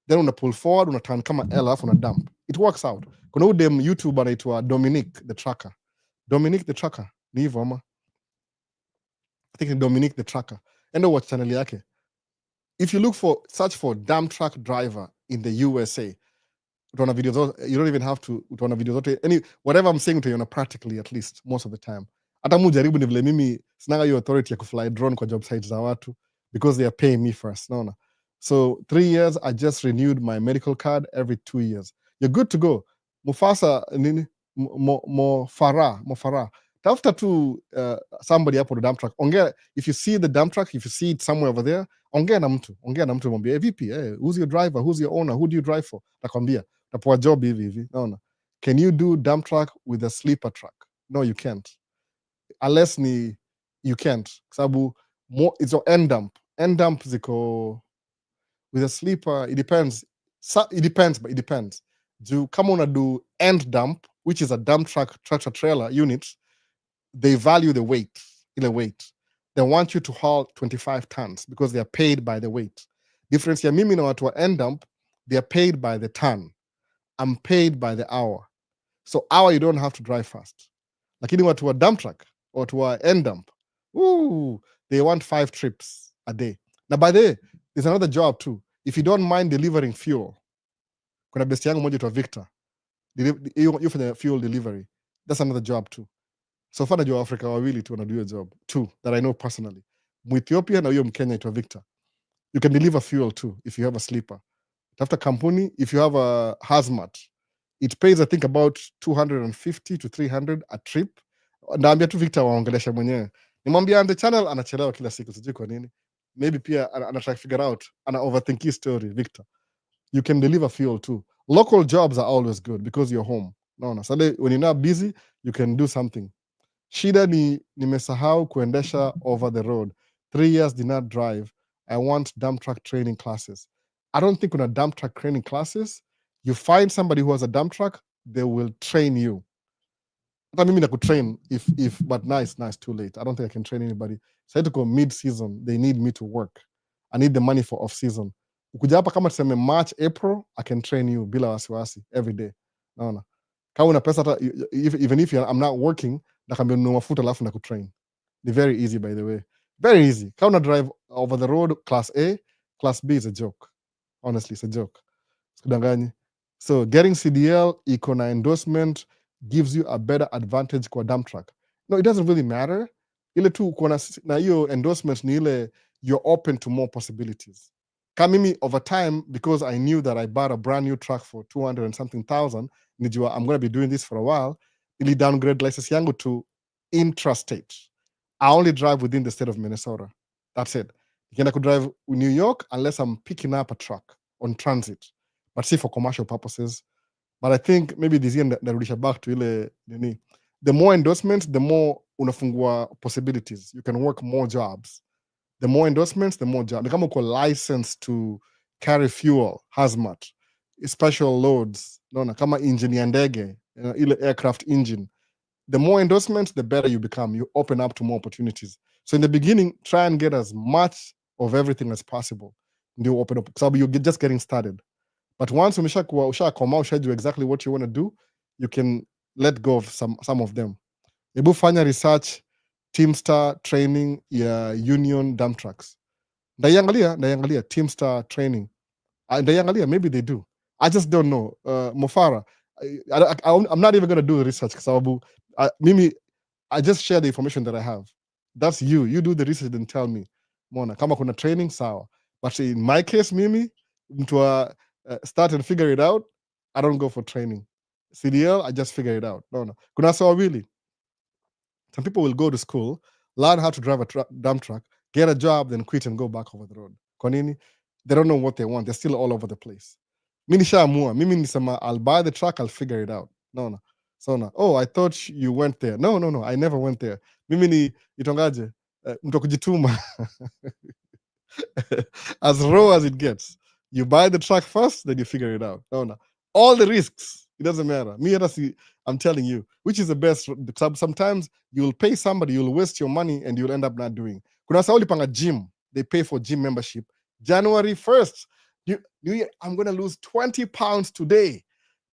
S1: then una pull forward, una turn kama L, alafu una dump. It works out. Kuna huyu dem YouTuber anaitwa Dominic the Trucker. Dominic the Trucker. Ni hivyo ama? I think Dominic the Trucker. Enda watch channel yake. If you search for dump truck driver in the USA, utaona video zote. You don't even have to, utaona video zote. Whatever I'm saying utaiona practically, at least most of the time. Hata mujaribu, ni vile mimi sinanga hiyo authority ya kufly drone kwa job sites za watu, because they are paying me first. Naona. So 3 years, I just renewed my medical card every 2 years. You're good to go. Mufasa nini? Mofara. tafuta tu somebody hapo the dump truck, ongea. If you see the dump truck, if you see it somewhere over there, ongea na mtu mwambie, vipi, who's your driver, who's your owner, who do you drive for? Takwambia tapoa job hivi, naona. Can you do dump truck with a sleeper truck? No, you can't, unless you can't, sababu it's a end dump ziko with a sleeper. It depends, but it depends. Do kama una do end dump, which is a dump truck tractor trailer unit, they value the weight, weight. They want you to haul 25 tons because they are paid by the weight. Difference ya mimi na watu wa end dump, they are paid by the ton. I'm paid by the hour. So hour you don't have to drive fast. Lakini watu wa dump truck, watu wa end dump, they want 5 trips a day. Now by the way, there's another job too. If you don't mind delivering fuel, kuna besti yangu moja tu Victor, you for the fuel delivery. That's another job too. So far najua Africa wawili tu wanadu hiyo job too that I know personally. Mwethiopia na huyo Mkenya itwa Victor. You can deliver fuel too if you have a sleeper. Tafuta kampuni, if you have a hazmat, it pays I think about 250 to 300 a trip. Naambia tu Victor waongelesha mwenyewe. Nimwambia on the channel anachelewa kila siku, sijui kwa nini. Maybe pia ana try to figure out, ana overthink his story. Victor, you can deliver fuel too. Local jobs are always good because you're home. No, so when you're not busy, you can do something. Shida ni nimesahau kuendesha over the road. 3 years did not drive. I want dump truck training classes. I don't think kuna dump truck training classes. You find somebody who has a dump truck, they will train you. Hata mimi na kutrain if but nice too late. I don't think I can train anybody. So I had to go mid-season. They need me to work. I need the money for off-season. Ukuja hapa kama tuseme March, April, I can train you bila wasiwasi every day. Naona. Kama una pesa hata even if I'm not working, nakambia nunua mafuta alafu na kutrain. They're very easy by the way. Very easy. Kama una drive over the road class A, class B is a joke. Honestly, it's a joke. Sikudanganyi. So getting CDL iko na endorsement gives you a better advantage kwa dump truck. No, it doesn't really matter. Ile tu uko na hiyo endorsement ni ile you're open to more possibilities. Kama mimi over time, because I knew that I bought a brand new truck for 200 and something thousand, nijua I'm going to be doing this for a while, ili downgrade license yangu to intrastate. I only drive within the state of Minnesota. That's it. Nikienda ku drive New York unless I'm picking up a truck on transit, but see for commercial purposes. But I think maybe this year narudisha back to ile nini. The more endorsements, the more unafungua possibilities. You can work more jobs. The more endorsements, the more jobs. Ni kama uko licensed to carry fuel, hazmat, special loads. Naona kama engine ya ndege, ile aircraft engine. The more endorsements, the better you become. You open up to more opportunities. So in the beginning, try and get as much of everything as possible. Ndio open up. So you're just getting started. But once ushajua exactly what you want to do, you can let go of some of them. Hebu fanya research Teamstar training ya Union dump trucks. Ndaiangalia Teamstar training. Ndaiangalia, maybe they do. I just don't know. Mofara, I'm not even going to do the research because Mimi, I just share the information that I have. That's you. You do the research and tell me. Mona, kama kuna training, sawa. But in my case, Mimi, mtu start and figure it out, I don't go for training. CDL, I just figure it out. No. Kuna sawa wili. Some people will go to school, learn how to drive a dump truck, get a job, then quit and go back over the road. Kwa nini? They don't know what they want. They're still all over the place. Mimi nishaamua. Mimi nisema, I'll buy the truck, I'll figure it out. No. So no. Oh, I thought you went there. No. I never went there. Mimi ni itongaje? Mtu kujituma. As raw as it gets. You buy the truck first, then you figure it out. No. All the risks. It doesn't matter. I'm telling you, which is the best. Sometimes you'll pay somebody, you'll waste your money, and you'll end up not doing. Kuna sauli panga gym. They pay for gym membership. January 1st, New Year, I'm going to lose 20 pounds today.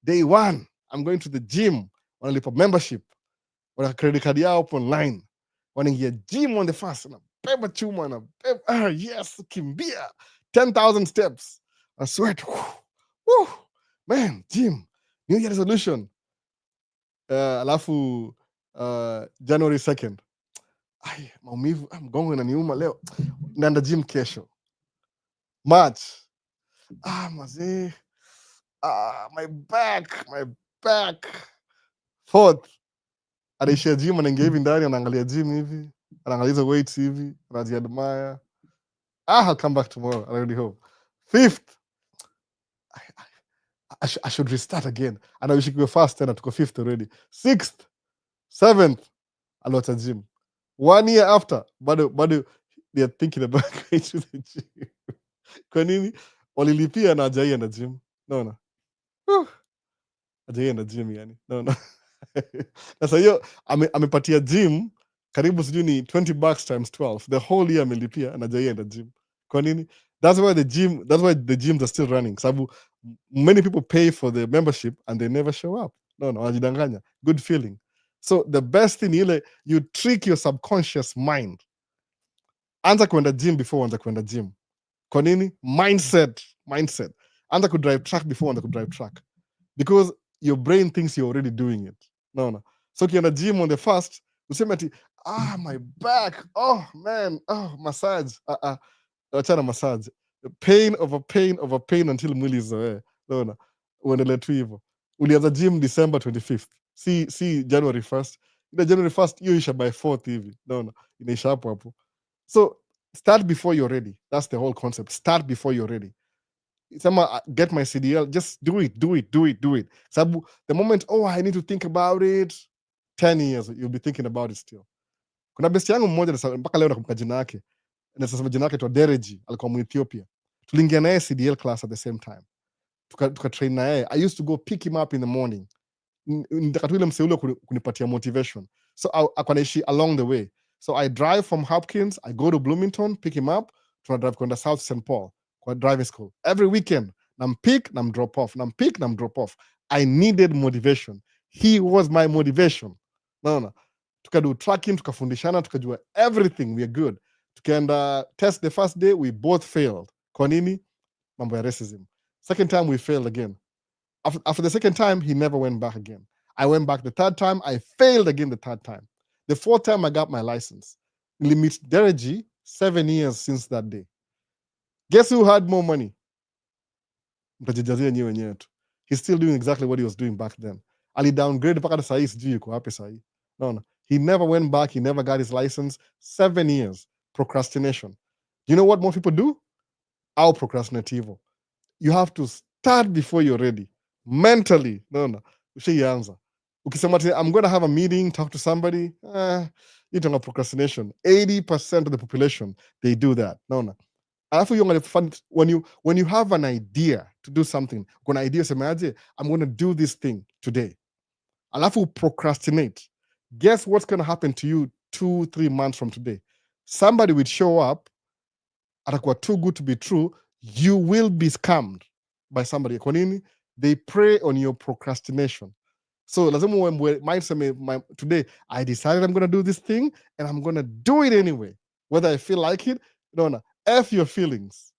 S1: Day 1, I'm going to the gym. Wanalipa membership. Wana credit card yao hapo online. Wanaingia gym on the first. Wanabeba chuma. Yes, kimbia. 10,000 steps. I sweat. Whew. Man, gym. New Year resolution. Alafu January 2nd. Ay, maumivu, mgongo inaniuma leo. Naenda gym kesho. March. Mazee. My back. 4th. anaishia gym, anaingia hivi ndani, anaangalia gym hivi, anaangalia hizo weights hivi, anajiadmire. I'll come back tomorrow, anarudi home. Fifth, I should restart again. Anawishikwe fast tena, tuko fifth already. Sixth, seventh, aliwacha gym. 1 year after, bado they are thinking about going to the gym. Kwa nini? Walilipia na hajaenda gym. Naona. Hajaenda gym yani. Naona. Sasa hiyo amepatia gym karibu sijui ni $20 times 12. The whole year amelipia na hajaenda gym. Kwa nini? That's why the gyms are still running. Sababu many people pay for the membership and they never show up. No, wanajidanganya. Good feeling. So the best thing ile, you trick your subconscious mind. Anza kwenda gym before anza kwenda gym. Kwa nini? Mindset. Anza kudrive track before anza kudrive track. Because your brain thinks you're already doing it. No. So ukienda gym on the first, useme ati, my back, oh man, massage. Achana massage. Pain over pain until mwili izoee. Naona, uendelee tu hivyo. Ulianza gym December 25th. Si January 1st. Ila January 1st hiyo isha by 4th hivi. Naona, inaisha hapo. So start before you're ready. That's the whole concept. Start before you're ready. Sema, get my CDL, just do it. Sababu the moment, I need to think about it, 10 years you'll be thinking about it still. Kuna best yangu mmoja mpaka leo nakumbuka jina yake. Nasema jina yake tu Dereji, alikuwa Ethiopia. Tuliingia naye CDL class at the same time. Tuka train naye. I used to go pick him up in the morning. Ndakatu ile mseule kunipatia motivation. So akanaishi along the way. So I drive from Hopkins, I go to Bloomington, pick him up, tuna drive kwenda South St. Paul kwa driving school. Every weekend, nampick, namdrop off. I needed motivation. He was my motivation. Naona. Tukadu tracking, tukafundishana, tukajua everything, we are good. Tukaenda test the first day, we both failed. Kwa nini? Mambo ya racism. Second time, we failed again. After the second time, he never went back again. I went back the third time, I failed again the third time. The fourth time, I got my license. Limit Dereji, 7 years since that day. Guess who had more money? Mtajijazia nyewe wenyewe tu. He's still doing exactly what he was doing back then. Ali downgrade mpaka saa hii sijui yuko wapi saa hii. No. He never went back, he never got his license. 7 years. Procrastination. You know what most people do? Au procrastinativo. You have to start before you're ready. Mentally. No. Ushaianza. Ukisema I'm going to have a meeting, talk to somebody, you don't have procrastination. 80% of the population, they do that. No. Alafu when you have an idea to do something, kuna idea semaje, I'm going to do this thing today. Alafu procrastinate. Guess what's going to happen to you 2-3 months from today? Somebody will show up, atakuwa too good to be true, you will be scammed by somebody. Kwa nini? They prey on your procrastination. So lazima mindset, today I decided I'm going to do this thing and I'm going to do it anyway. Whether I feel like it, no. F your feelings.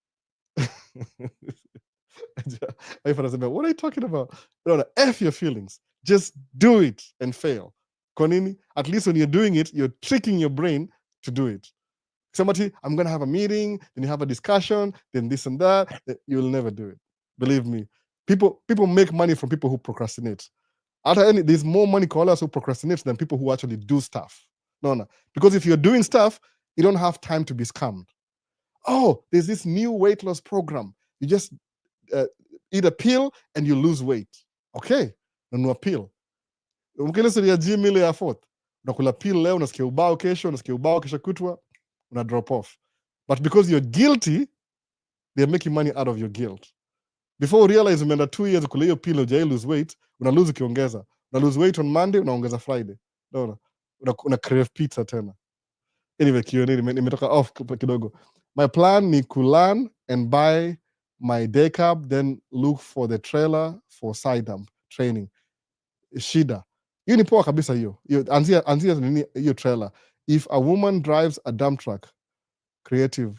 S1: What are you talking about? No, F your feelings. Just do it and fail. Konini, at least when you're doing it, you're tricking your brain to do it. Somebody, I'm going to have a meeting, then you have a discussion, then this and that. You'll never do it. Believe me. People make money from people who procrastinate. There's more money callers who procrastinate than people who actually do stuff. No. Because if you're doing stuff, you don't have time to be scammed. There's this new weight loss program. You just eat a pill and you lose weight. Okay, nanunua pill. Ukile siri ya gym ile ya 4th. Unakula pill leo, unasikia ubao kesho kutwa, una drop off. But because you're guilty, they're making money out of your guilt. Before you realize umeenda 2 years kula hiyo pill hujai lose weight, una lose ukiongeza. Una lose weight on Monday, unaongeza Friday. Una crave pizza tena. Anyway, nimetoka off kidogo. My plan ni kulan and buy my day cab, then look for the trailer for side dump training. Shida. Hiyo ni poa kabisa hiyo. Anzia nini hiyo trailer. If a woman drives a dump truck, creative,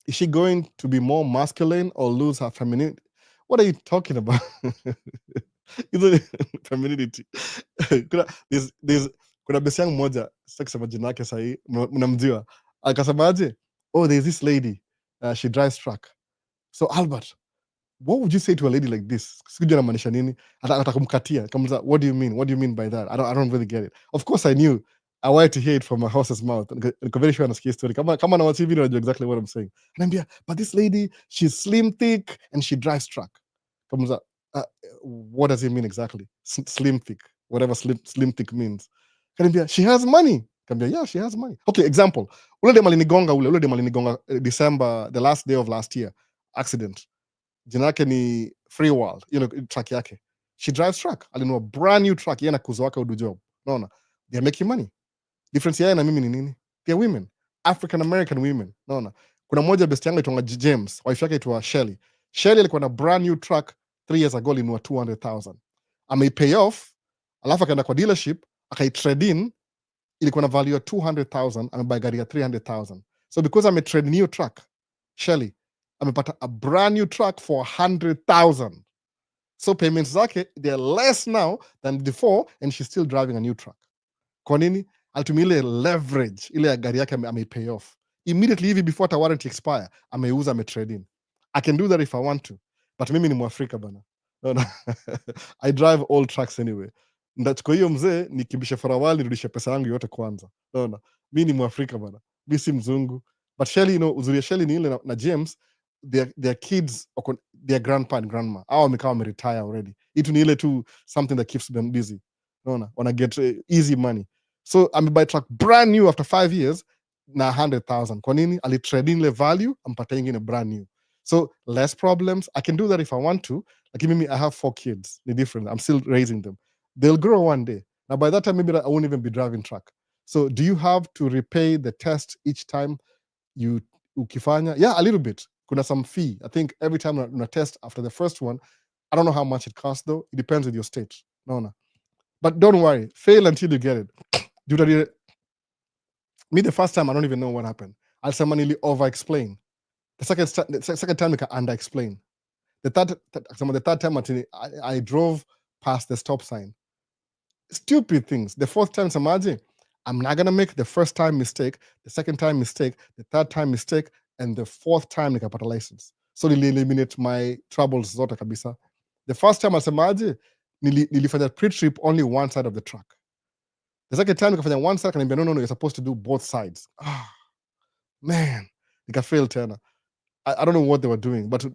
S1: is she going to be more masculine or lose her femininity? What are you talking about? Femininity. Kuna besi yangu moja, sitaki kusema jina yake sahi, mnamjua. Akasemaje? There's this lady, she drives truck. So Albert, what would you say to a lady like this? Sikujua anamaanisha nini. Atakumkatia. Kamuza, what do you mean? What do you mean by that? I don't really get it. Of course I knew. I wanted to hear it from my horse's mouth. Niko very sure anasikia story. Kama na watch video unajua exactly what I'm saying. Anaambia, but this lady, she's slim thick and she drives truck. Kamuza, what does it mean exactly? Slim thick, whatever slim thick means. Kaniambia, she has money. Kaniambia, yeah, she has money. Okay, example. Ule dem alinigonga December, the last day of last year, accident. Jina yake ni Free World, truck yake. She drives truck. Alinunua brand new truck, yeye na kuzo wake udu job. Naona, they're making money. Difference yeye na mimi ni nini? They're women, African American women. Naona, kuna moja best yangu itonga James, wife yake itwa Shelly. Shelly alikuwa na brand new truck 3 years ago, alinunua 200,000. Amei-pay off, alafu akaenda kwa dealership, akai-trade in, ilikuwa na value ya 200,000, amebuy gari ya 300,000. So because ame-trade new truck, Shelly amepata a brand new truck for 100,000. So payments zake, they're less now than before, and she's still driving a new truck. Kwa nini? Alitumia ile leverage, ile ya gari yake ame-pay off. Immediately hivi before the warranty expire, ameuza, ame-trade in. I can do that if I want to. But mimi ni Mwafrika bana. No. I drive old trucks anyway. Ndachukua hiyo mzee nikimbishe farawali, nirudishe pesa yangu yote kwanza. Naona, mimi ni Mwafrika bana. Mimi si mzungu. But Shelly, uzuri ya Shelly ni ile na James, their kids, their grandpa and grandma, au wamekaa wameretire already. Itu ni ile tu something that keeps them busy. Naona, wanna get easy money. So amebuy truck brand new after 5 years na 100,000. Kwa nini? Ali-trade in ile value, ampata ingine brand new. So less problems. I can do that if I want to. Like maybe I have 4 kids. They're different. I'm still raising them. They'll grow one day. Now by that time, maybe I won't even be driving truck. So do you have to repay the test each time you ukifanya? Yeah, a little bit. Kuna some fee. I think every time una test after the first one, I don't know how much it costs though. It depends with your state. No. But don't worry. Fail until you get it. Me, the first time, I don't even know what happened. I'll say manili over-explain. The second time, I can under-explain. The third time, I drove past the stop sign. Stupid things. The fourth time, Samaji, I'm not gonna make the first time mistake, the second time mistake, the third time mistake, and the fourth time nikapata license. So nili eliminate my troubles zote kabisa. The first time Samaji, nilifanya pre-trip only one side of the truck. The second time nikafanya one side, kanambia no, you're supposed to do both sides. Man, nikafail tena. I don't know what they were doing, but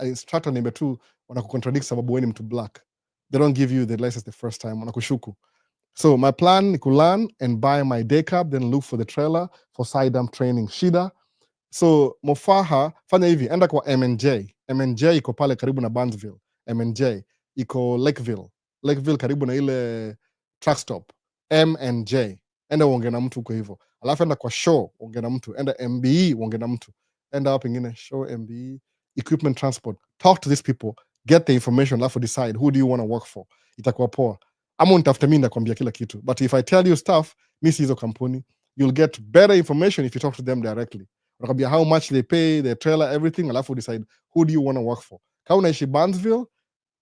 S1: instructor number 2 wanakucontradict sababu wewe ni mtu black. They don't give you the license the first time, wanakushuku. So my plan ni kulearn and buy my day cab, then look for the trailer for side dump training. Shida. So Mofaha, fanya hivi, enda kwa M&J. M&J iko pale karibu na Burnsville. M&J iko Lakeville. Lakeville karibu na ile truck stop. M&J. Enda uonge na mtu uko hivyo. Alafu enda kwa show, uonge na mtu. Enda MBE, uonge na mtu. End up in show, MBE, equipment transport. Talk to these people, get the information, alafu decide who do you want to work for. Itakuwa poa. Ama unitafuta mimi nakwambia kila kitu. But if I tell you stuff, mi si hizo kampuni, you'll get better information if you talk to them directly. Wanakwambia how much they pay, their trailer, everything, alafu decide who do you want to work for. Kama unaishi Burnsville,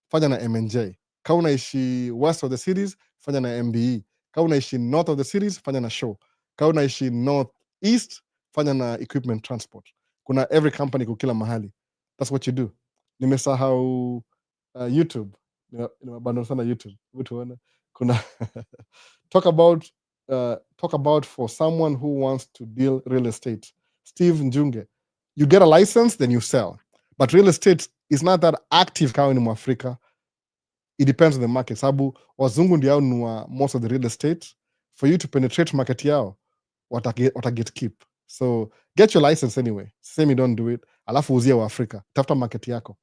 S1: fanya na M&J. Kama unaishi west of the cities, fanya na MBE. Kama unaishi north of the cities, fanya na show. Kama unaishi north east, fanya na equipment transport. Kuna every company kukila mahali. That's what you do. Nimesahau YouTube. Nimebandon sana YouTube. Kuna talk about for someone who wants to deal real estate. Steve Njunge. You get a license, then you sell. But real estate is not that active kama ni Mwafrika. It depends on the market. Sabu wazungu ndio nunua most of the real estate. For you to penetrate market yao, wataget keep. So get your license anyway. Same you don't do it. Alafu uzia wa Afrika. Tafuta market yako.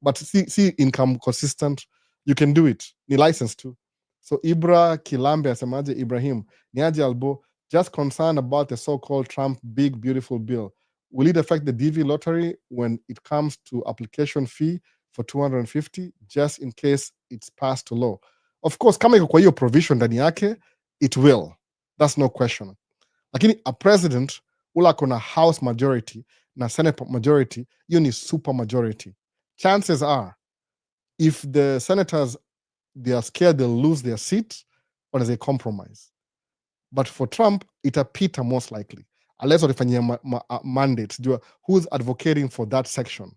S1: But see income consistent. You can do it. Ni license too. So Ibra Kilambe asemaje Ibrahim. Niaje Albo. Just concerned about the so-called Trump big beautiful bill. Will it affect the DV lottery when it comes to application fee for 250 just in case it's passed to law? Of course, kama iko kwa hiyo provision ndani yake, it will. That's no question. Lakini a president ula kuna house majority na senate majority, hiyo ni super majority. Chances are, if the senators, they are scared they'll lose their seat, or they compromise. But for Trump, itapita most likely. Unless walifanyia mandate, who's advocating for that section.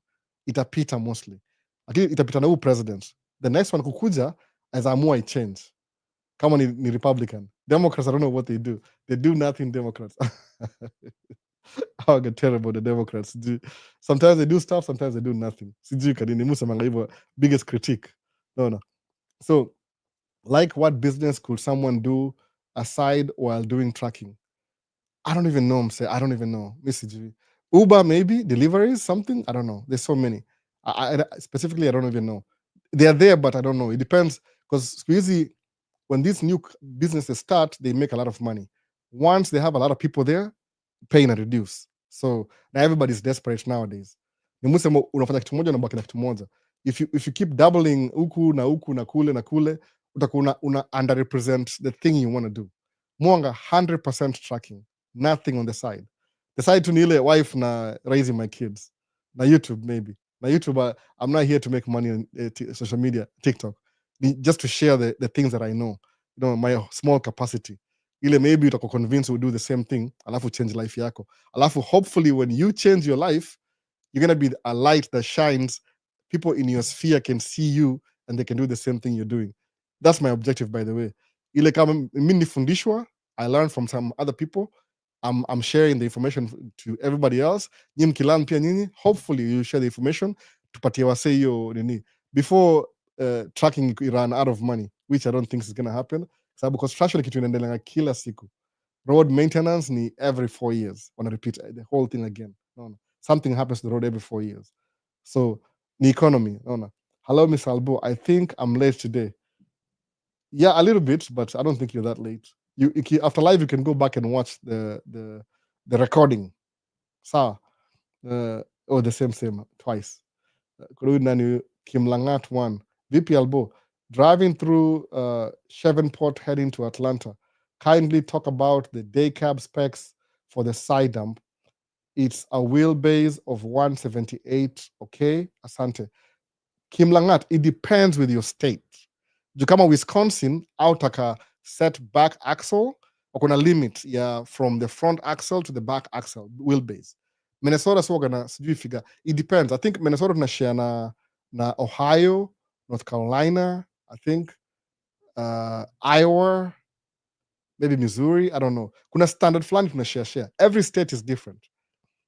S1: itapita mostly, lakini itapita na huu president. The next one kukuja azaamua ichange kama ni Republican. Democrats, I don't know what they do nothing. Democrats get terrible. The Democrats do, sometimes they do stuff, sometimes they do nothing. Sijui kadini musemanga hivyo, biggest critique. No. So like, what business could someone do aside while doing tracking? I don't even know. I don't even know. Uber, maybe deliveries, something. I don't know. There's so many. Specifically, I don't even know. They are there, but I don't know. It depends, because usually when these new businesses start, they make a lot of money. Once they have a lot of people there, pay and reduce. So now everybody's desperate nowadays. Unafanya kitu moja unabaki na kitu moja. If you keep doubling huku na kule, utakuwa una underrepresent the thing you want to do. Mwanga 100% tracking, nothing on the side. The side tu ni ile wife na raising my kids. Na YouTube maybe. Na YouTube, I'm not here to make money on social media, TikTok. Just to share the things that I know. My small capacity. Ile maybe utakuwa convinced will do the same thing, alafu change life yako. Alafu hopefully when you change your life, you're going to be a light that shines. People in your sphere can see you and they can do the same thing you're doing. That's my objective, by the way. Ile kama mimi nifundishwa, I learned from some other people. I'm sharing the information to everybody else. Nyinyi mkilearn pia nyinyi, hopefully you share the information, tupatie wasee hiyo nini. Before tracking run out of money, which I don't think is going to happen. Sababu construction kitu inaendelea kila siku. Road maintenance ni every 4 years. Want to repeat the whole thing again. No. Something happens to the road every 4 years. So the economy. No. Hello, Miss Albo. I think I'm late today. Yeah, a little bit, but I don't think you're that late. After live, you can go back and watch the recording. Sawa. The same twice. Kim Langat 1. VP Albo, driving through Shreveport heading to Atlanta. Kindly talk about the day cab specs for the side dump. It's a wheelbase of 178. Okay, asante. Kim Langat, it depends with your state. Jukama Wisconsin, autaka set back axle, wakona limit from the front axle to the back axle, wheelbase. Minnesota so gonna sijui figure. It depends. I think Minnesota tunashare na Ohio, North Carolina, I think Iowa, maybe Missouri, I don't know. Kuna standard fulani tunashare. Every state is different.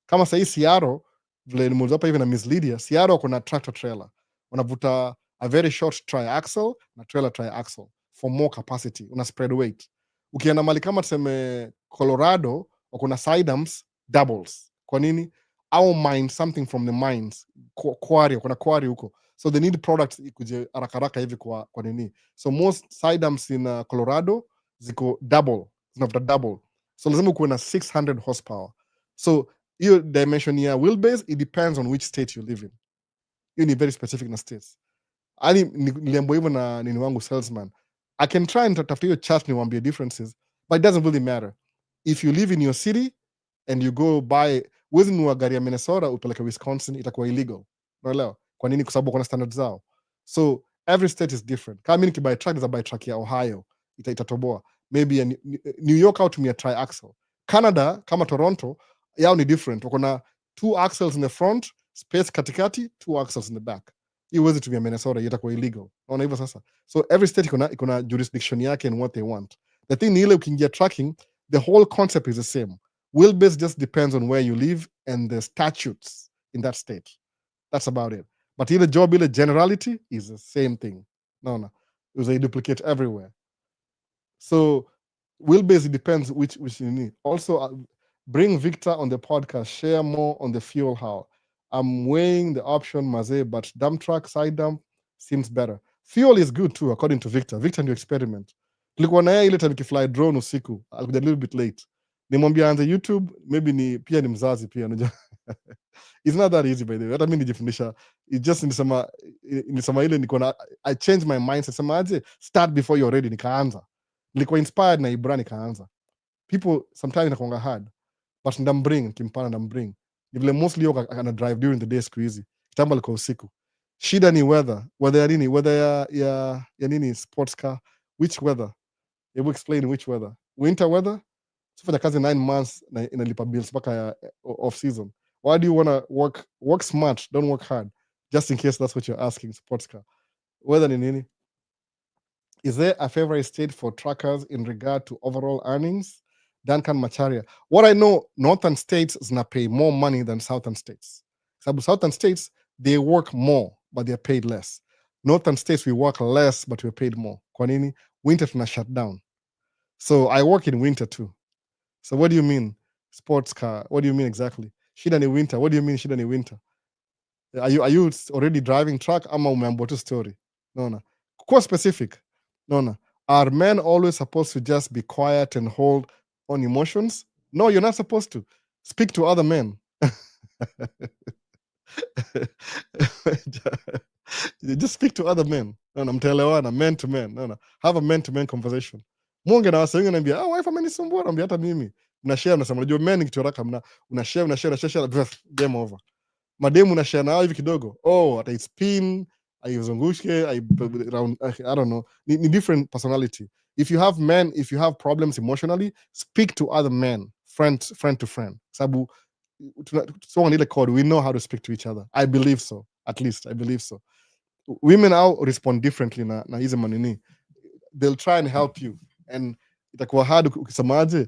S1: Kama sahi Seattle, vile nimeulizwa hapa hivi na Miss Lydia, Seattle kuna tractor trailer. Unavuta a very short triaxle na trailer triaxle for more capacity. Una spread weight. Ukienda mali kama tuseme Colorado, kuna side dumps doubles. Kwa nini? Au mine something from the mines. Quarry, kuna quarry huko. So they need products ikuje haraka hivi kwa nini. So most side dumps in Colorado ziko zinavuta double. So lazima kuwe na 600 horsepower. So your dimension here wheelbase, it depends on which state you live in. You need very specific na states. Ali niliambiwa hivyo na nini wangu salesman. I can try and tafuta hiyo chart niwaambie differences, but it doesn't really matter. If you live in your city and you go buy nunua gari ya Minnesota upeleke Wisconsin, itakuwa illegal. Unaelewa? Kwa nini? Kwa sababu kuna standards zao. So every state is different. Kama mimi nikibuy truck, buy truck ya Ohio, itatoboa. Maybe a New York out tumia tri-axle. Canada kama Toronto yao ni different. Wakona 2 axles in the front, space katikati, 2 axles in the back. Iwezi tumia Minnesota, itakuwa illegal. Unaona hivyo sasa. So every state ikona jurisdiction yake and what they want. The thing ni ile ukiingia tracking, the whole concept is the same. Wheelbase just depends on where you live and the statutes in that state. That's about it. But ile job, ile generality is the same thing. No. They duplicate everywhere. So wheelbase, it depends which you need. Also, bring Victor on the podcast. Share more on the fuel how. I'm weighing the option, Maze, but dump truck, side dump seems better. Fuel is good too, according to Victor. Victor, new experiment. Tulikuwa na yeye ile time nikifly drone usiku. Alikuja a little bit late. Nimwambia anze YouTube, maybe pia ni mzazi pia. It's not that easy, by the way. Hata mimi nijifundisha. It just nisema ile I changed my mindset. Sema aje, start before you're ready, nikaanza. Nilikuwa inspired na Ibra nikaanza. People sometimes inakuanga hard, but ndambring. Ni vile mostly yoga ana drive during the day siku hizi. Kitambo alikuwa usiku. Shida ni weather ya nini? Weather ya nini? Sports car. Which weather? You will explain which weather. Winter weather? Sifanya kazi 9 months na inalipa bills mpaka ya off season. Why do you want to work smart? Don't work hard. just in case that's what you're asking, sports car. Whether ni nini? Is there a favorite state for truckers in regard to overall earnings? Duncan Macharia. What I know, northern states zina pay more money than southern states. Sababu southern states, they work more, but they're paid less. Northern states, we work less, but we're paid more. Kwa nini? Winter tuna shut down. So I work in winter too. So what do you mean? Sports car. What do you mean exactly? Shida ni winter. What do you mean shida ni winter? Are you already driving truck ama umeambiwa tu story? No. Kuwa specific. No. Are men always supposed to just be quiet and hold on emotions? No, you're not supposed to. Speak to other men. Just speak to other men. No, mtaelewana, men to men. No. Have a men to men conversation. Munge na wasa wengi naambia, wife amenisumbua, naambia hata mimi. Mnashare, mnasema unajua men ni kitu haraka, unashare, game over. Mademu na share nao hivi kidogo, ataispin, aizungushke, I don't know, ni different personality. If you have problems emotionally, speak to other men, friend to friend. Sabu so on ile code, we know how to speak to each other. I believe so. At least I believe so. Women now respond differently na hizi manini. They'll try and help you, and itakuwa hard ukisemaje,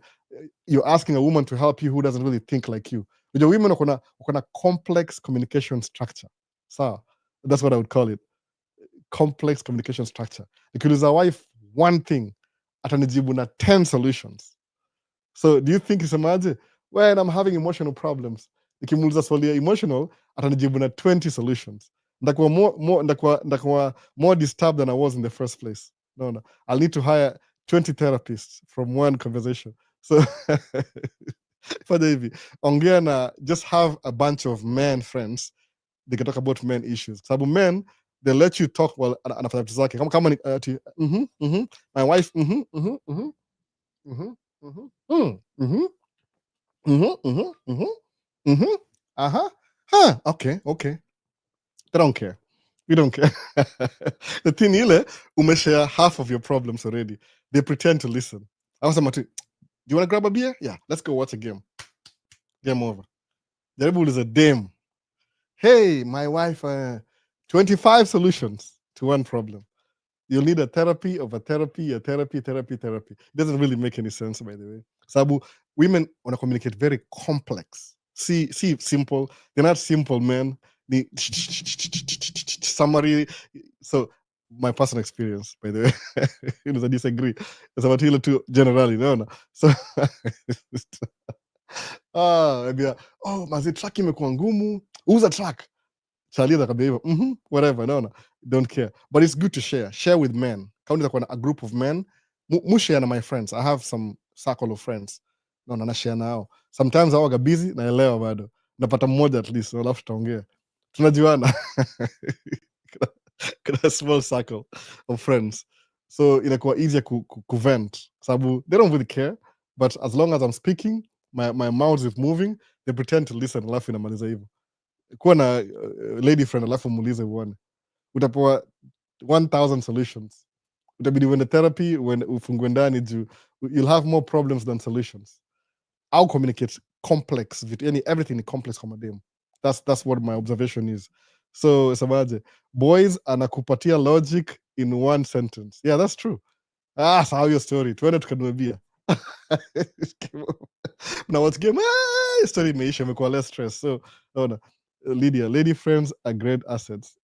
S1: you're asking a woman to help you who doesn't really think like you. Unajua women wako na complex communication structure. Sawa, that's what I would call it, complex communication structure. Nikiuliza wife one thing, atanijibu na 10 solutions. So do you think isemaje, when I'm having emotional problems, nikimuuliza swali ya emotional, atanijibu na 20 solutions. Ndakuwa more disturbed than I was in the first place. No. I'll need to hire 20 therapists from one conversation. So fanya hivi, ongea na, just have a bunch of men friends, they can talk about men issues. Sababu men, they let you talk while anafanya vitu zake. Kama ni ati my wife okay. They don't care. We don't care. The thing ile, umeshare half of your problems already. They pretend to listen. I was like, do you want to grab a beer? Yeah, let's go watch a game. Game over. The rebel is a dame. Hey, my wife, 25 solutions to one problem. You'll need a therapy of a therapy. It doesn't really make any sense, by the way. Sabu, women want to communicate very complex. See, simple. They're not simple, men. The summary. So my personal experience, by the way, I disagree. It's about hilo tu generally, no. So mazi track imekuwa ngumu, uza track. Charlie whatever, no. Don't care. But it's good to share with men. Count a group of men. Share na my friends. I have some circle of friends. No, na share nao. Sometimes I waga busy, naelewa bado. Napata mmoja at least, alafu tutaongea. Tunajuana. A small circle of friends. So inakuwa easier ku vent. Sababu they don't really care, but as long as I'm speaking, my mouth is moving, they pretend to listen, alafu inamaliza hivyo. Kuwa na lady friend alafu muulize uone. Utapewa 1000 solutions. Utabidi uende therapy, ufungwe ndani juu you'll have more problems than solutions. I'll communicate complex vitu, yani everything is complex kwa mademu. That's what my observation is. So samaje, boys anakupatia logic in one sentence. Yeah, that's true. Sahau your story, tuende tukanunue bia. Now what's game? Story imeisha, imekuwa less stress. So Lydia, lady friends are great assets.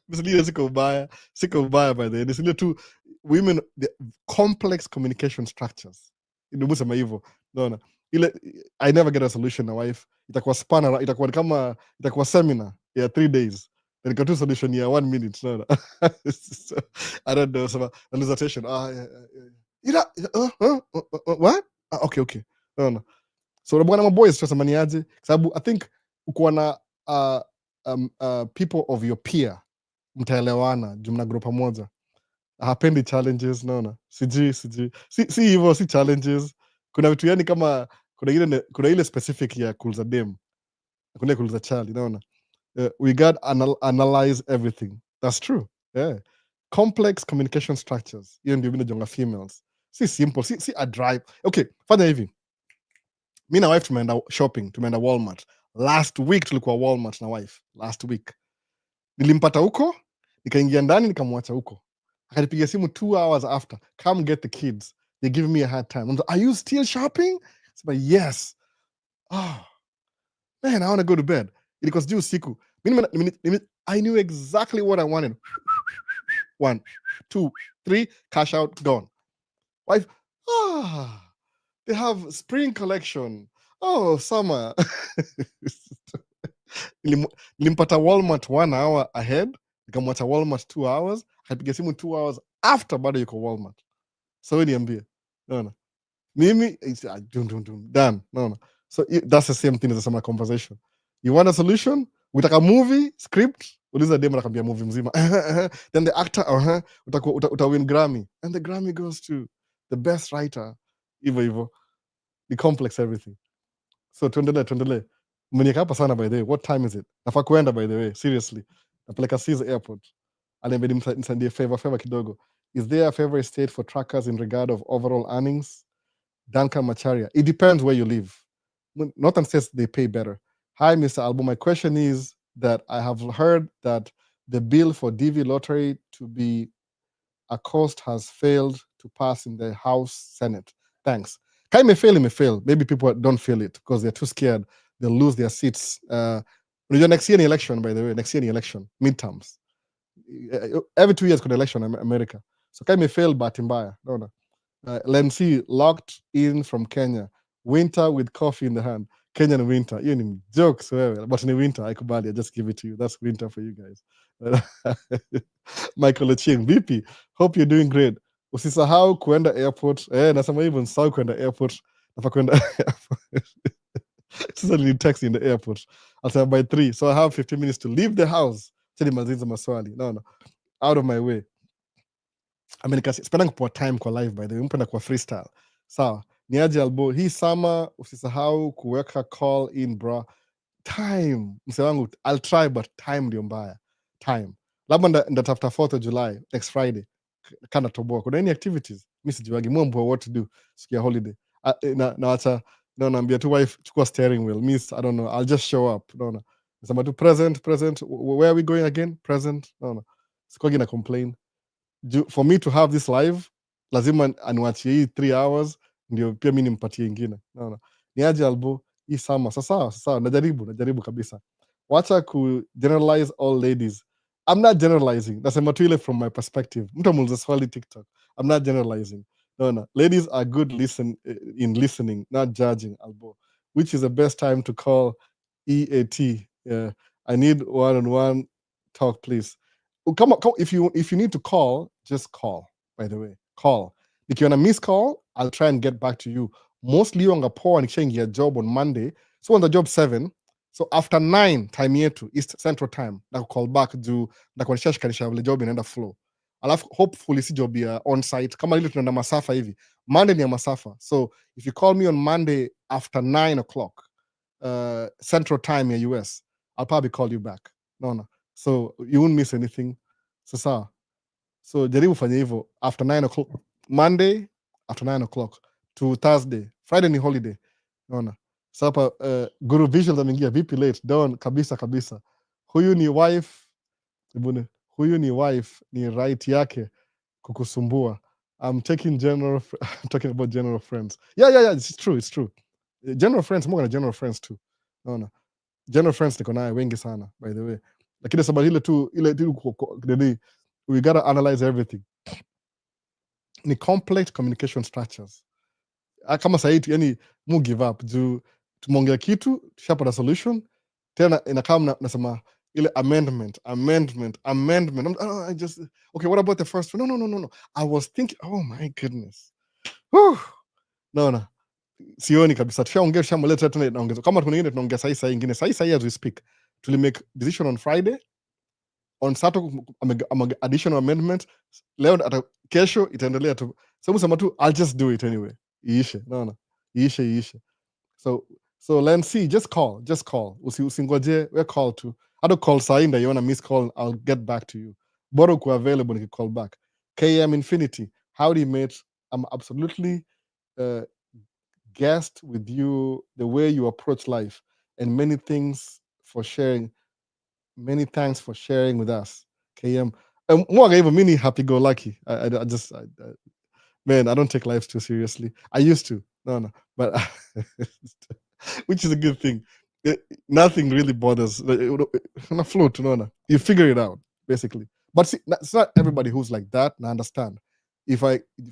S1: Lydia siko ubaya by the way. Nisile tu women, the complex communication structures. Inabusema hivyo. Naona. Ile I never get a solution na wife. Itakuwa spanner, itakuwa seminar ya 3 days. Then got solution ya 1 minute. Naona. So, I don't know, some hallucination. What? Okay. Naona. So unabwana maboys tunasema ni aje? Sababu I think ukiwa na people of your peer, mtaelewana, jumna group pamoja. Hapendi challenges, naona. Siji. Si hivyo, si challenges. Kuna vitu yani kama kuna ile specific ya kuuliza dem. Kuna kuuliza chali, naona. We got analyze everything. That's true. Yeah. Complex communication structures. Hiyo ndio mimi najonga females. Si simple, si a drive. Okay, fanya hivi. Mi na wife tumeenda shopping, tumeenda Walmart. last week tulikuwa Walmart na wife last week. Nilimpata huko, nikaingia ndani nikamwacha huko. Akanipigia simu 2 hours after, come get the kids, they give me a hard time. I'm like, are you still shopping? So, but yes. Oh man, I want to go to bed. Ilikuwa sijui usiku. I knew exactly what I wanted. 1, 2, 3, cash out, gone. Wife, they have spring collection. Oh, summer. Nilimpata Walmart 1 hour ahead, nikamwacha Walmart 2 hours, akapiga simu 2 hours after bado yuko Walmart. So we niambie. No. Mimi done. No. So that's the same thing as a conversation. You want a solution? Utaka movie script, uliza dem anakwambia movie mzima. Then the actor uta win Grammy, and the Grammy goes to the best writer. Hivyo the complex everything. So tuendelee. Mwenyeka hapa sana by the way. What time is it? Nafaa kuenda by the way, seriously. Napeleka Cs airport. Aliambia nisandie favor kidogo. Is there a favorite state for trackers in regard of overall earnings? Duncan Macharia. It depends where you live. Northern states, they pay better. Hi, Mr. Albo. My question is that I have heard that the bill for DV lottery to be a cost has failed to pass in the House Senate. Thanks. Kai may fail. Maybe people don't feel it because they're too scared. They'll lose their seats. Next year in election, by the way, midterms. Every 2 years kuna election in America. So Kai may fail bahati mbaya. No. Lency locked in from Kenya. Winter with coffee in the hand. Kenyan winter. Hiyo ni jokes wewe. But ni winter, haikubali. I just give it to you. That's winter for you guys. Michael Ochieng, vipi? Hope you're doing great. Usisahau kuenda airport. Nasema hivyo nisahau kuenda airport. Nafaa kuenda airport. Sasa ni taxi in the airport. I'll say by 3. So I have 15 minutes to leave the house. Tell maziza maswali. No. Out of my way. Sipenda kupoa time kwa live by the way, mpenda kwa freestyle. Sawa, ni aje Albo, hii summer usisahau kuweka call in bro. Time, mse wangu, I'll try but time ndio mbaya. Time. Labda ndatafuta 4th of July, next Friday. Kana toboa. Kuna any activities? Mimi sijuagi, mwambie what to do. Sikia holiday. Naambia tu wife, chukua steering wheel. Miss, I don't know, I'll just show up. No. Nasema tu present. Where are we going again? Present. No. Sikuagi na complain. For me to have this live lazima aniwachie hii 3 hours ndio pia mi nimpatie ingine. Naona ni aje Albo, hii sama sasa najaribu kabisa. Wacha ku generalize all ladies. I'm not generalizing, nasema tu ile from my perspective. Mtu amuuliza swali TikTok, I'm not generalizing. Naona ladies are good in listening, not judging Albo. Which is the best time to call EAT? I need one-on-one talk please. Come on, if you need to call, just call. By the way, call. If you're on a missed call, I'll try and get back to you. Mostly on a poor and exchange your job on Monday. So on the job 7. So after 9 time yetu East Central Time, na call back juu na kuonyesha shikanisha vile job inaenda flow. Alafu hopefully si job ya on site kama ile tunaenda masafa hivi. Monday ni ya masafa. So if you call me on Monday after 9 o'clock Central Time ya US, I'll probably call you back. No. So you won't miss anything. Sasa. So jaribu fanya hivyo after 9 o'clock Monday, after 9 o'clock to Thursday. Friday ni holiday. Unaona? Sasa Guru Visuals ameingia vipi late? Down kabisa. Huyu ni wife ni right yake kukusumbua. I'm talking about general friends. Yeah, it's true. General friends, more than general friends too. Unaona? General friends niko naye wengi sana by the way. Lakini sababu ile tu we gotta analyze everything. Ni complex communication structures. Kama sahihi yani mu give up juu tumeongea kitu tushapata solution tena inakaa nasema ile amendment. I just okay, what about the first one? No. I was thinking, oh my goodness. No. Sioni kabisa. Tushamleta tena inaongeza. Kama kuna ingine tunaongea sahi ingine. Sahi as we speak. Tuli make decision on Friday. On Saturday additional amendment. Leo kesho itaendelea tu. Sema tu I'll just do it anyway. Iishe. No. Iishe. So let's see, just call. Usingoje, we call tu. I don't call sahi ndio you miss call, I'll get back to you. Bora uko available you call back. KM Infinity, howdy mate. I'm absolutely guessed with you the way you approach life. and many thanks for sharing with us, KM. Mwaga even mini happy go lucky. I just man, I don't take life too seriously. I used to. No, but which is a good thing. Nothing really bothers. Not float, no. You figure it out, basically. But see, it's not everybody who's like that. And I understand. If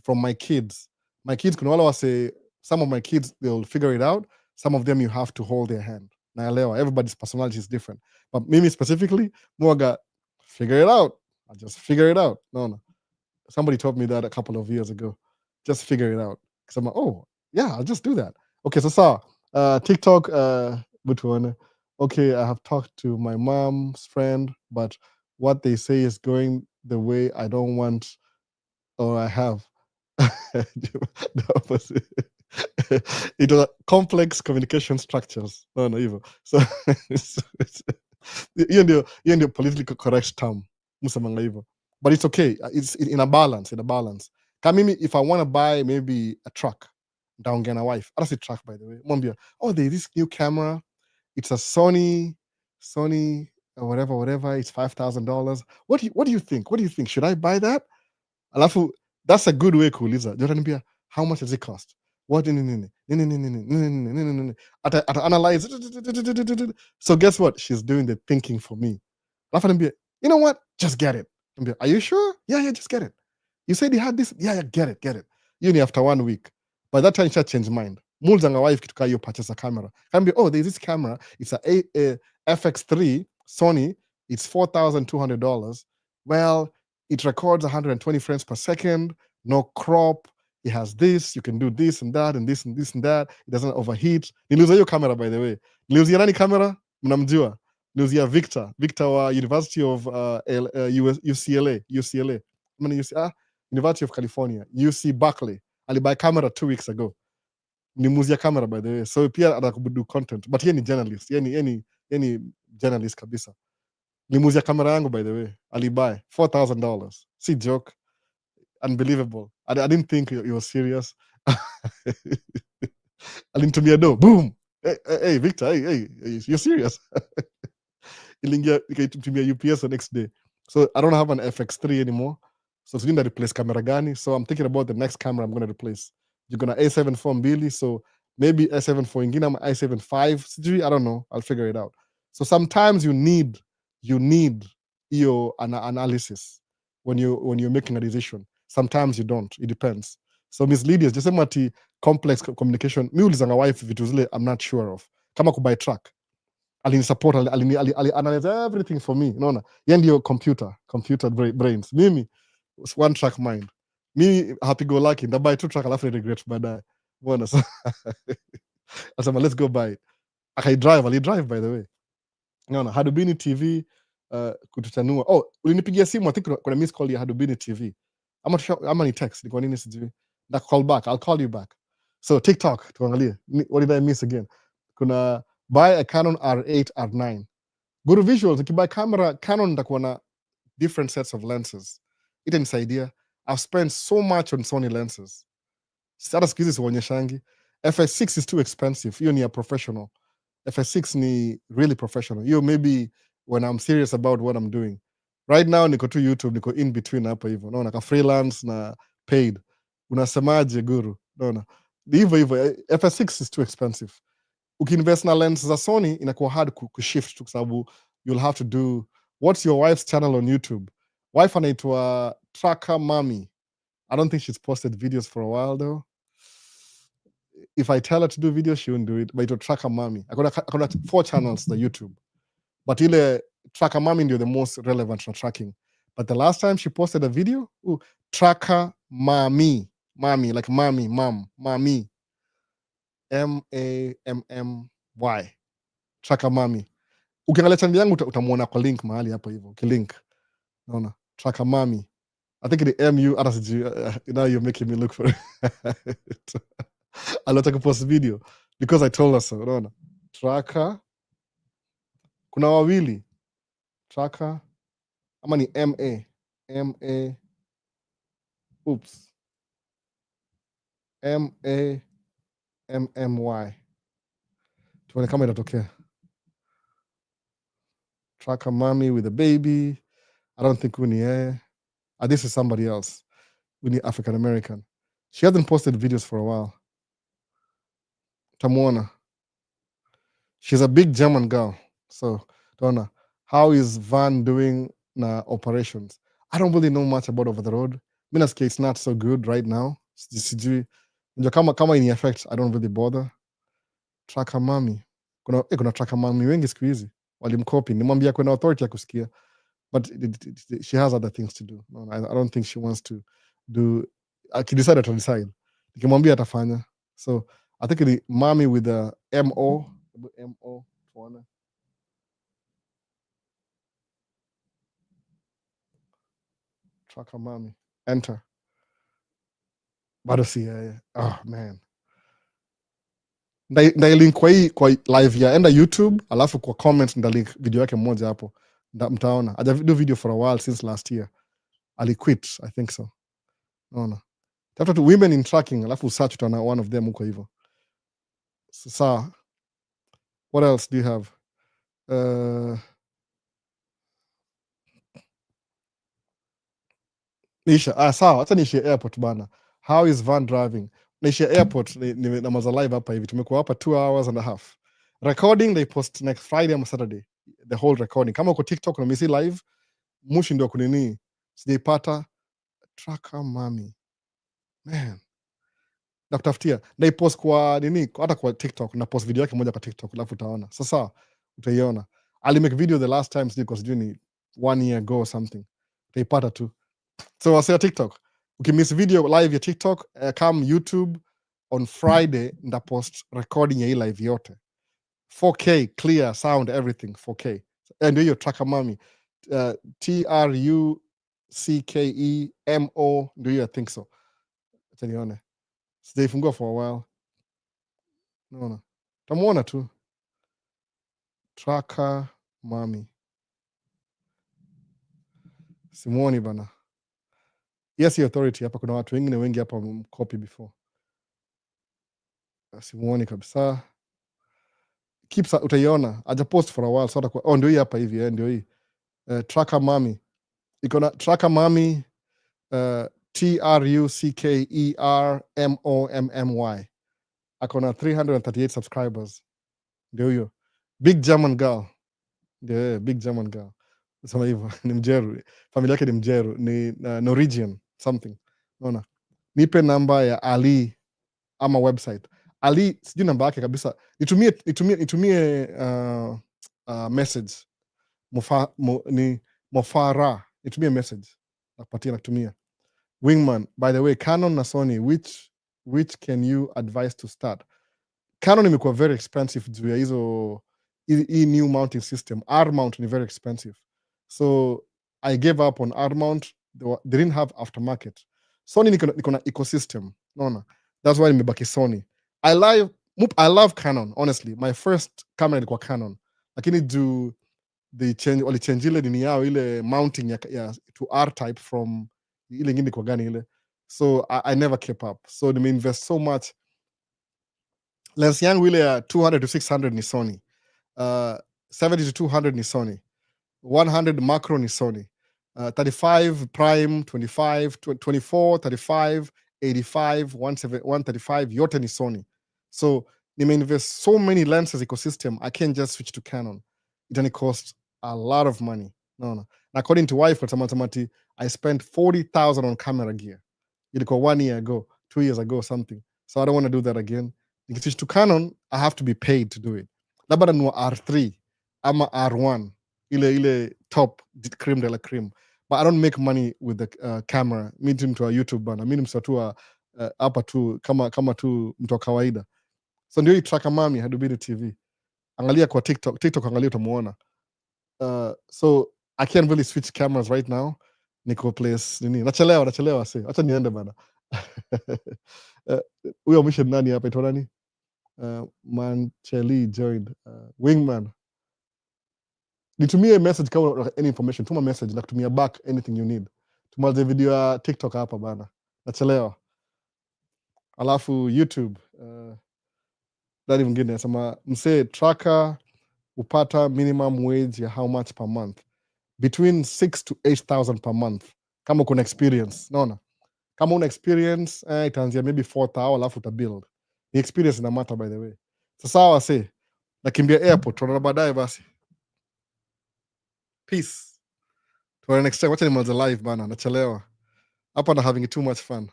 S1: from my kids can all say, some of my kids, they'll figure it out. Some of them, you have to hold their hand. Now, everybody's personality is different. But Mimi specifically, Mwaga, figure it out. I just figure it out. No. Somebody taught me that a couple of years ago. Just figure it out. Because I'm like, oh, yeah, I'll just do that. Okay, so TikTok, okay, I have talked to my mom's friend, but what they say is going the way I don't want or I have. The opposite. It was complex communication structures. No, evil. So hiyo ndio politically correct term. Msemanga hivyo. But it's okay. It's in a balance. Kama mimi, if I want to buy maybe a truck, nitaongea na wife. Hata si truck, by the way. Mwambia, oh, there's this new camera. It's a Sony, whatever. It's $5,000. What do you think? Should I buy that? Alafu, that's a good way kuuliza. Ndio how much does it cost? What? Ata analyze. So guess what? She's doing the thinking for me. Alafu anambia, you know what? Just get it. Anambia, are you sure? Yeah, just get it. You said you had this. Yeah, get it. You need after 1 week. By that time, she changed mind. Mulzanga wife kituka you purchase a camera. Anambia, oh, there's this camera. It's a FX3 Sony. It's $4,200. Well, it records 120 frames per second, no crop. It has this, you can do this and that and this and this and that. It doesn't overheat. Niliuzia hiyo camera, by the way. Niliuzia nani camera? Mnamjua. Niliuzia Victor wa University of UCLA. University of California, UC Berkeley. Alibuy camera 2 weeks ago. Nimuzia camera, by the way. So pia anakubudu content. But yeye ni journalist. Yeye ni journalist kabisa. Nimuzia camera yangu, by the way. Alibuy $4,000. See, joke. Unbelievable. I didn't think you were serious. Alinitumia do. Boom. Hey, Victor, hey, you're serious? Ikaitumia UPS the next day. So I don't have an FX3 anymore. So it's going to replace camera gani. So I'm thinking about the next camera I'm going to replace. You're going to A7 Billy. So maybe A7 ingine, i7 5. I don't know. I'll figure it out. So sometimes you need your analysis when you're making a decision. Sometimes you don't. It depends. So Miss Lydia, just ati complex communication. Mi ulizanga wife vitu zile I'm not sure of. Kama kubuy truck. Alinisupport, analyze everything for me. Unaona? Yeye ndio computer brains. Mimi one track mind. Me happy go lucky. Ndabuy 2 truck alafu regret baadaye. Unaona? So asema let's go buy it. Alidrive by the way. Unaona? Hadubini TV kututanua. Oh, ulinipigia simu, I think kuna miss call ya Hadubini TV. Ama ni text, ni kwa nini sijui. Na call back, I'll call you back. So TikTok, tuangalie. What did I miss again? Kuna buy a Canon R8, R9. Good visuals, ukibuy camera, Canon nitakuwa na different sets of lenses. Itanisaidia. I've spent so much on Sony lenses. Hata siku hizi sionyeshangi. FS6 is too expensive. Hiyo ni a professional. FS6 ni really professional. Hiyo maybe when I'm serious about what I'm doing. Right now niko tu YouTube, niko in between hapa hivyo. Unaona, ka freelance na paid. Unasemaje guru? Unaona. Hivyo FS6 is too expensive. Ukiinvest na lens za Sony inakuwa hard kushift tu kwa sababu you'll have to do. What's your wife's channel on YouTube? Wife anaitwa Tracker Mommy. I don't think she's posted videos for a while though. If I tell her to do videos, she won't do it. But it'll Tracker Mommy. I got 4 channels on YouTube. But ile Tracker Mommy ndio the most relevant for tracking. But the last time she posted a video, Tracker Mommy. Mommy, like mommy, mom, mommy. MAMMY. Tracker Mommy. Ukiangalia channel yangu utamuona kwa link mahali hapo hivyo. Ukilink. Naona. Tracker Mommy. I think the MU hata sijui. Now you're making me look for it. Anataka post video because I told her so. Unaona. Tracker. Kuna wawili. Tracker. Ama ni MA. Oops. MAMMY. Tuone kama itatokea. Tracker mommy with a baby. I don't think we need this is somebody else. We need African American. She hasn't posted videos for a while. Tamuona. She's a big German girl. So, Donna, how is Van doing operations? I don't really know much about over the road. Minaske, it's not so good right now. Sijui. Ndio kama ini effect, I don't really bother. Tracker mami. Kuna tracker mami wengi siku hizi. Walimkopi. Nimwambia kuna authority ya kusikia. But she has other things to do. No, I don't think she wants to do. Akidecide atadecide. Nikimwambia atafanya. So I think the mommy with the MO tuone. Tracker mommy. Enter. Bado si yeye. Oh man. Ndailink kwa live ya enda YouTube, alafu kwa comments ndalink video yake moja hapo. Mtaona. Haja do video for a while since last year. Ali quit, I think so. Naona. Tafuta tu women in tracking, alafu search utaona one of them huko hivyo. Sawa. What else do you have? Maisha, sawa, acha niishie airport bana. How is Van driving? Naishia airport na maza live hapa hivi. Tumekuwa hapa 2 hours and a half. Recording they post next Friday or Saturday. The whole recording. Kama uko TikTok na misi live, mushi ndio kunini. Sijaipata tracker mami. Man. Nakutafutia. Na post kwa nini? Hata kwa TikTok na post video yake moja kwa TikTok alafu utaona. Sasa utaiona. Ali make video the last time sijui ni 1 year ago or something. Utaipata tu. So I say TikTok. Ukimiss video live ya TikTok, come YouTube on Friday nda post recording ya hii live yote. 4K, clear, sound, everything, 4K. Ndio hiyo tracker mami. TRUCKEMO, ndio hiyo I think so. Acha nione. Sijaifungua for a while. Naona. Tamuona tu. Tracker mami. Simuoni bana. Yes, authority hapa kuna watu wengine wengi hapa copy before. Simuoni kabisa. Utaiona. Aja post for a while. So ndio hii hapa hivi, ndio hii. Tracker mami. Iko na tracker mami TRUCKERMOMMY. Ako na 338 subscribers. Ndio hiyo. Big German girl. Ndio big German girl. Sema hivyo ni Mjeru. Familia yake ni Mjeru, ni Norwegian something. Unaona? Nipe namba ya Ali ama website. Ali sijui namba yake kabisa. Nitumie message. Mofara. Nitumie message. Nakupatia nakutumia. Wingman, by the way, Canon na Sony, which can you advise to start? Canon imekuwa very expensive juu ya hizo hii new mounting system. R mount ni very expensive. So I gave up on R mount. They didn't have aftermarket. Sony niko na ecosystem. Naona. That's why nimebaki Sony. I love Canon, honestly. My first camera ilikuwa Canon. Lakini juu walichange ile nini yao ile mounting ya to R type from ile ingine kwa gani ile. So I never kept up. So nimeinvest so much. Lens yangu ile ya 200 to 600 ni Sony. 70 to 200 ni Sony. 100 macro ni Sony. 35 prime, 25, 24, 35, 85, 135 yote ni Sony. So nimeinvest so many lenses ecosystem, I can't just switch to Canon. It only costs a lot of money. No. According to wife, I spent 40,000 on camera gear. Ilikuwa 1 year ago, 2 years ago, something. So I don't want to do that again. If you switch to Canon, I have to be paid to do it. Labda nanunua R3 ama R1, ile top cream de la cream. But I don't make money with the camera. Mi tu mtu wa YouTube bana. Mi ni mtu tu hapa tu kama tu mtu wa kawaida. So ndio hii tracker mami Hadubiri TV. Angalia kwa TikTok angalia utamuona. So I can't really switch cameras right now. Niko place nini? Nachelewa si. Acha niende bana. Huyo mwisho nani hapa ito nani? Mancheli joined. Wingman. Nitumie message kama any information. Tuma message na kutumia back anything you need. Tumalize video ya TikTok hapa bana. Nachelewa. Alafu YouTube. Nani mwingine nasema msee tracker upata minimum wage ya how much per month? Between 6 to 8,000 per month kama kuna experience. Naona kama una experience itaanzia maybe 4,000 alafu utabuild. Ni experience ina matter by the way. Sasa wase nakimbia airport, tunaona baadaye basi. Peace. Tuone next time. Wacha nimalize live bana, nachelewa hapa na having too much fun.